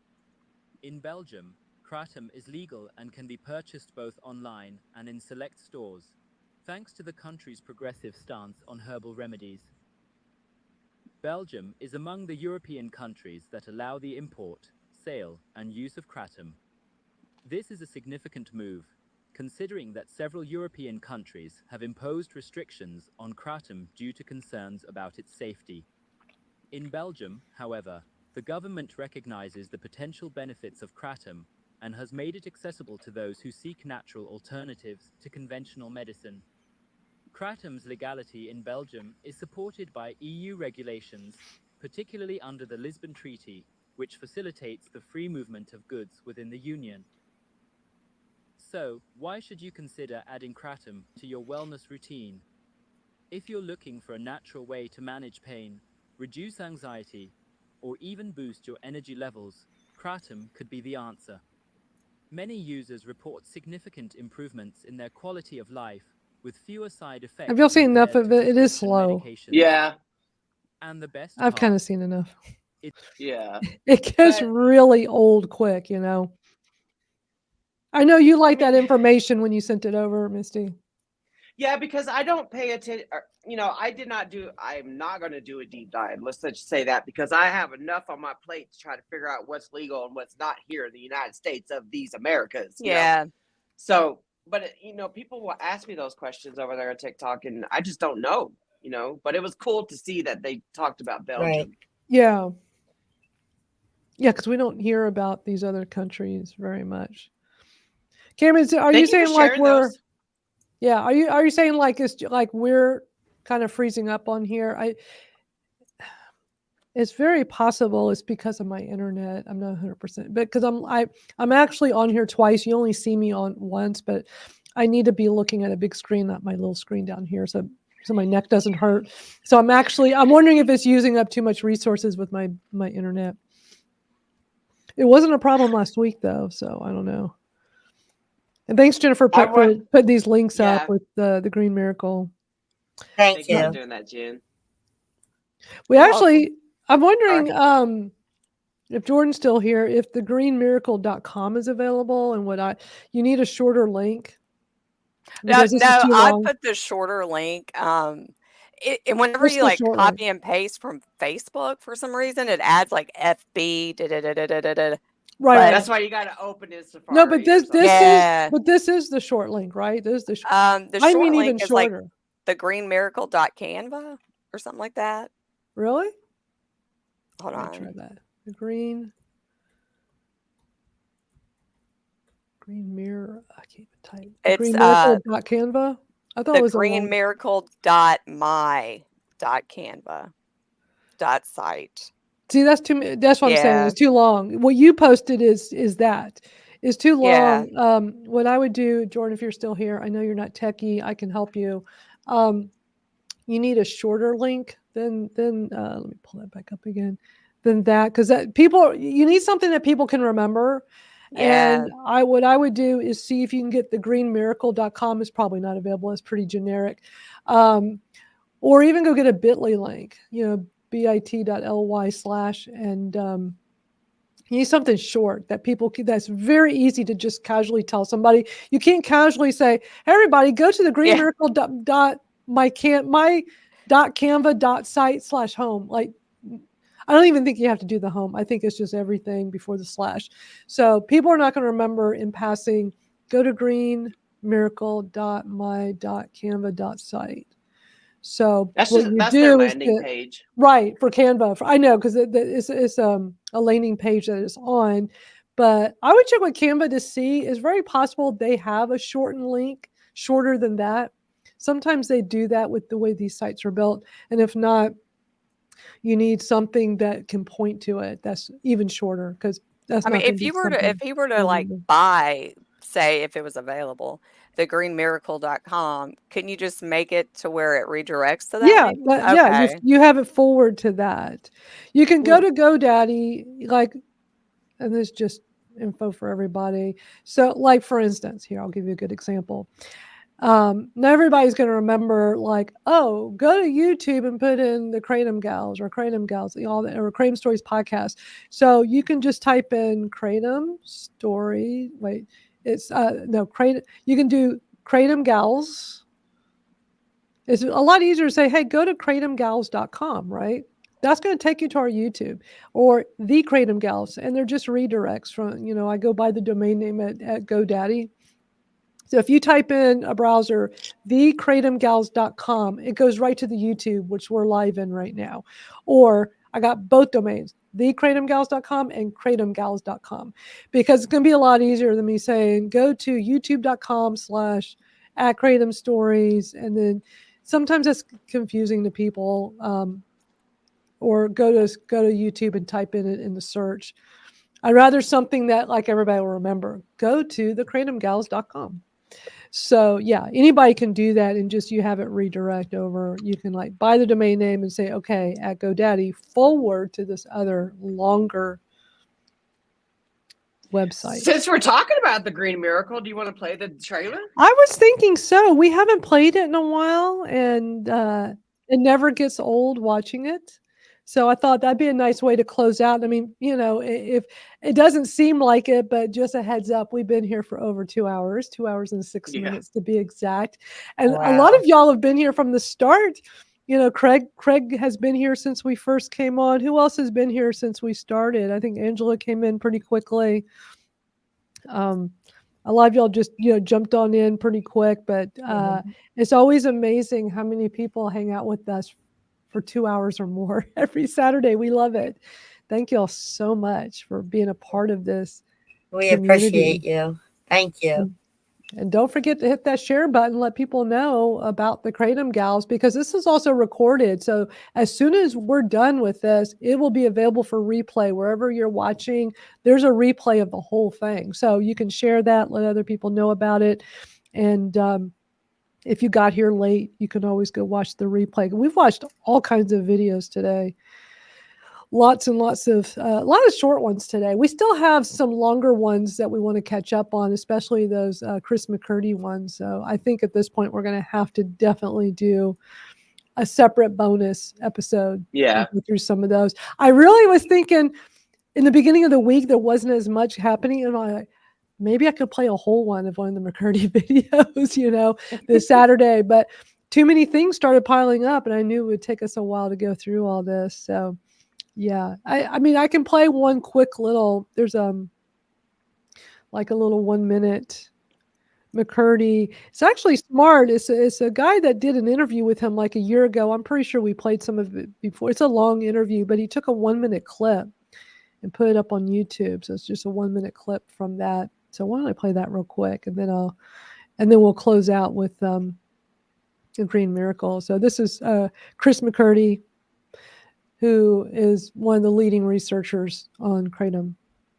In Belgium, kratom is legal and can be purchased both online and in select stores, thanks to the country's progressive stance on herbal remedies. Belgium is among the European countries that allow the import, sale, and use of kratom. This is a significant move, considering that several European countries have imposed restrictions on kratom due to concerns about its safety. In Belgium, however, the government recognizes the potential benefits of kratom and has made it accessible to those who seek natural alternatives to conventional medicine. Kratom's legality in Belgium is supported by EU regulations, particularly under the Lisbon Treaty, which facilitates the free movement of goods within the Union. So, why should you consider adding kratom to your wellness routine? If you're looking for a natural way to manage pain, reduce anxiety, or even boost your energy levels, kratom could be the answer. Many users report significant improvements in their quality of life with fewer side effects. Have y'all seen enough of it? It is slow. Yeah. And the best I've kind of seen enough. Yeah. It gets really old quick, I know you like that information when you sent it over, Misty. Yeah, because I don't pay attention. I'm not going to do a deep dive. Let's just say that, because I have enough on my plate to try to figure out what's legal and what's not here in the United States of these Americas. Yeah. So, but people will ask me those questions over there on TikTok, and I just don't know. But it was cool to see that they talked about Belgium. Right. Yeah. Yeah, because we don't hear about these other countries very much. Cameron, are you saying like we're? Those. Yeah, are you saying like it's like we're kind of freezing up on here? It's very possible it's because of my internet. I'm not 100%, but because I'm actually on here twice. You only see me on once, but I need to be looking at a big screen, not my little screen down here, so my neck doesn't hurt. So I'm wondering if it's using up too much resources with my internet. It wasn't a problem last week though, so I don't know. And thanks, Jennifer, for putting these links up with the Green Miracle. Thank you for doing that, Jen. I'm wondering if Jordan's still here, if the greenmiracle.com is available, and you need a shorter link. No, I put the shorter link. Whenever you like copy and paste from Facebook, for some reason, it adds like FB. Right. That's why you got to open it Safari. No, but this is the short link, right? This is the short. The short link is shorter. thegreenmiracle.canva or something like that. Really? Hold I'll try on. that. The green mirror. I can't even type. The It's greenmiracle.canva. I thought it was a long. thegreenmiracle.my.canva.site. See, that's too. That's what I'm saying. Yeah. It's too long. What you posted is that. It's too Yeah. long. What I would do, Jordan, if you're still here, I know you're not techie. I can help you. You need a shorter link than let me pull that back up again. Than that, because you need something that people can remember. Yeah. And what I would do is see if you can get thegreenmiracle.com. It's probably not available. It's pretty generic. Or even go get a bit.ly link, bit.ly/ and you need something short that that's very easy to just casually tell somebody. You can't casually say, hey, everybody, go to the greenmiracle.canva.site/home. Like, I don't even think you have to do the home. I think it's just everything before the slash. So people are not going to remember in passing. Go to greenmiracle.my.canva.site. So That's what that's you their do is landing page. right for Canva. I know, because it's a landing page that is on. But I would check with Canva to see. It's very possible they have a shortened link, shorter than that. Sometimes they do that with the way these sites are built. And if not, you need something that can point to it. That's even shorter, because that's. I mean, if he were to like buy, say, if it was available, thegreenmiracle.com, can you just make it to where it redirects to that? Yeah, link? yeah. Okay. You have it forward to that. You can go to GoDaddy, and there's just info for everybody. So, like, for instance, here, I'll give you a good example. Not everybody's going to remember, go to YouTube and put in the Kratom Gals or Kratom Gals, or Kratom Stories Podcast. So you can just type in Kratom Story. Wait, Kratom. You can do Kratom Gals. It's a lot easier to say, hey, go to kratomgals.com, right? That's going to take you to our YouTube, or the Kratom Gals, and they're just redirects from, I go by the domain name at GoDaddy. So if you type in a browser, thekratomgals.com, it goes right to the YouTube, which we're live in right now. Or I got both domains, thekratomgals.com and kratomgals.com, because it's going to be a lot easier than me saying, go to youtube.com/@kratomstories. And then sometimes that's confusing to people. Or go to YouTube and type in it in the search. I'd rather something that everybody will remember. Go to thekratomgals.com. So yeah, anybody can do that, and just you have it redirect over. You can buy the domain name and say, okay, at GoDaddy, forward to this other longer website. Since we're talking about the Green Miracle, do you want to play the trailer? I was thinking so. We haven't played it in a while, and it never gets old watching it. So I thought that'd be a nice way to close out. I mean, if it doesn't seem like it, but just a heads up, we've been here for over 2 hours, 2 hours and 6 minutes to be exact. And a lot of y'all have been here from the start. Craig has been here since we first came on. Who else has been here since we started? I think Angela came in pretty quickly. A lot of y'all just, jumped on in pretty quick, but it's always amazing how many people hang out with us for 2 hours or more every Saturday. We love it. Thank you all so much for being a part of this. We appreciate you. Thank you. And don't forget to hit that share button. Let people know about the Kratom Gals, because this is also recorded. So as soon as we're done with this, it will be available for replay wherever you're watching. There's a replay of the whole thing. So you can share that, let other people know about it. And if you got here late, you can always go watch the replay. We've watched all kinds of videos today. Lots and lots of, a lot of short ones today. We still have some longer ones that we want to catch up on, especially those Chris McCurdy ones. So I think at this point, we're going to have to definitely do a separate bonus episode. Yeah. Go through some of those. I really was thinking in the beginning of the week, there wasn't as much happening. And maybe I could play a whole one of one of the McCurdy videos, this Saturday, but too many things started piling up, and I knew it would take us a while to go through all this. So yeah, I mean, I can play one quick little, there's a little 1 minute McCurdy. It's actually smart. It's a guy that did an interview with him like a year ago. I'm pretty sure we played some of it before. It's a long interview, but he took a 1-minute clip and put it up on YouTube. So it's just a 1-minute clip from that. So why don't I play that real quick, and then we'll close out with the Green Miracle. So this is Chris McCurdy, who is one of the leading researchers on Kratom.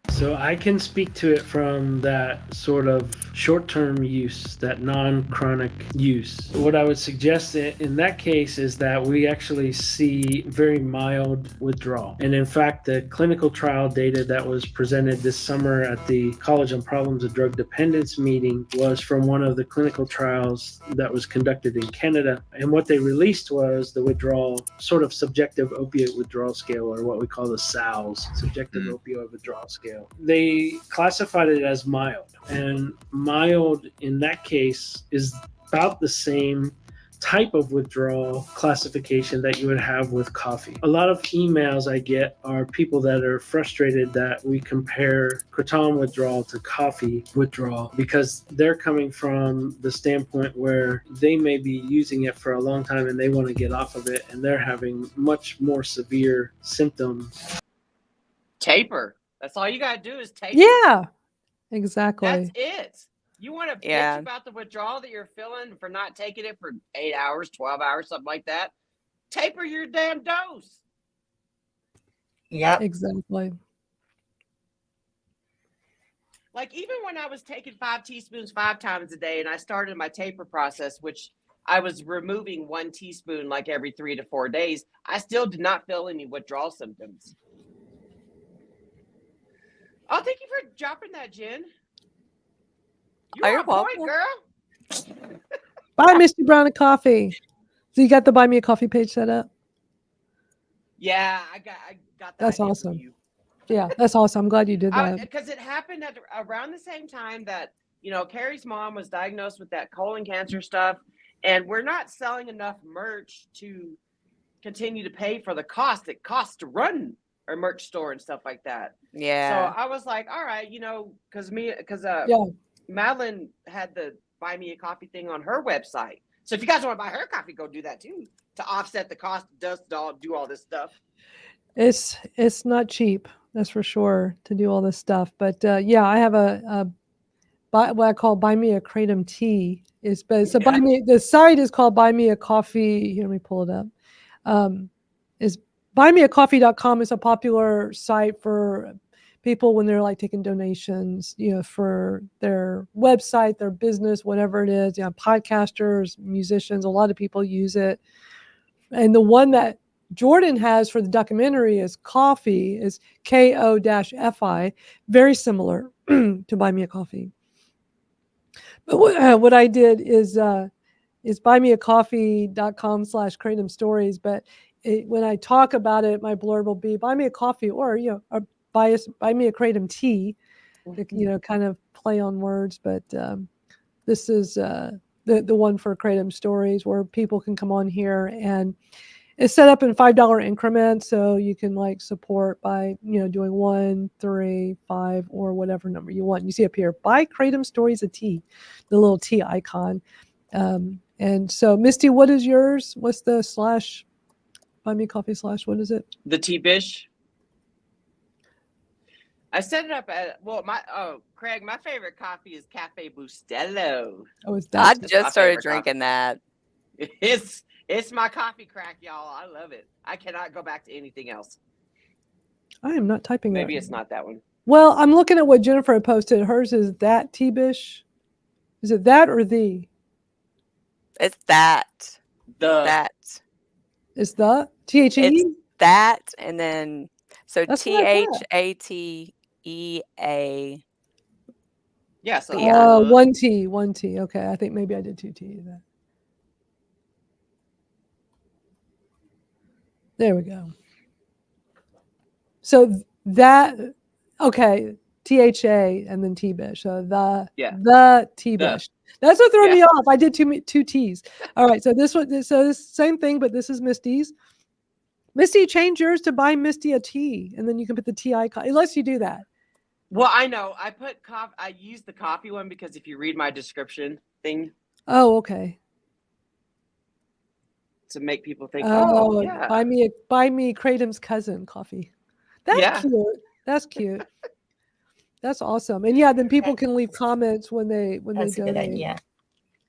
So I can speak to it from that sort of short-term use, that non-chronic use. What I would suggest in that case is that we actually see very mild withdrawal. And in fact, the clinical trial data that was presented this summer at the College on Problems of Drug Dependence meeting was from one of the clinical trials that was conducted in Canada. And what they released was the withdrawal, sort of subjective opiate withdrawal scale, or what we call the SAWS, subjective opioid withdrawal scale. They classified it as mild, and mild in that case is about the same type of withdrawal classification that you would have with coffee. A lot of emails I get are people that are frustrated that we compare kratom withdrawal to coffee withdrawal, because they're coming from the standpoint where they may be using it for a long time and they want to get off of it, and they're having much more severe symptoms. Taper. That's all you got to do is taper. Yeah, exactly. That's it. You want to bitch about the withdrawal that you're feeling for not taking it for 8 hours, 12 hours, something like that. Taper your damn dose. Yeah, exactly. Like, even when I was taking 5 teaspoons 5 times a day, and I started my taper process, which I was removing 1 teaspoon like every 3 to 4 days, I still did not feel any withdrawal symptoms. Oh, thank you for dropping that, Jen. You're on point, girl. Buy Misty Brown a coffee. So you got the Buy Me a Coffee page set up? Yeah, I got that. That's awesome. Yeah, that's awesome. I'm glad you did that. Because it happened at around the same time that, Carrie's mom was diagnosed with that colon cancer stuff, and we're not selling enough merch to continue to pay for the cost it costs to run our merch store and stuff like that. Yeah. So I was like, all right, because Madalyn had the Buy Me a Coffee thing on her website. So if you guys want to buy her coffee, go do that too, to offset the cost of do all this stuff. It's not cheap, that's for sure, to do all this stuff. But I have what I call Buy Me a Kratom tea. The site is called Buy Me a Coffee. Here, let me pull it up. Is buymeacoffee.com is a popular site for people when they're like taking donations, for their website, their business, whatever it is. Podcasters, musicians, a lot of people use it. And the one that Jordan has for the documentary is Coffee, is KO-FI, very similar to Buy Me a Coffee. But what I did is buymeacoffee.com/Kratom Stories. But when I talk about it, my blurb will be buy me a coffee or buy me a Kratom tea, kind of play on words. But this is the one for Kratom Stories, where people can come on here, and it's set up in $5 increments, so you can support by doing 1, 3, 5, or whatever number you want. You see up here, buy Kratom Stories a tea, the little tea icon. And so, Misty, what is yours? What's the / Buy Me Coffee / what is it? The teabishhh. I set it up at Craig, my favorite coffee is Cafe Bustelo. Oh, is I just started drinking that. It's my coffee crack, y'all. I love it. I cannot go back to anything else. I am not typing that. Maybe it's not that one. Well, I'm looking at what Jennifer had posted. Hers is that teabishhh. Is it that or the? It's that. That. Is the THE? It's that, and then so That's what I thought. THATEA. Yeah. So one T. Okay, I think maybe I did 2 T. There we go. So that, okay, THA and then teabishhh. So the teabishhh. That's what threw me off. I did two T's. All right. So this same thing, but this is Misty's. Misty, change yours to buy Misty a tea, and then you can put the tea icon. It lets you do that. Well, I know. I put coffee. I used the coffee one because if you read my description thing. Oh, okay. To make people think, oh, yeah. buy me Kratom's cousin coffee. That's cute. That's cute. That's awesome. And yeah, then people can leave comments when they That's a good donate. idea.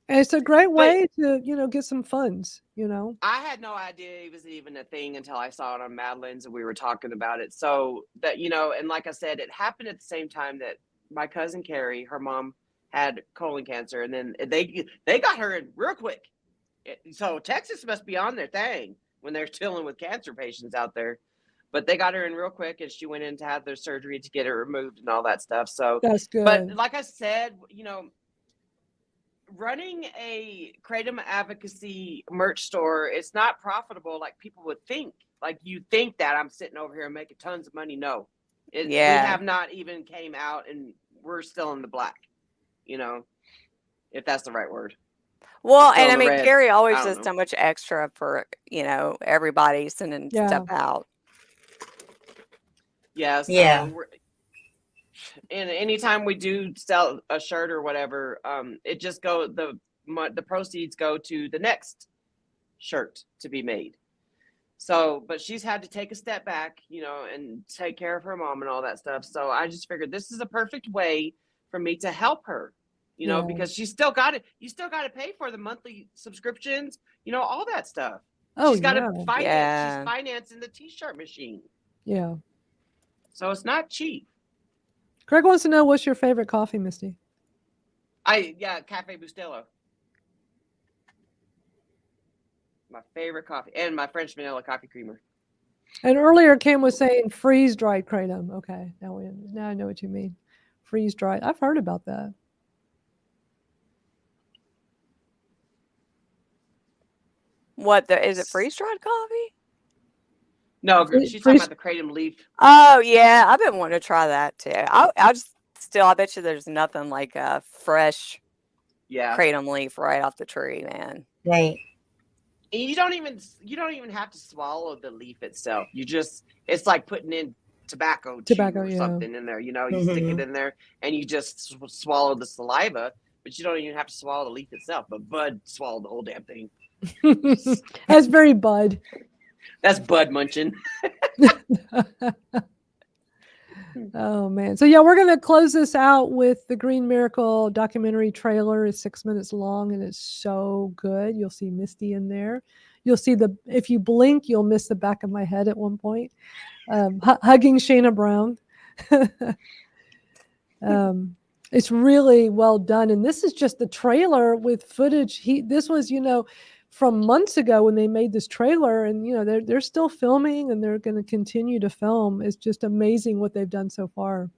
And it's a great way to, get some funds, I had no idea it was even a thing until I saw it on Madalyn's and we were talking about it. So that, and like I said, it happened at the same time that my cousin Carrie, her mom had colon cancer, and then they got her in real quick. So Texas must be on their thing when they're dealing with cancer patients out there. But they got her in real quick, and she went in to have their surgery to get it removed and all that stuff. So that's good. But like I said, running a Kratom advocacy merch store, it's not profitable like people would think. Like you think that I'm sitting over here making tons of money. No, we have not even came out, and we're still in the black. If that's the right word. Well, Still and I in the mean, red. Carrie always I don't does know. so much extra for everybody sending stuff out. Yeah. So and anytime we do sell a shirt or whatever, it just the proceeds go to the next shirt to be made. So, but she's had to take a step back, and take care of her mom and all that stuff. So I just figured this is a perfect way for me to help her, because she's still got it. You still got to pay for the monthly subscriptions, all that stuff. Oh, she's got to yeah. finance. Yeah. She's financing the t-shirt machine. Yeah. So it's not cheap. Greg wants to know, what's your favorite coffee, Misty? Cafe Bustelo. My favorite coffee, and my French vanilla coffee creamer. And earlier Kim was saying freeze dried Kratom. Okay, now I know what you mean. Freeze dried. I've heard about that. Is it freeze dried coffee? No, she's talking about the Kratom leaf. Oh yeah, I've been wanting to try that too. I bet you there's nothing like a fresh Kratom leaf right off the tree, man. Right. And you don't even have to swallow the leaf itself. It's like putting in tobacco or something in there. You stick it in there and you just swallow the saliva, but you don't even have to swallow the leaf itself. But Bud swallowed the whole damn thing. That's very Bud. That's Bud munching. Oh man. So yeah, we're going to close this out with the Green Miracle documentary trailer. It's 6 minutes long and it's so good. You'll see Misty in there. You'll see if you blink, you'll miss the back of my head at one point. Hugging Shayna Brown. It's really well done. And this is just the trailer with footage. This was, from months ago when they made this trailer, and they're still filming and they're going to continue to film. It's just amazing what they've done so far.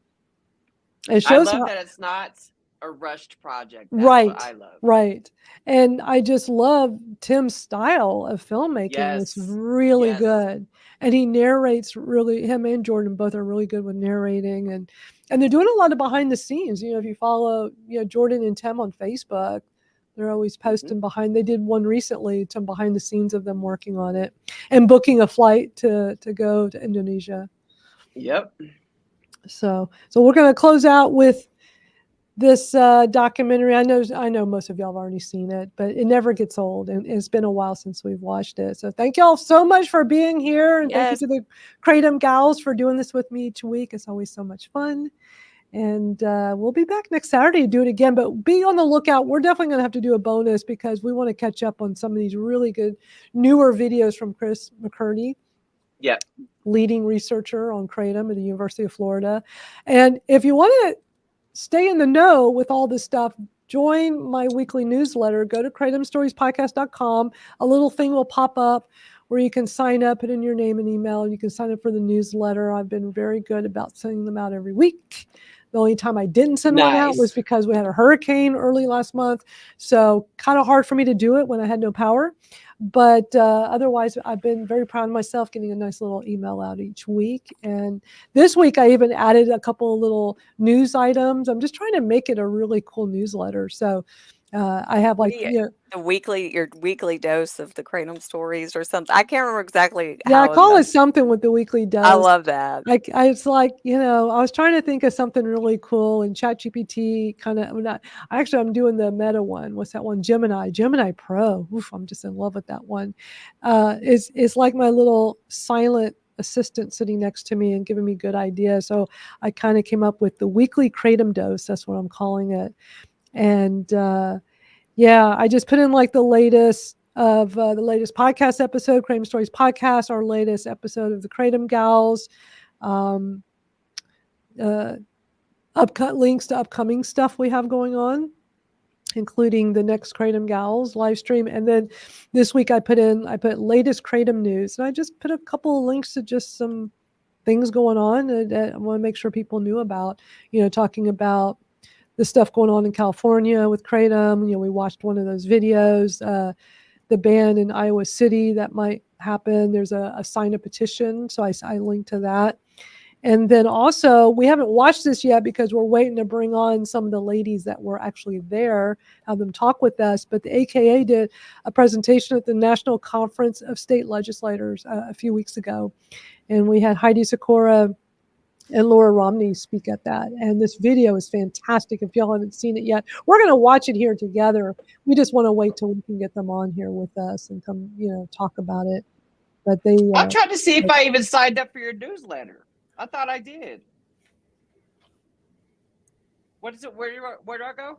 It shows I love that it's not a rushed project. That's right, what I love. Right. And I just love Tim's style of filmmaking. Yes. It's really good. And he narrates him and Jordan both are really good with narrating, and they're doing a lot of behind the scenes. If you follow, Jordan and Tim on Facebook, they're always posting behind. They did one recently, some behind the scenes of them working on it and booking a flight to go to Indonesia. Yep. So we're going to close out with this documentary. I know most of y'all have already seen it, but it never gets old, and it's been a while since we've watched it. So thank y'all so much for being here, and thank you to the Kratom Gals for doing this with me each week. It's always so much fun. And we'll be back next Saturday to do it again, but be on the lookout. We're definitely going to have to do a bonus because we want to catch up on some of these really good newer videos from Chris McCurdy. Yeah. Leading researcher on Kratom at the University of Florida. And if you want to stay in the know with all this stuff, join my weekly newsletter. Go to kratomstoriespodcast.com. A little thing will pop up where you can sign up, put in your name and email, and you can sign up for the newsletter. I've been very good about sending them out every week. The only time I didn't send one out was because we had a hurricane early last month. So kind of hard for me to do it when I had no power. But otherwise, I've been very proud of myself getting a nice little email out each week. And this week, I even added a couple of little news items. I'm just trying to make it a really cool newsletter. So I have like your weekly dose of the Kratom stories or something. I can't remember exactly. Yeah, I how call it something with the weekly dose. I love that. It's like, I was trying to think of something really cool, and ChatGPT kind of, I'm doing the Meta one. What's that one? Gemini Pro. Oof, I'm just in love with that one. It's like my little silent assistant sitting next to me and giving me good ideas. So I kind of came up with the weekly Kratom dose. That's what I'm calling it. And I just put in like the layest podcast episode, Kratom Stories Podcast, our latest episode of the Kratom Gals, links to upcoming stuff we have going on, including the next Kratom Gals live stream. And then this week I put latest Kratom news, and I just put a couple of links to just some things going on that I want to make sure people knew about, talking about the stuff going on in California with Kratom. We watched one of those videos, the ban in Iowa City that might happen. There's a sign a petition. So I linked to that. And then also, we haven't watched this yet because we're waiting to bring on some of the ladies that were actually there, have them talk with us. But the AKA did a presentation at the National Conference of State Legislators a few weeks ago. And we had Heidi Sikora and Laura Romney speak at that. And this video is fantastic. If y'all haven't seen it yet, we're going to watch it here together. We just want to wait till we can get them on here with us and come, talk about it. But I'm trying to see if I even signed up for your newsletter. I thought I did. What is it? Where do I go?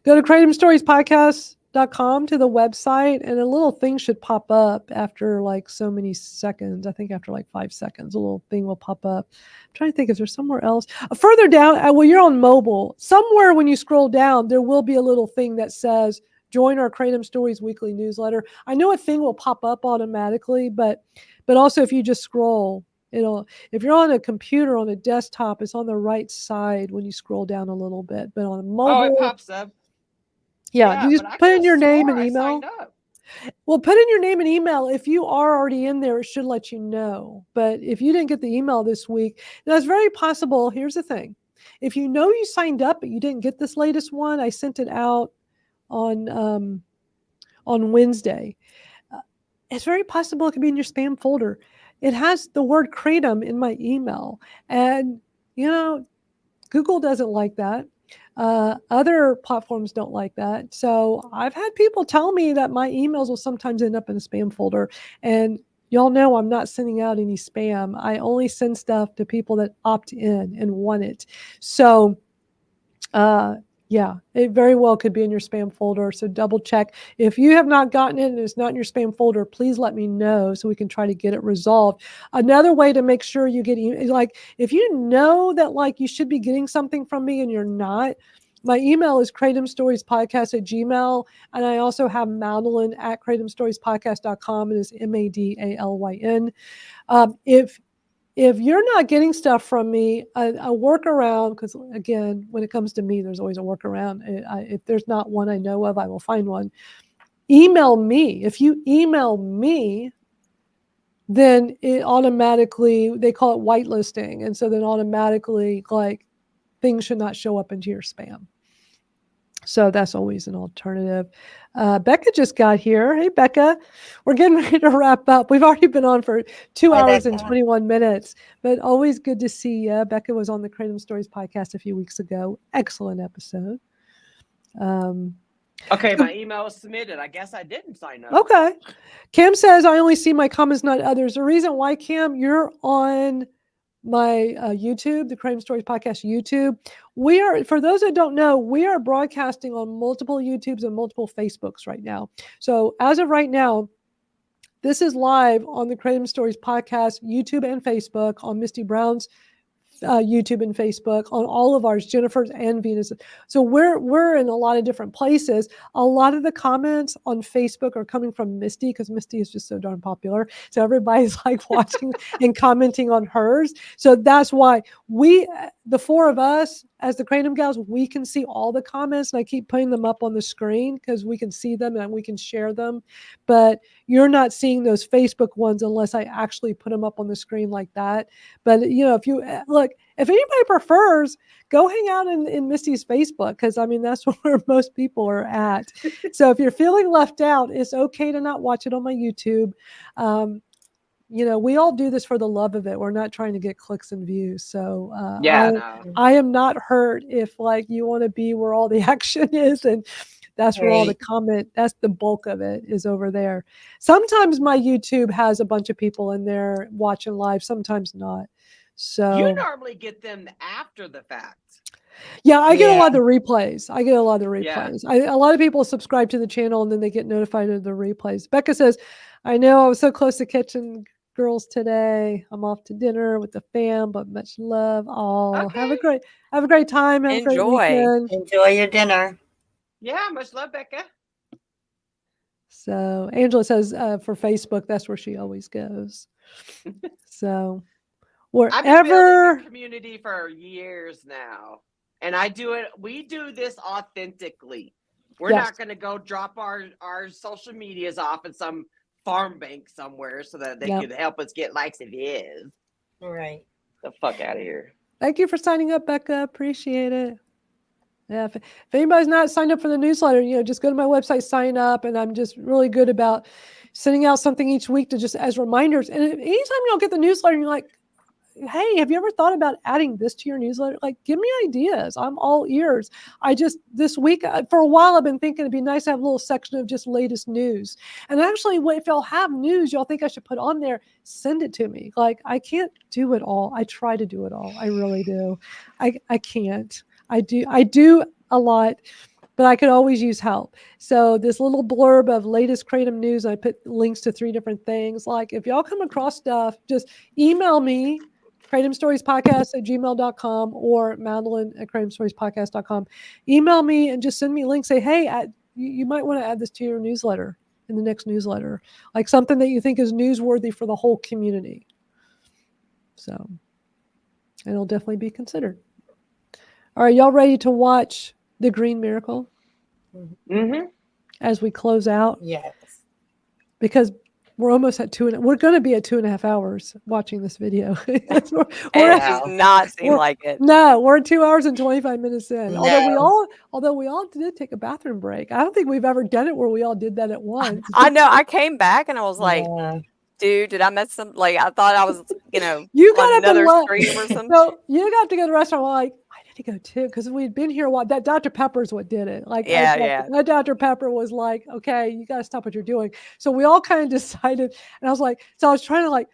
Go to kratomstoriespodcast.com to the website, and a little thing should pop up after like so many seconds. I think after like 5 seconds, a little thing will pop up. I'm trying to think, is there somewhere else? Further down, well, you're on mobile. Somewhere when you scroll down, there will be a little thing that says, join our Kratom Stories weekly newsletter. I know a thing will pop up automatically, but also if you just scroll, if you're on a computer, on a desktop, it's on the right side when you scroll down a little bit. But on a mobile, it pops up. Yeah, you just put in your name and email. Well, put in your name and email. If you are already in there, it should let you know. But if you didn't get the email this week, that's very possible. Here's the thing. If you know you signed up, but you didn't get this latest one, I sent it out on Wednesday. It's very possible it could be in your spam folder. It has the word Kratom in my email. And, Google doesn't like that. Other platforms don't like that. So I've had people tell me that my emails will sometimes end up in a spam folder. And y'all know I'm not sending out any spam. I only send stuff to people that opt in and want it. So, it very well could be in your spam folder. So double check. If you have not gotten it and it's not in your spam folder, please let me know so we can try to get it resolved. Another way to make sure you get, like, if you know that like you should be getting something from me and you're not, my email is kratomstoriespodcast@gmail. And I also have Madalyn at kratomstoriespodcast.com. It is Madalyn. If you're not getting stuff from me, a workaround, because again, when it comes to me, there's always a workaround. If there's not one I know of, I will find one. Email me. If you email me, then it automatically, they call it whitelisting. And so then automatically, like, things should not show up into your spam. So that's always an alternative. Becca just got here. Hey, Becca. We're getting ready to wrap up. We've already been on for 2 hours and 21 minutes, but always good to see you. Becca was on the Kratom Stories podcast a few weeks ago. Excellent episode. Okay, my email was submitted. I guess I didn't sign up. Okay. Cam says, I only see my comments, not others. The reason why, Cam, you're on my YouTube, the Kratom Stories Podcast YouTube. We are, for those that don't know, we are broadcasting on multiple YouTubes and multiple Facebooks right now. So as of right now, this is live on the Kratom Stories Podcast, YouTube and Facebook, on Misty Brown's YouTube and Facebook, on all of ours, Jennifer's and Venus. So we're in a lot of different places. A lot of the comments on Facebook are coming from Misty, because Misty is just so darn popular. So everybody's like watching and commenting on hers. So that's why the four of us as the Kratom Gals, we can see all the comments, and I keep putting them up on the screen because we can see them and we can share them. But you're not seeing those Facebook ones unless I actually put them up on the screen like that. But if you look, if anybody prefers, go hang out in Misty's Facebook, because I mean that's where most people are at. So if you're feeling left out, it's okay to not watch it on my YouTube. We all do this for the love of it. We're not trying to get clicks and views. So I am not hurt if you want to be where all the action is, and that's where all the comment, that's the bulk of it is over there. Sometimes my YouTube has a bunch of people in there watching live, sometimes not. So you normally get them after the fact. Yeah, I get a lot of the replays. A lot of people subscribe to the channel and then they get notified of the replays. Becca says, I know I was so close to catching girls today. I'm off to dinner with the fam, but much love. Oh, have a great time. Have a great weekend. Enjoy your dinner. Yeah, much love, Becca. So Angela says for Facebook, that's where she always goes. So I've been building a community for years now, and we do this authentically. We're not going to go drop our social medias off in some farm bank somewhere so that they can help us get likes and views. Right. The fuck out of here. Thank you for signing up, Becca. Appreciate it. Yeah, if anybody's not signed up for the newsletter, just go to my website, sign up, and I'm just really good about sending out something each week to just as reminders. And anytime y'all get the newsletter, you're like, hey, have you ever thought about adding this to your newsletter? Give me ideas. I'm all ears. This week, for a while, I've been thinking it'd be nice to have a little section of just latest news. And actually, if y'all have news y'all think I should put on there, send it to me. I can't do it all. I try to do it all. I really do. I can't. I do a lot, but I could always use help. So this little blurb of latest Kratom news, I put links to 3 different things. If y'all come across stuff, just email me, kratomstoriespodcast@gmail.com or Madalyn at kratomstoriespodcast.com. Email me and just send me links. Say, hey, you might want to add this to your newsletter, in the next newsletter, something that you think is newsworthy for the whole community. So, and it'll definitely be considered. All right, y'all ready to watch The Green Miracle? Mm-hmm. As we close out? Yes. Because we're almost at we're going to be at 2.5 hours watching this video. It does not seem like it. No, we're 2 hours and 25 minutes in. No. Although we all did take a bathroom break. I don't think we've ever done it where we all did that at once. I know. I came back and I was like, dude, did I miss some? I thought I was, you got on another stream or something. So you got to go to the restaurant. I need to go too, because we'd been here a while. That Dr. Pepper is what did it. That Dr. Pepper was like, okay, you got to stop what you're doing. So we all kind of decided, and I was like, so I was trying to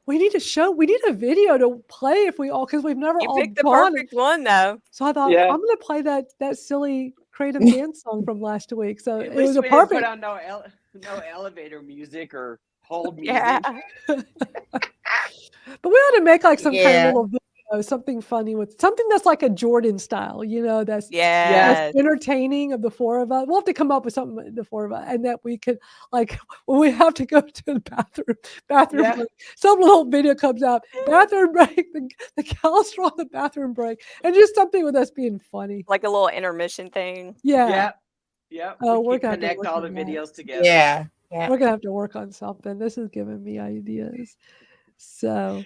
we need a video to play if we all, because we've never all picked the perfect one though. So I thought I'm going to play that silly Kratom dance song from last week. So it was a perfect. Put on no elevator music or hold music. Yeah. But we ought to make some kind of little video, something funny with something that's like a Jordan style, that's entertaining of the four of us. We'll have to come up with something, the four of us, and that we could when we have to go to the bathroom break, some little video comes out, bathroom break, the gals are on the bathroom break, and just something with us being funny. Like a little intermission thing. Yeah. Yeah. Oh, we're going to connect all the videos together. Yeah. We're going to have to work on something. This is giving me ideas. So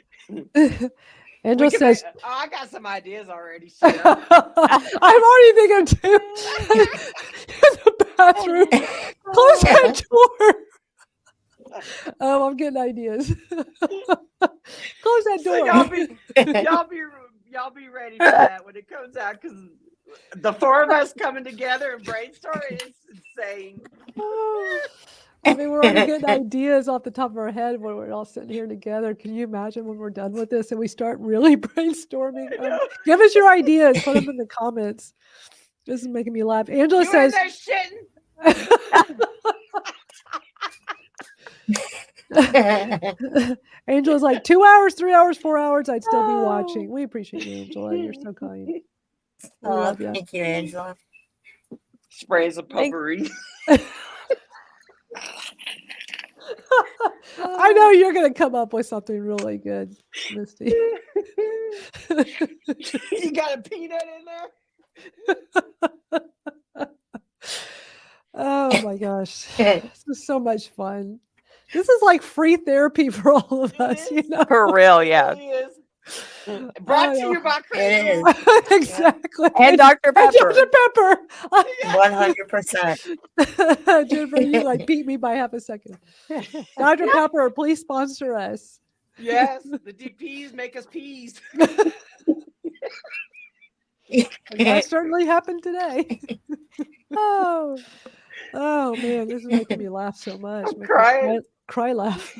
Angela says, I got some ideas already. I'm already thinking too. In the bathroom. Close that door. Oh, I'm getting ideas. Close that door. So y'all be ready for that when it comes out, because the four of us coming together and brainstorming is insane. I mean, we're already getting ideas off the top of our head when we're all sitting here together. Can you imagine when we're done with this and we start really brainstorming? Give us your ideas. Put them in the comments. This is making me laugh. Angela says, Angela's like 2 hours, 3 hours, 4 hours. I'd still be watching. We appreciate you, Angela. You're so kind. Thank you, Angela. Sprays of potpourri. I know you're going to come up with something really good, Misty. You got a peanut in there? Oh my gosh. This is so much fun. This is like free therapy for all of us, you know. For real, yeah. Brought to you by Kratom. Exactly. And Dr. Pepper. Dr. Pepper. 100%. Jennifer, you like beat me by half a second. Dr. Pepper, please sponsor us. Yes, the DPs make us peas. That certainly happened today. Oh man, this is making me laugh so much. I'm crying. Cry laugh.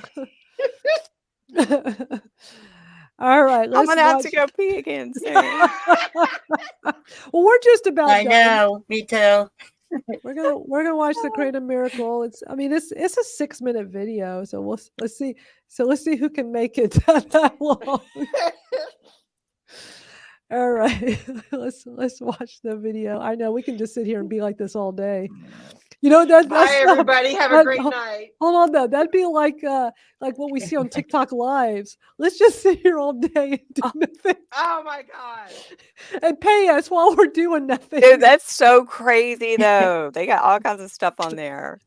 All right, I'm gonna have to go pee again soon. Well, we're just about I done. know, me too. We're gonna watch the Kratom Miracle. It's a 6-minute video, so let's see who can make it that long. All right, let's watch the video. I know we can just sit here and be like this all day. You know that's Bye, everybody. Have a great night. Hold on though, that'd be like what we see on TikTok lives. Let's just sit here all day and do nothing. Oh my god! And pay us while we're doing nothing. Dude, that's so crazy though. They got all kinds of stuff on there.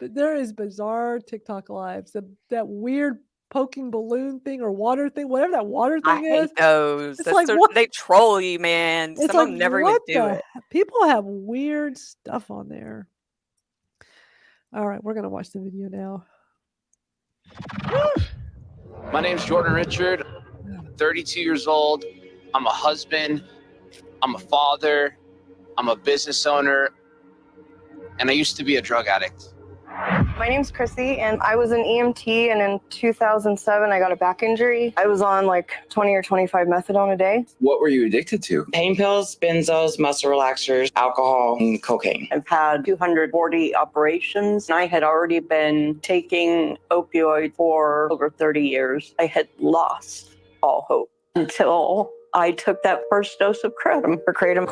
There is bizarre TikTok lives. That weird poking balloon thing or water thing, whatever that water thing I is. hate those. It's like, They troll you, man. It's Some like, of them never even what do the it. People have weird stuff on there. All right, we're gonna watch the video now. My name's Jordan Richard. I'm 32 years old. I'm a husband. I'm a father. I'm a business owner. And I used to be a drug addict. My name's Chrissy, and I was an EMT, and in 2007, I got a back injury. I was on like 20 or 25 methadone a day. What were you addicted to? Pain pills, benzos, muscle relaxers, alcohol, and cocaine. I've had 240 operations. I had already been taking opioids for over 30 years. I had lost all hope until I took that first dose of Kratom. Kratom.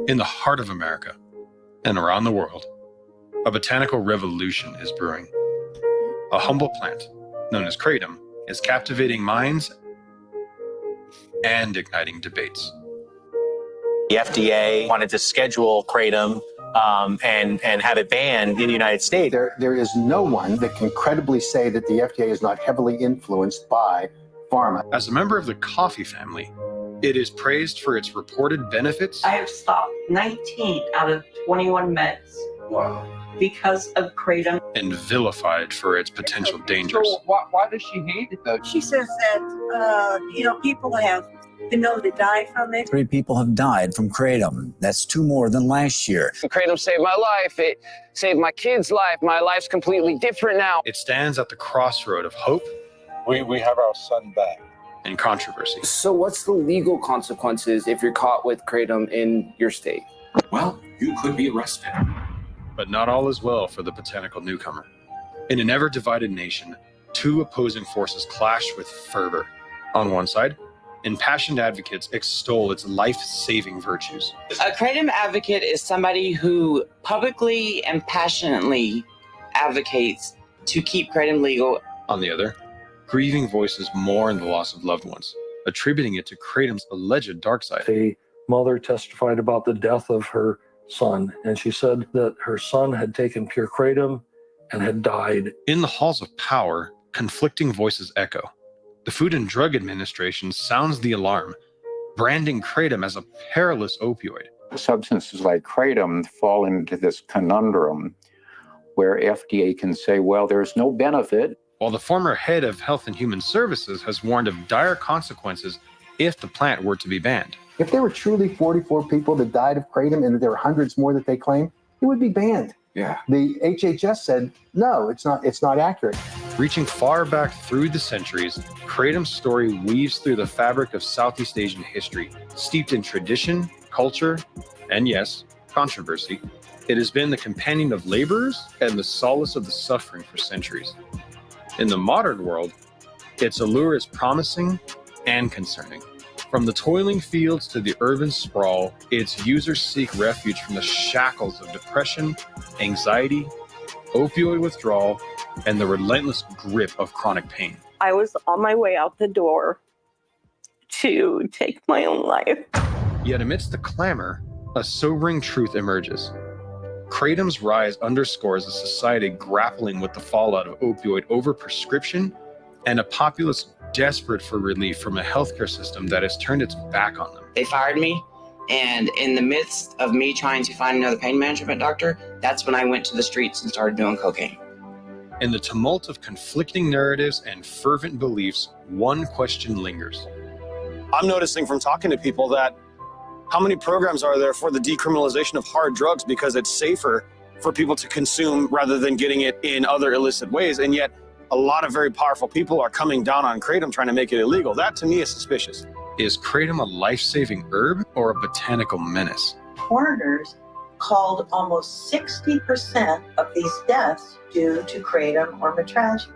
In the heart of America and around the world, a botanical revolution is brewing. A humble plant known as Kratom is captivating minds and igniting debates. The FDA wanted to schedule Kratom and have it banned in the United States. There is no one that can credibly say that the FDA is not heavily influenced by pharma. As a member of the coffee family, it is praised for its reported benefits. I have stopped 19 out of 21 meds. Wow. Because of Kratom. And vilified for its potential dangers. So why does she hate it though? She says that, people have been known to die from it. 3 people have died from Kratom. That's 2 more than last year. Kratom saved my life. It saved my kid's life. My life's completely different now. It stands at the crossroad of hope. We have our son back. And controversy. So what's the legal consequences if you're caught with Kratom in your state? Well, you could be arrested. But not all is well for the botanical newcomer. In an ever-divided nation, 2 opposing forces clash with fervor. On one side, impassioned advocates extol its life-saving virtues. A Kratom advocate is somebody who publicly and passionately advocates to keep Kratom legal. On the other, grieving voices mourn the loss of loved ones, attributing it to Kratom's alleged dark side. A mother testified about the death of her son, and she said that her son had taken pure Kratom and had died. In the halls of power, conflicting voices echo. The Food and Drug Administration sounds the alarm, branding Kratom as a perilous opioid. Substances like Kratom fall into this conundrum where FDA can say, well, there's no benefit. While the former head of Health and Human Services has warned of dire consequences if the plant were to be banned. If there were truly 44 people that died of Kratom and there are hundreds more that they claim, it would be banned. Yeah. The HHS said, no, it's not accurate. Reaching far back through the centuries, Kratom's story weaves through the fabric of Southeast Asian history, steeped in tradition, culture, and yes, controversy. It has been the companion of laborers and the solace of the suffering for centuries. In the modern world, its allure is promising and concerning. From the toiling fields to the urban sprawl, its users seek refuge from the shackles of depression, anxiety, opioid withdrawal, and the relentless grip of chronic pain. I was on my way out the door to take my own life. Yet amidst the clamor, a sobering truth emerges. Kratom's rise underscores a society grappling with the fallout of opioid overprescription and a populace desperate for relief from a healthcare system that has turned its back on them. They fired me, and in the midst of me trying to find another pain management doctor, that's when I went to the streets and started doing cocaine. In the tumult of conflicting narratives and fervent beliefs, one question lingers. I'm noticing from talking to people that how many programs are there for the decriminalization of hard drugs because it's safer for people to consume rather than getting it in other illicit ways, and yet a lot of very powerful people are coming down on Kratom trying to make it illegal. That to me is suspicious. Is Kratom a life-saving herb or a botanical menace? Coroners called almost 60% of these deaths due to Kratom or metragine.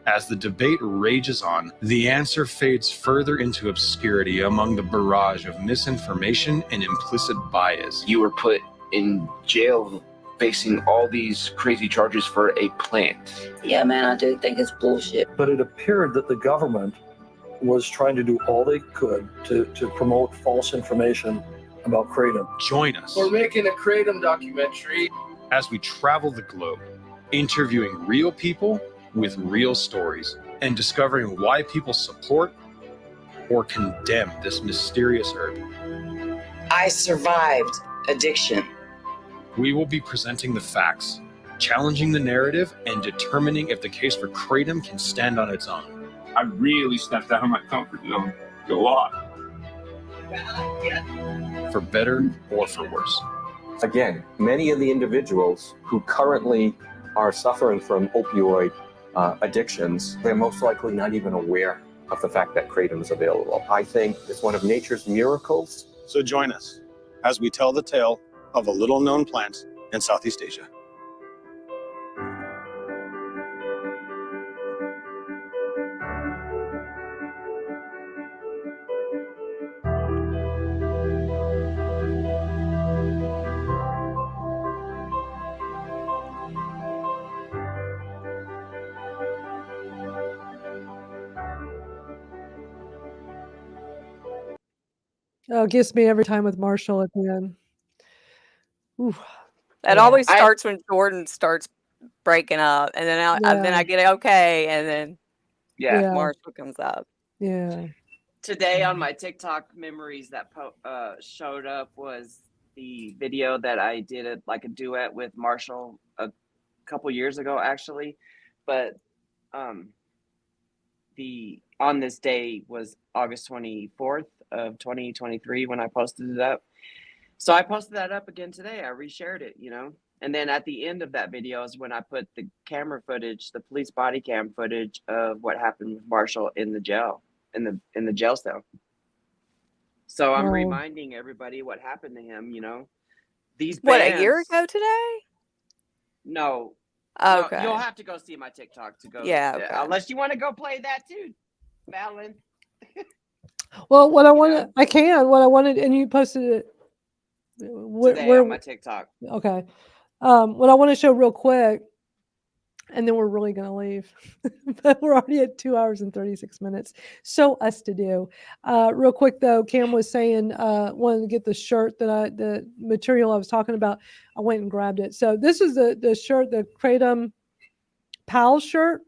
As the debate rages on, the answer fades further into obscurity among the barrage of misinformation and implicit bias. You were put in jail facing all these crazy charges for a plant. Yeah, man, I do think it's bullshit. But it appeared that the government was trying to do all they could to promote false information about Kratom. Join us. We're making a Kratom documentary as we travel the globe, interviewing real people with real stories and discovering why people support or condemn this mysterious herb. I survived addiction. We will be presenting the facts, challenging the narrative, and determining if the case for Kratom can stand on its own. I really stepped out of my comfort zone a lot. For better or for worse. Again, many of the individuals who currently are suffering from opioid addictions, they're most likely not even aware of the fact that Kratom is available. I think it's one of nature's miracles. So join us as we tell the tale of a little-known plant in Southeast Asia. Oh, it gets me every time with Marshall at the end. Ooh. It always starts when Jordan starts breaking up, and then then I get okay, and then Marshall comes up. Yeah. Today on my TikTok memories that showed up was the video that I did a duet with Marshall a couple years ago, actually. But the on this day was August 24th of 2023 when I posted it up. So I posted that up again today. I reshared it, and then at the end of that video is when I put the camera footage, the police body cam footage of what happened with Marshall in the jail, in the jail cell. So I'm reminding everybody what happened to him. These bands, a year ago today? No. Okay. No, you'll have to go see my TikTok to go. Yeah. Okay. Unless you want to go play that too, Madalyn. Well, what I wanted, and you posted it today on my TikTok. Okay. What I want to show real quick, and then we're really going to leave, but we're already at 2 hours and 36 minutes. So us to do. Real quick though, Cam was saying, wanted to get the shirt the material I was talking about. I went and grabbed it. So this is the shirt, the Kratom Pals shirt.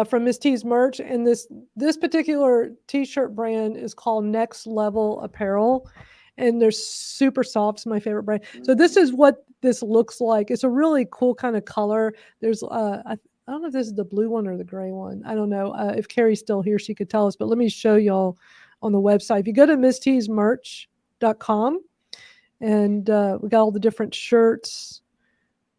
From Miss T's merch, and this particular t-shirt brand is called Next Level Apparel, and they're super soft. It's my favorite brand. So this is what this looks like. It's a really cool kind of color. There's I don't know if this is the blue one or the gray one. I don't know. If Carrie's still here, she could tell us, but let me show y'all on the website. If you go to missteesmerch.com, and we got all the different shirts.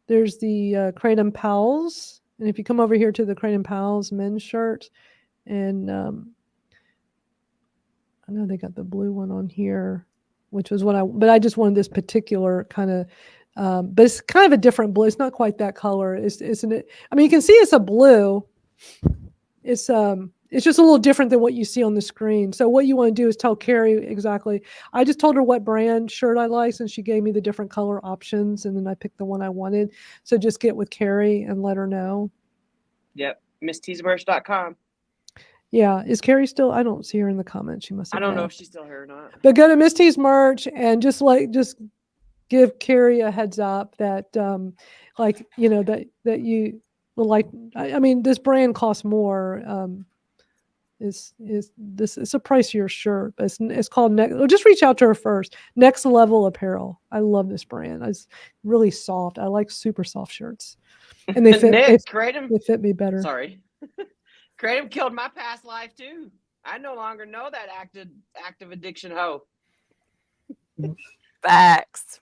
There's the Kratom Pals. And if you come over here to the Kratom Pals men's shirt, and I know they got the blue one on here, which was but I just wanted this particular kind of, but it's kind of a different blue. It's not quite that color, isn't it? I mean, you can see it's a blue. It's it's just a little different than what you see on the screen. So what you want to do is tell Carrie exactly. I just told her what brand shirt I like, and she gave me the different color options, and then I picked the one I wanted. So just get with Carrie and let her know. Yep, MissTeesMerch.com. Yeah, is Carrie still? I don't see her in the comments. She must have. I don't know if left. she's still here or not. But go to Misty's merch and just give Carrie a heads up that that you will like. I mean, this brand costs more. It's a pricier shirt, but it's called just reach out to her first. Next Level Apparel. I love this brand. It's really soft. I like super soft shirts, and they fit. Nick, they fit me better. Sorry. Kratom killed my past life too. I no longer know that active addiction hoe. Facts.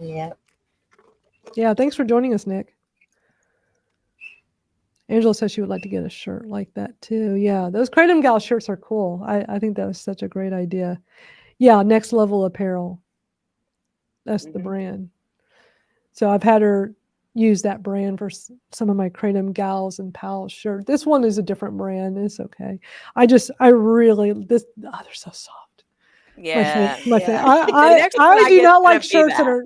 Yeah. Yeah, thanks for joining us, Nick. Angela says she would like to get a shirt like that too. Yeah, those Kratom Gals shirts are cool. I think that was such a great idea. Yeah, Next Level Apparel. That's the brand. So I've had her use that brand for some of my Kratom Gals and Pals shirt. This one is a different brand. It's okay. They're so soft. Yeah. My favorite. I do not like shirts that are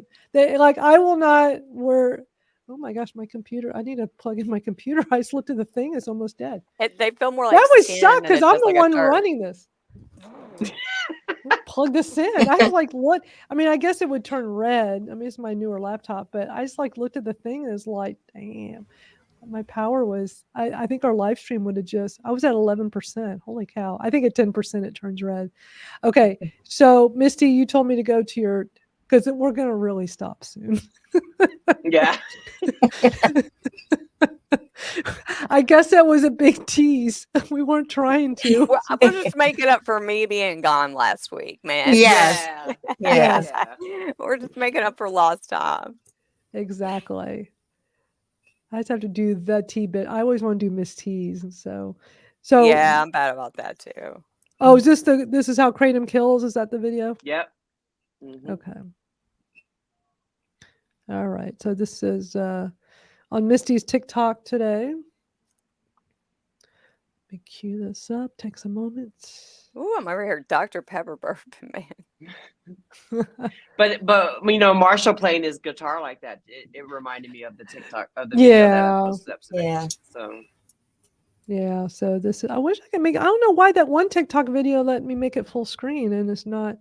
I will not wear. Oh my gosh, my computer. I need to plug in my computer. I just looked at the thing. It's almost dead. They feel more like that would skin suck than because it I'm does the like a one shirt. running this. Plug this in. I was like, what? I mean, I guess it would turn red. I mean, it's my newer laptop, but I just looked at the thing and it's like, damn. My power was, I think our live stream would have I was at 11%. Holy cow. I think at 10% it turns red. Okay. So Misty, you told me to go to because we're going to really stop soon. Yeah. I guess that was a big tease. We weren't trying to. We're just making up for me being gone last week, man. Yes. Yes. We're just making up for lost time. Exactly. I just have to do the tea bit. I always want to do Miss Teas, and so yeah, I'm bad about that too. Oh, is this is how Kratom kills? Is that the video? Yep. Okay. All right. So this is on Misty's TikTok today. Let me cue this up. Takes a moment. Ooh, I'm over here, Dr. Pepper burping, man. But Marshall playing his guitar like that, it reminded me of the TikTok of the video that I posted up today. Yeah. So yeah, so this is I wish I could make I don't know why that one TikTok video let me make it full screen and it's not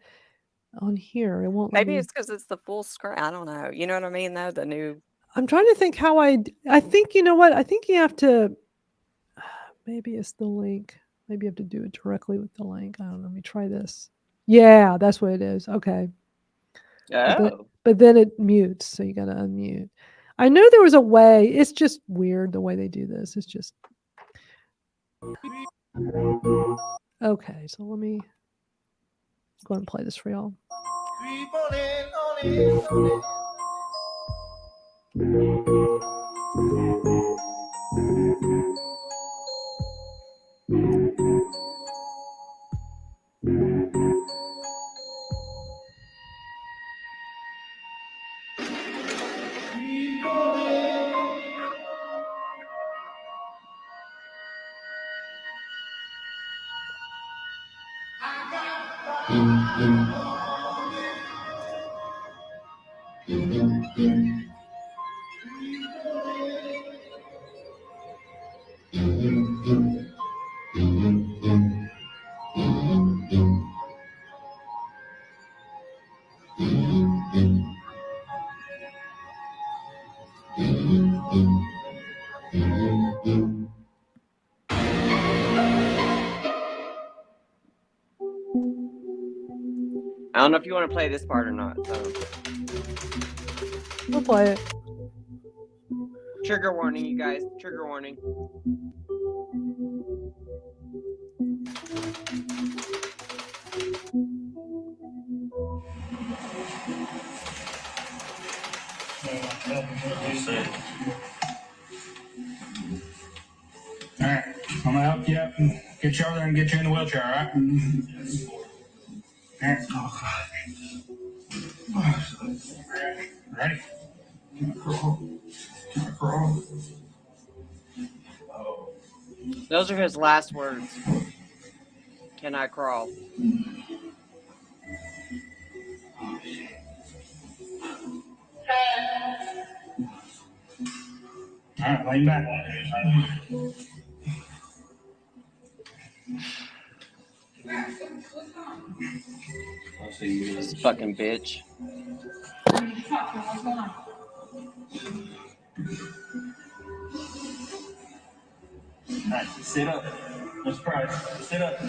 on here. It won't Maybe it's because it's the full screen. I don't know. You know what I mean though? The new I'm trying to think how I think you know what? I think you have to maybe it's the link. Maybe you have to do it directly with the link. I don't know. Let me try this. Yeah, that's what it is. Okay. Oh. But then it mutes, so you got to unmute. I know there was a way. It's just weird the way they do this. It's just okay. So let me go and play this for y'all. I don't know if you want to play this part or not. We'll play it. Trigger warning, you guys. Trigger warning. All right, I'm gonna help you up and get you over there and get you in the wheelchair, all right? All right. Ready? Crawl. Oh. Those are his last words. Can I crawl? All right, lay back. This fucking bitch. What's going on? All right, sit up. No surprise. Sit up.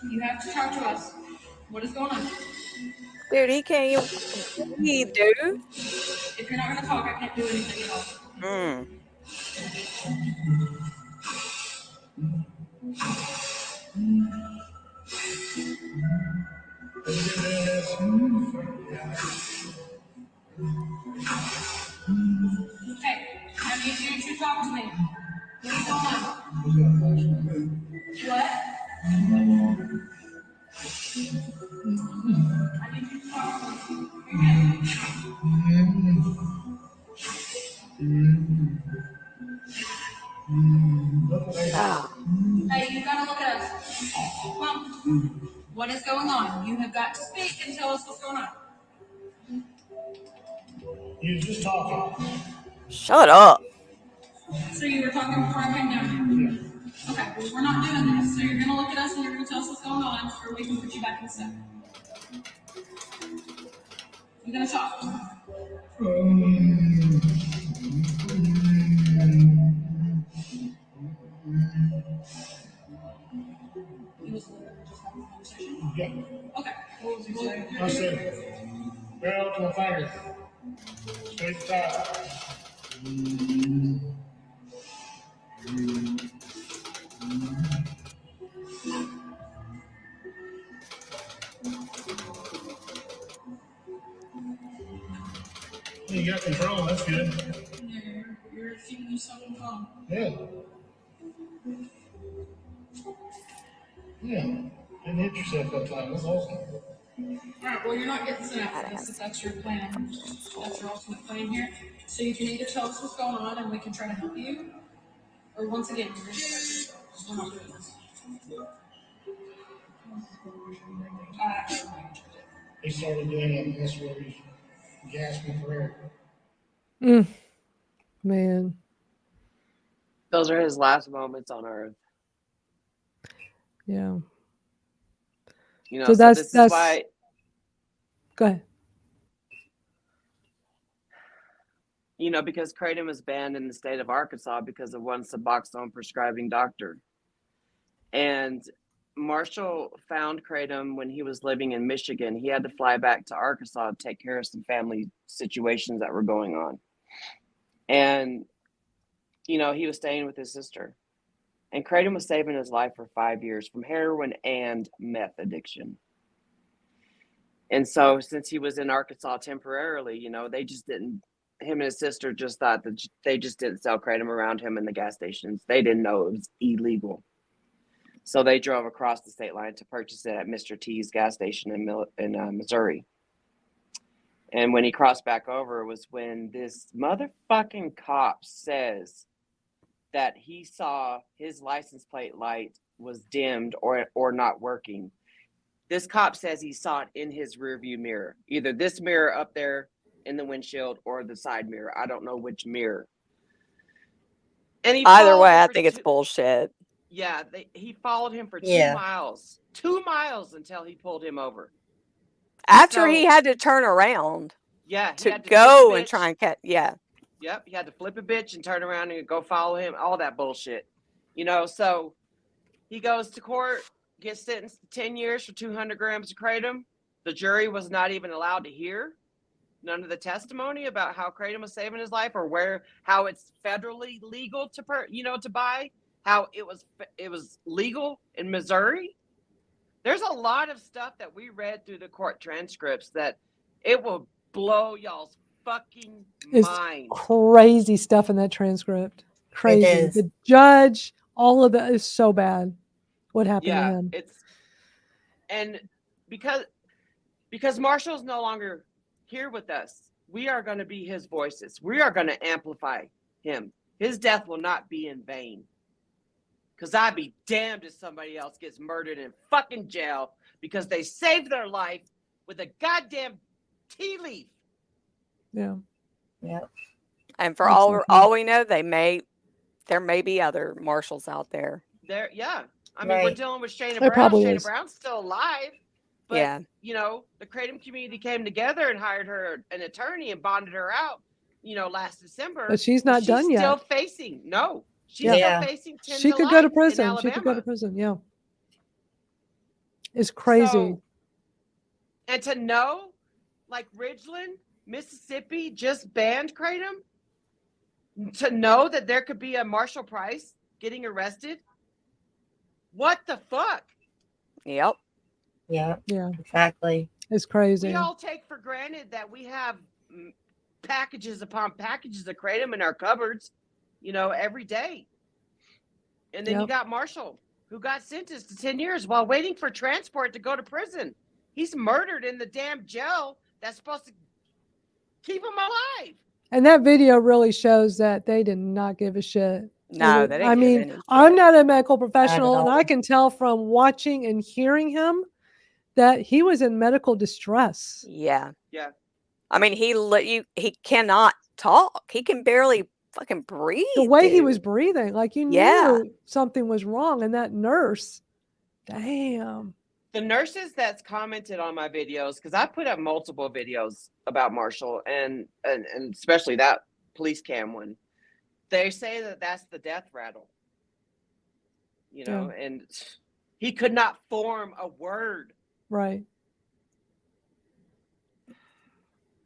You have to talk to us. What is going on? Dude, he can't even breathe, dude. If you're not going to talk, I can't do anything at all. Hey, I need you to talk to me. What is going on? What? I need you to talk to me. Hey, you gotta look at us. Come on. What is going on? You have got to speak and tell us what's going on. You're just talking. Shut up. So you were talking before I came down here? Yeah. Okay, well, we're not doing this. So you're gonna look at us and you're gonna tell us what's going on, or we can put you back in the set. You're gonna talk. Yeah. Okay. What was he saying? I said, barrel to my finger. Straight top. You got control, that's good. Yeah, you're keeping yourself in calm. Yeah. Yeah. Didn't hit yourself that time. That's awesome. Alright, well, you're not getting sent out for this if that's your plan. That's your ultimate plan here. So you can either tell us what's going on and we can try to help you, or once again, you're going to start yourself. We're not doing this. He started doing it, and that's where he gasping for air. Man. Those are his last moments on Earth. Yeah. You know, so this that's is why. Go ahead. You know, because kratom is banned in the state of Arkansas because of one Suboxone prescribing doctor. And Marshall found kratom when he was living in Michigan. He had to fly back to Arkansas to take care of some family situations that were going on. And, you know, he was staying with his sister. And kratom was saving his life for 5 years from heroin and meth addiction. And so since he was in Arkansas temporarily, you know, they just didn't, him and his sister just thought that they just didn't sell kratom around him in the gas stations. They didn't know it was illegal. So they drove across the state line to purchase it at Mr. T's gas station in Missouri. And when he crossed back over was when this motherfucking cop says that he saw his license plate light was dimmed or not working. This cop says he saw it in his rearview mirror, either this mirror up there in the windshield or the side mirror. I don't know which mirror. And either way, I think it's bullshit. Yeah, he followed him for 2 miles. 2 miles until he pulled him over. After he had to turn around. Yeah, to go and try and catch. Yeah. Yep, he had to flip a bitch and turn around and go follow him. All that bullshit. You know, so he goes to court, gets sentenced to 10 years for 200 grams of kratom. The jury was not even allowed to hear none of the testimony about how kratom was saving his life or how it's federally legal to buy, how it was legal in Missouri. There's a lot of stuff that we read through the court transcripts that it will blow y'all's fucking mind. Crazy stuff in that transcript. Crazy. The judge, all of that is so bad. What happened to him? And because Marshall's no longer here with us, we are going to be his voices. We are going to amplify him. his death will not be in vain. Because I'd be damned if somebody else gets murdered in fucking jail because they saved their life with a goddamn tea leaf. Yeah. Yeah. And for all we know, there may be other marshals out there. There, yeah. I mean, we're dealing with Shayna There Brown. probably Shayna is. Brown's still alive. But, Yeah. you know, the Kratom community came together and hired her an attorney and bonded her out, you know, last December. But she's not done yet. She's still facing, she's Yeah. still facing 10 She to could go to life in prison. She could go to Alabama. prison. Yeah. It's crazy. So, and to know, like Ridgeland, Mississippi just banned Kratom, to know that there could be a Marshall Price getting arrested. What the fuck? Yep. Yeah. Yeah. Exactly. It's crazy. We all take for granted that we have packages upon packages of Kratom in our cupboards, you know, every day. And then you got Marshall, who got sentenced to 10 years while waiting for transport to go to prison. He's murdered in the damn jail that's supposed to keep him alive. And that video really shows that they did not give a shit. No, they didn't I give mean, any I'm not a medical professional, Not at and all. I can tell from watching and hearing him that he was in medical distress. Yeah. Yeah. I mean, he cannot talk. He can barely fucking breathe. The way he dude. was breathing, like you Yeah. knew something was wrong. And that nurse, damn. The nurses that's commented on my videos, because I put up multiple videos about Marshall and especially that police cam one, they say that that's the death rattle. You know, and he could not form a word. Right.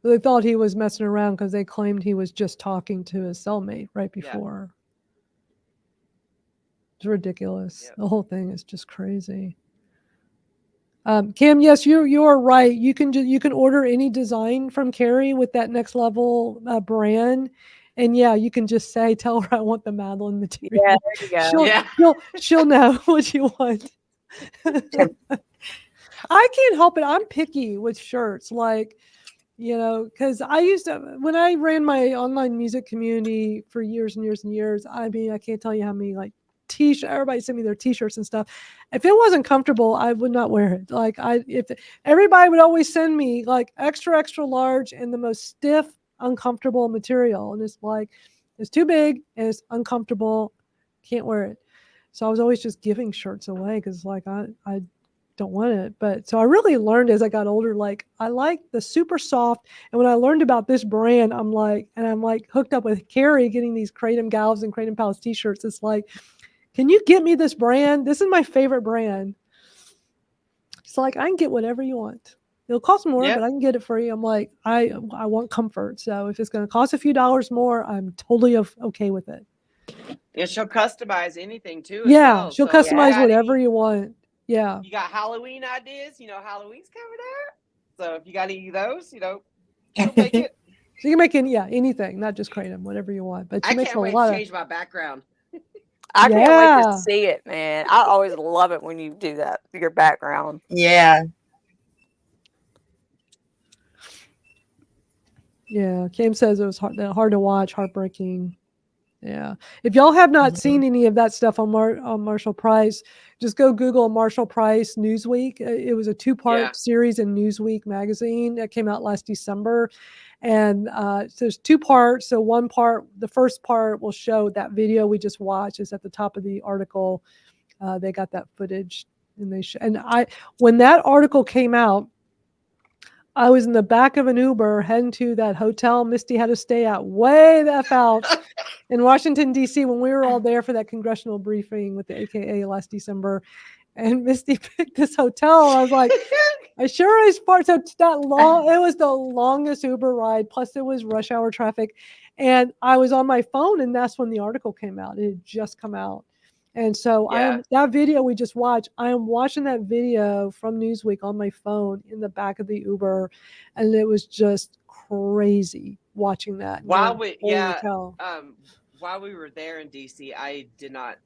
They thought he was messing around because they claimed he was just talking to his cellmate right before. It's ridiculous. Yeah. The whole thing is just crazy. Kim, yes, you are right. You can order any design from Carrie with that next level brand, and you can just tell her I want the Madalyn material. Yeah, there you go. She'll know what you want. I can't help it. I'm picky with shirts, like, you know, because I used to, when I ran my online music community for years and years and years, I mean, I can't tell you how many like everybody sent me their t-shirts and stuff. If it wasn't comfortable, I would not wear it. Like if everybody would always send me like extra large and the most stiff, uncomfortable material. And it's like, it's too big and it's uncomfortable. Can't wear it. So I was always just giving shirts away because like I don't want it. But so I really learned as I got older, like I like the super soft. And when I learned about this brand, I'm like hooked up with Carrie getting these Kratom Gals and Kratom Pals t-shirts. It's like, can you get me this brand? This is my favorite brand. It's like, I can get whatever you want. It'll cost more, but I can get it for you. I'm like, I want comfort. So if it's going to cost a few dollars more, I'm totally okay with it. And she'll customize anything too. She'll customize whatever you want. Yeah. You got Halloween ideas, you know, Halloween's coming out. So if you got any of those, you know, she'll make it. So you can make anything, not just Kratom, whatever you want. But she I makes can't a wait lot to of change my background. I can't wait to see it, man. I always love it when you do that, your background. Yeah. Yeah. Kim says it was hard to watch, heartbreaking. Yeah. If y'all have not seen any of that stuff on Marshall Price, just go Google Marshall Price Newsweek. It was a 2-part series in Newsweek magazine that came out last December. And so there's 2 parts. So one part, the first part will show that video we just watched is at the top of the article. They got that footage and when that article came out, I was in the back of an Uber heading to that hotel Misty had to stay at way the F out in Washington, D.C. when we were all there for that congressional briefing with the AKA last December. And Misty picked this hotel. I was like, I sure is far. So that long, it was the longest Uber ride. Plus it was rush hour traffic. And I was on my phone and that's when the article came out. It had just come out. And so that video we just watched, I am watching that video from Newsweek on my phone in the back of the Uber. And it was just crazy watching that. While we were there in DC, I did not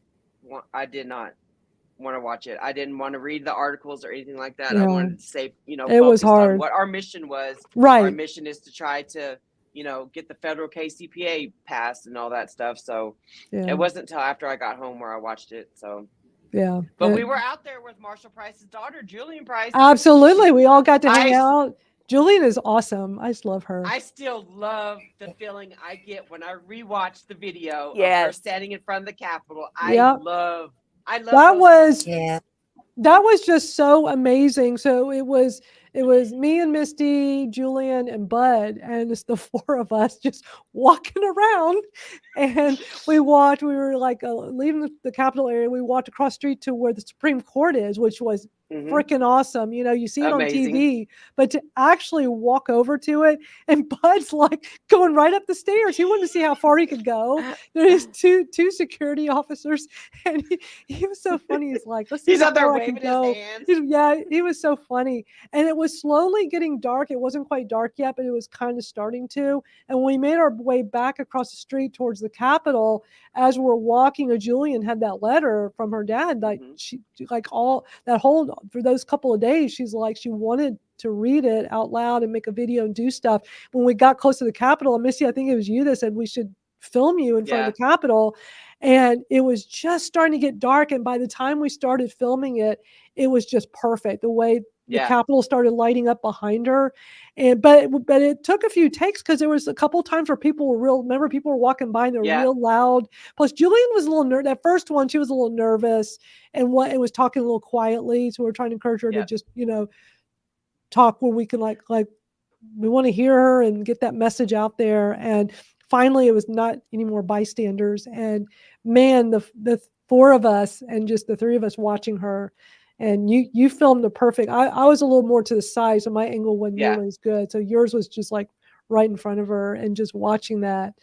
want to watch it. I didn't want to read the articles or anything like that. I wanted to say, you know, it was hard. what our mission was. Right. Our mission is to try to get the federal KCPA passed and all that stuff. So Yeah. it wasn't until after I got home where I watched it. So, Yeah. but we were out there with Marshall Price's daughter, Julian Price. Absolutely. We all got to hang out. Julian is awesome. I just love her. I still love the feeling I get when I rewatch the video of her Yes. standing in front of the Capitol. Yep. I love That was Yeah. that was just so amazing. So it was me and Misty, Julian, and Bud, and it's the four of us just walking around. And we were like leaving the Capitol area. We walked across the street to where the Supreme Court is, which was freaking awesome. You see it Amazing. on TV, but to actually walk over to it, and Bud's like going right up the stairs. He wanted to see how far he could go. There's two security officers, and he was so funny. He's like, let's see He's how out there far I can waving his go. hands. He was so funny. And it was slowly getting dark. It wasn't quite dark yet, but it was kind of starting to. And when we made our way back across the street towards the Capitol, as we're walking, Julian had that letter from her dad, like she all that whole for those couple of days, she's like, she wanted to read it out loud and make a video and do stuff. When we got close to the Capitol, Missy, I think it was you that said we should film you in front of the Capitol. And it was just starting to get dark. And by the time we started filming it, it was just perfect. The way the Capitol started lighting up behind her. But it took a few takes because there was a couple of times where people were walking by and they were real loud. Plus Julian was a little nervous. That first one, she was a little nervous and was talking a little quietly. So we're trying to encourage her to just, talk where we can like we want to hear her and get that message out there. And finally it was not any more bystanders. And man, the four of us and just the three of us watching her. And you filmed the perfect. I was a little more to the side, so my angle wasn't nearly as good. So yours was just like right in front of her, and just watching that.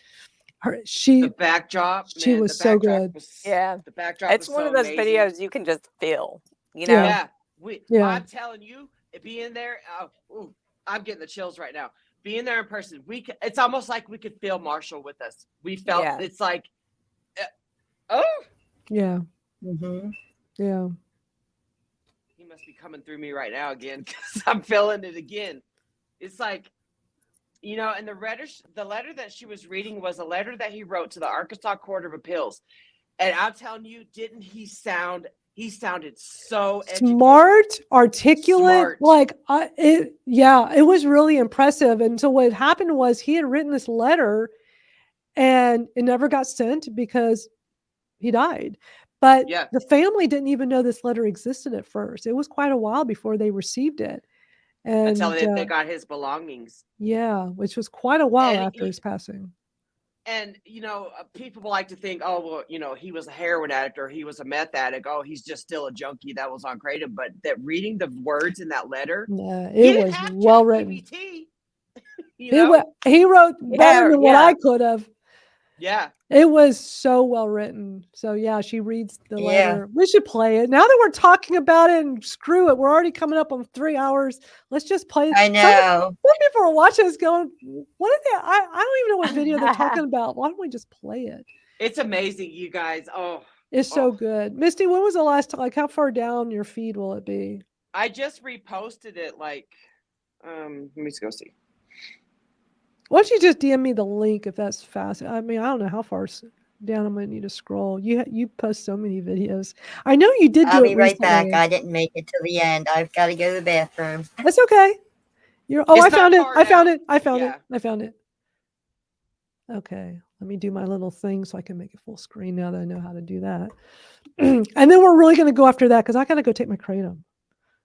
The backdrop. She was so good. The backdrop. It's one of those videos you can just feel. I'm telling you, being there. I'm getting the chills right now. Being there in person, it's almost like we could feel Marshall with us. We felt it's like, yeah. Yeah. He must be coming through me right now again because I'm feeling it again. It's like, and the letter that she was reading was a letter that he wrote to the Arkansas Court of Appeals. And I'm telling you, didn't he sounded so smart, articulate. It was really impressive. And so what happened was he had written this letter and it never got sent because he died. But the family didn't even know this letter existed at first. It was quite a while before they received it. And until they got his belongings. Yeah, which was quite a while after his passing. And, people like to think, oh, well, he was a heroin addict or he was a meth addict. Oh, he's just still a junkie that was on Kratom. But that reading the words in that letter. It was well written. He wrote better than what I could have. Yeah. It was so well written. So she reads the letter. We should play it. Now that we're talking about it, and screw it, we're already coming up on 3 hours. Let's just play it. I know. Some people are watching us going, what are they? I don't even know what video they're talking about. Why don't we just play it? It's amazing, you guys. It's so good. Misty, when was the last time? Like, how far down your feed will it be? I just reposted it. Let me go see. Why don't you just DM me the link if that's fast? I mean, I don't know how far down I'm going to need to scroll. You post so many videos. I know you did. I'll be right back. I didn't make it to the end. I've got to go to the bathroom. That's okay. I found it. I found it. Okay. Let me do my little thing so I can make it full screen now that I know how to do that. And then we're really going to go after that because I got to go take my Kratom.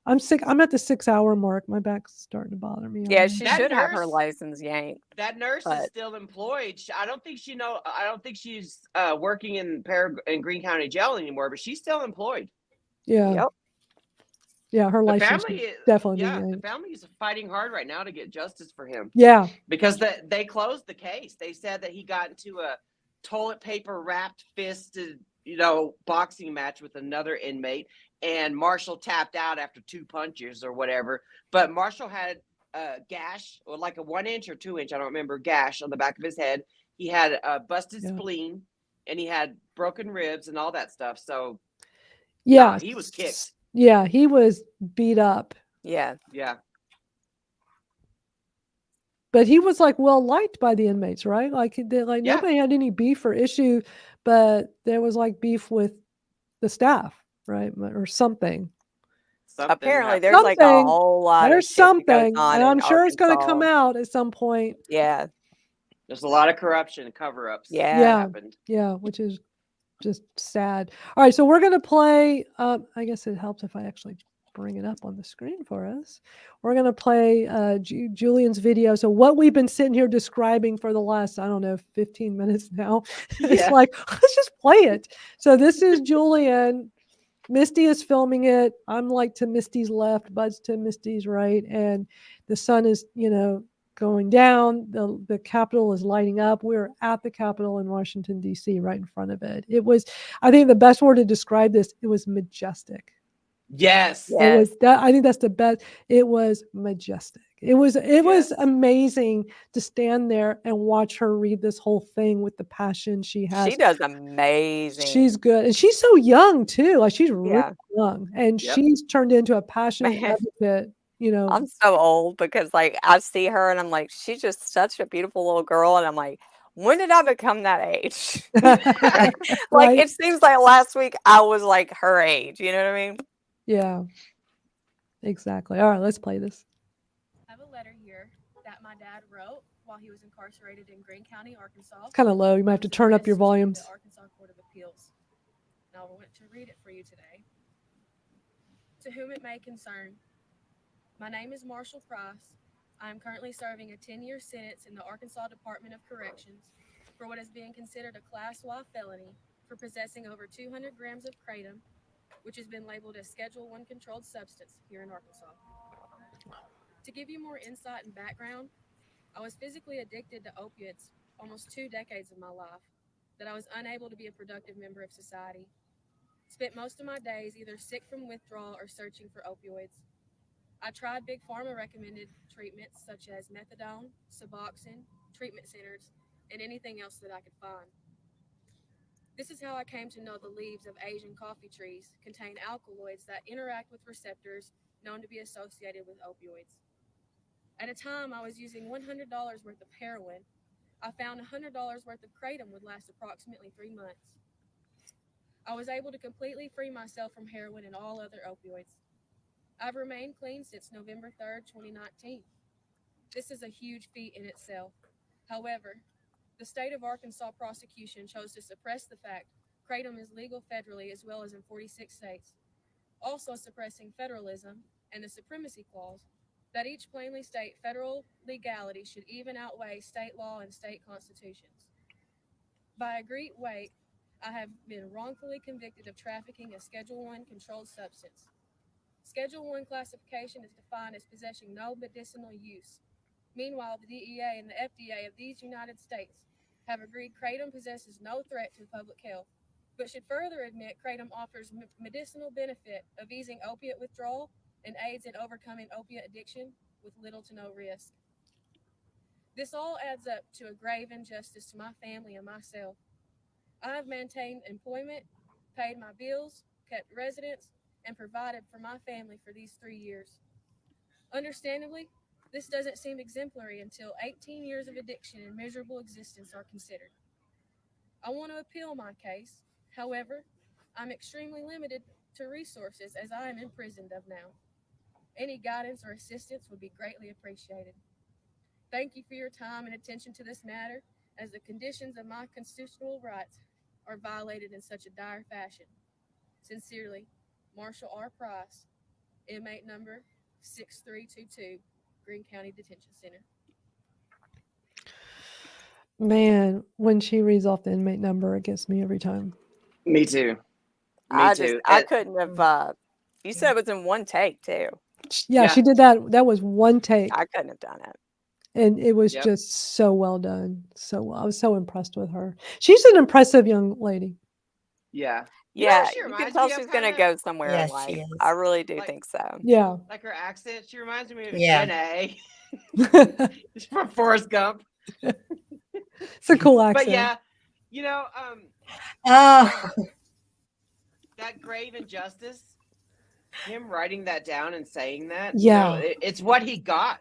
I'm sick. I'm at the 6 hour mark. My back's starting to bother me. Yeah, she should have her license yanked. That nurse is still employed. I don't think she's working in Greene County Jail anymore, but she's still employed. Yeah. Yep. Yeah, her license definitely. Yeah, the family is fighting hard right now to get justice for him. Yeah. Because they closed the case. They said that he got into a toilet paper wrapped fisted, boxing match with another inmate. And Marshall tapped out after 2 punches or whatever. But Marshall had a gash, or like a 1 inch or 2 inch, I don't remember, gash on the back of his head. He had a busted spleen, and he had broken ribs and all that stuff. So, he was kicked. Yeah, he was beat up. Yeah. Yeah. but he was like well liked by the inmates, right? Like nobody had any beef or issue, but there was like beef with the staff, right? Or something. Apparently, there's like a whole lot of shit that goes on, and I'm sure it's going to Arkansas. come out at some point. Yeah. There's a lot of corruption and cover-ups. Yeah. That happened. Yeah, which is just sad. All right, so we're going to play. I guess it helps if I actually bring it up on the screen for us. We're going to play Julian's video. So what we've been sitting here describing for the last, 15 minutes now. It's like, let's just play it. So this is Julian. Misty is filming it. I'm like to Misty's left, Bud's to Misty's right, and the sun is, going down. The Capitol is lighting up. We're at the Capitol in Washington, D.C., right in front of it. It was, I think the best word to describe this, it was majestic. Yes. It was that. I think that's the best. It was majestic. It was amazing to stand there and watch her read this whole thing with the passion she has. She does amazing. She's good. And she's so young too. Like she's really young. And she's turned into a passionate advocate. I'm so old because like I see her and I'm like, she's just such a beautiful little girl. And I'm like, when did I become that age? Like it seems like last week I was like her age. You know what I mean? Yeah, exactly. All right, let's play this. I have a letter here that my dad wrote while he was incarcerated in Greene County, Arkansas. It's kind of low. You might have to turn up your volumes. The Arkansas Court of Appeals. Now I want to read it for you today. To whom it may concern, my name is Marshall Price. I am currently serving a 10-year sentence in the Arkansas Department of Corrections for what is being considered a Class Y felony for possessing over 200 grams of kratom, which has been labeled as Schedule I controlled substance here in Arkansas. To give you more insight and background, I was physically addicted to opiates almost 2 decades of my life, that I was unable to be a productive member of society. Spent most of my days either sick from withdrawal or searching for opioids. I tried big pharma recommended treatments such as methadone, Suboxone, treatment centers, and anything else that I could find. This is how I came to know the leaves of Asian coffee trees contain alkaloids that interact with receptors known to be associated with opioids. At a time I was using $100 worth of heroin, I found $100 worth of kratom would last approximately 3 months. I was able to completely free myself from heroin and all other opioids. I've remained clean since November 3rd, 2019. This is a huge feat in itself. However, the state of Arkansas prosecution chose to suppress the fact kratom is legal federally as well as in 46 states, also suppressing federalism and the supremacy clause that each plainly state federal legality should even outweigh state law and state constitutions. By a great weight, I have been wrongfully convicted of trafficking a Schedule I controlled substance. Schedule I classification is defined as possessing no medicinal use. Meanwhile, the DEA and the FDA of these United States have agreed kratom possesses no threat to public health, but should further admit kratom offers medicinal benefit of easing opiate withdrawal and aids in overcoming opiate addiction with little to no risk. This all adds up to a grave injustice to my family and myself. I have maintained employment, paid my bills, kept residence, and provided for my family for these 3 years. Understandably, this doesn't seem exemplary until 18 years of addiction and miserable existence are considered. I want to appeal my case. However, I'm extremely limited to resources as I am imprisoned of now. Any guidance or assistance would be greatly appreciated. Thank you for your time and attention to this matter, as the conditions of my constitutional rights are violated in such a dire fashion. Sincerely, Marshall R. Price, inmate number 6322, Greene County Detention Center. Man, when she reads off the inmate number, it gets me every time. Me too. I couldn't have. You said it was in one take too. Yeah, she did that. That was one take. I couldn't have done it. And it was just so well done. So well. I was so impressed with her. She's an impressive young lady. Yeah. Yeah, You know, you can tell she's going to go somewhere in life. I really do think so. Yeah. Like her accent, she reminds me of Yeah. Jenna from Forrest Gump. It's a cool accent. But yeah, you know, Oh, that grave injustice him writing that down and saying that, Yeah. it's what he got.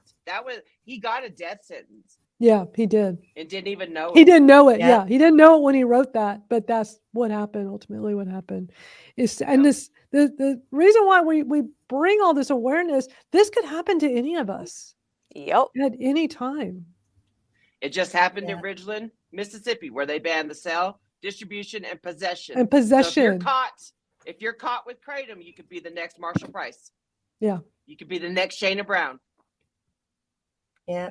He got a death sentence Yeah, he did. and didn't even know He it. didn't know it. Yeah. Yeah, he didn't know it when he wrote that, but that's what happened. Ultimately, what happened is, and the reason why we bring all this awareness, this could happen to any of us. Yep. At any time. It just happened in Ridgeland, Mississippi, where they banned the sale, distribution, and possession. And possession. So if you're caught with kratom, you could be the next Marshall Price. Yeah. You could be the next Shayna Brown. Yeah.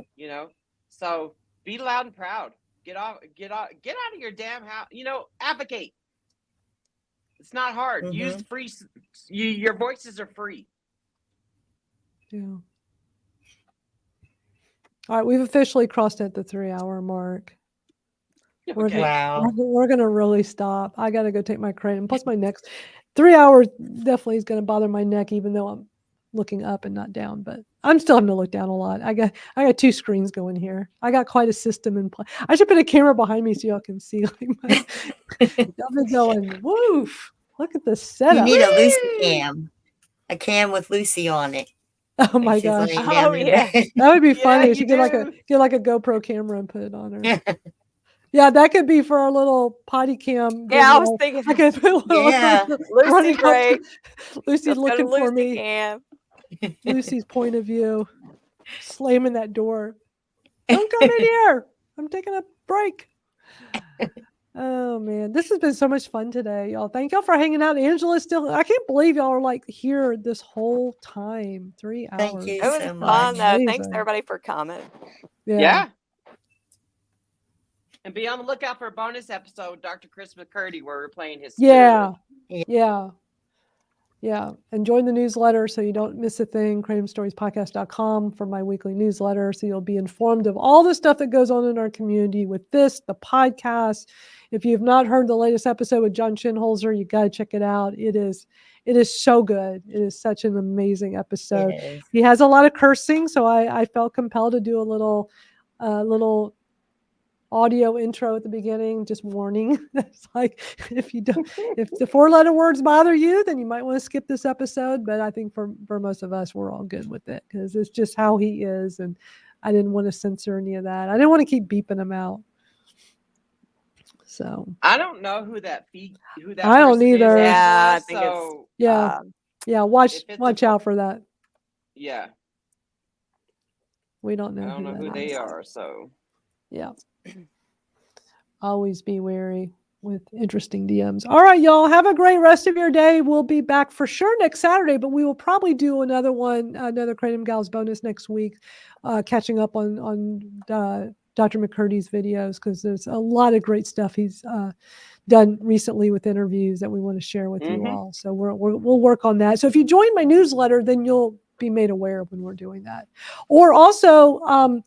So be loud and proud. Get out of your damn house. Advocate. It's not hard. Mm-hmm. Use free. Your voices are free. Yeah. All right, we've officially crossed at the 3-hour mark. Okay. Wow. We're gonna really stop. I gotta go take my kratom. Plus, my neck's 3 hours definitely is gonna bother my neck, even though I'm looking up and not down. But I'm still having to look down a lot. I got 2 screens going here. I got quite a system in place. I should put a camera behind me so y'all can see. I've been going, woof! Look at this setup. You need a Lucy cam, a cam with Lucy on it. Oh my gosh! Oh yeah, that would be funny. You should you get like a GoPro camera and put it on her. Yeah, that could be for our little potty cam. Yeah, I was thinking. I could put Lucy, great. Lucy's looking for Lucy me. Cam. Lucy's point of view, slamming that door. Don't come in here. I'm taking a break. Oh man, this has been so much fun today, y'all. Thank y'all for hanging out. Angela's still. I can't believe y'all are like here this whole time. 3 hours. Thank you It was so fun much. though. Thanks everybody for coming. Yeah. And be on the lookout for a bonus episode, Dr. Chris McCurdy, where we're playing his Yeah. And join the newsletter so you don't miss a thing. kratomstoriespodcast.com for my weekly newsletter, so you'll be informed of all the stuff that goes on in our community with the podcast. If you've not heard the latest episode with John Shinholser, you got to check it out. It is so good. It is such an amazing episode. He has a lot of cursing, so I felt compelled to do a little audio intro at the beginning, just warning. It's like if the 4-letter words bother you, then you might want to skip this episode. But I think for most of us, we're all good with it because it's just how he is, and I didn't want to censor any of that. I didn't want to keep beeping him out. So I don't know who that I don't either. Is, Yeah, I think so, watch out for that. Yeah. We don't know. I don't know who that they is. are. So yeah. Always be wary with interesting DMs. All right, y'all. Have a great rest of your day. We'll be back for sure next Saturday, but we will probably do another Kratom Gals bonus next week, catching up on Dr. McCurdy's videos, because there's a lot of great stuff he's done recently with interviews that we want to share with you all. So we'll work on that. So if you join my newsletter, then you'll be made aware when we're doing that. Or also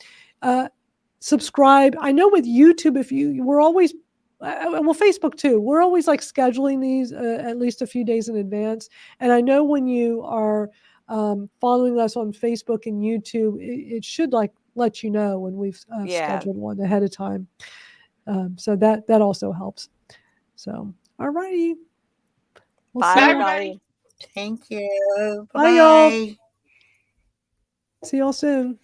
subscribe. I know with YouTube, we're always Facebook too. We're always like scheduling these at least a few days in advance. And I know when you are following us on Facebook and YouTube, it should like let you know when we've scheduled one ahead of time. So that also helps. So, all righty. Bye, everybody. Thank you. Bye, y'all. See y'all soon.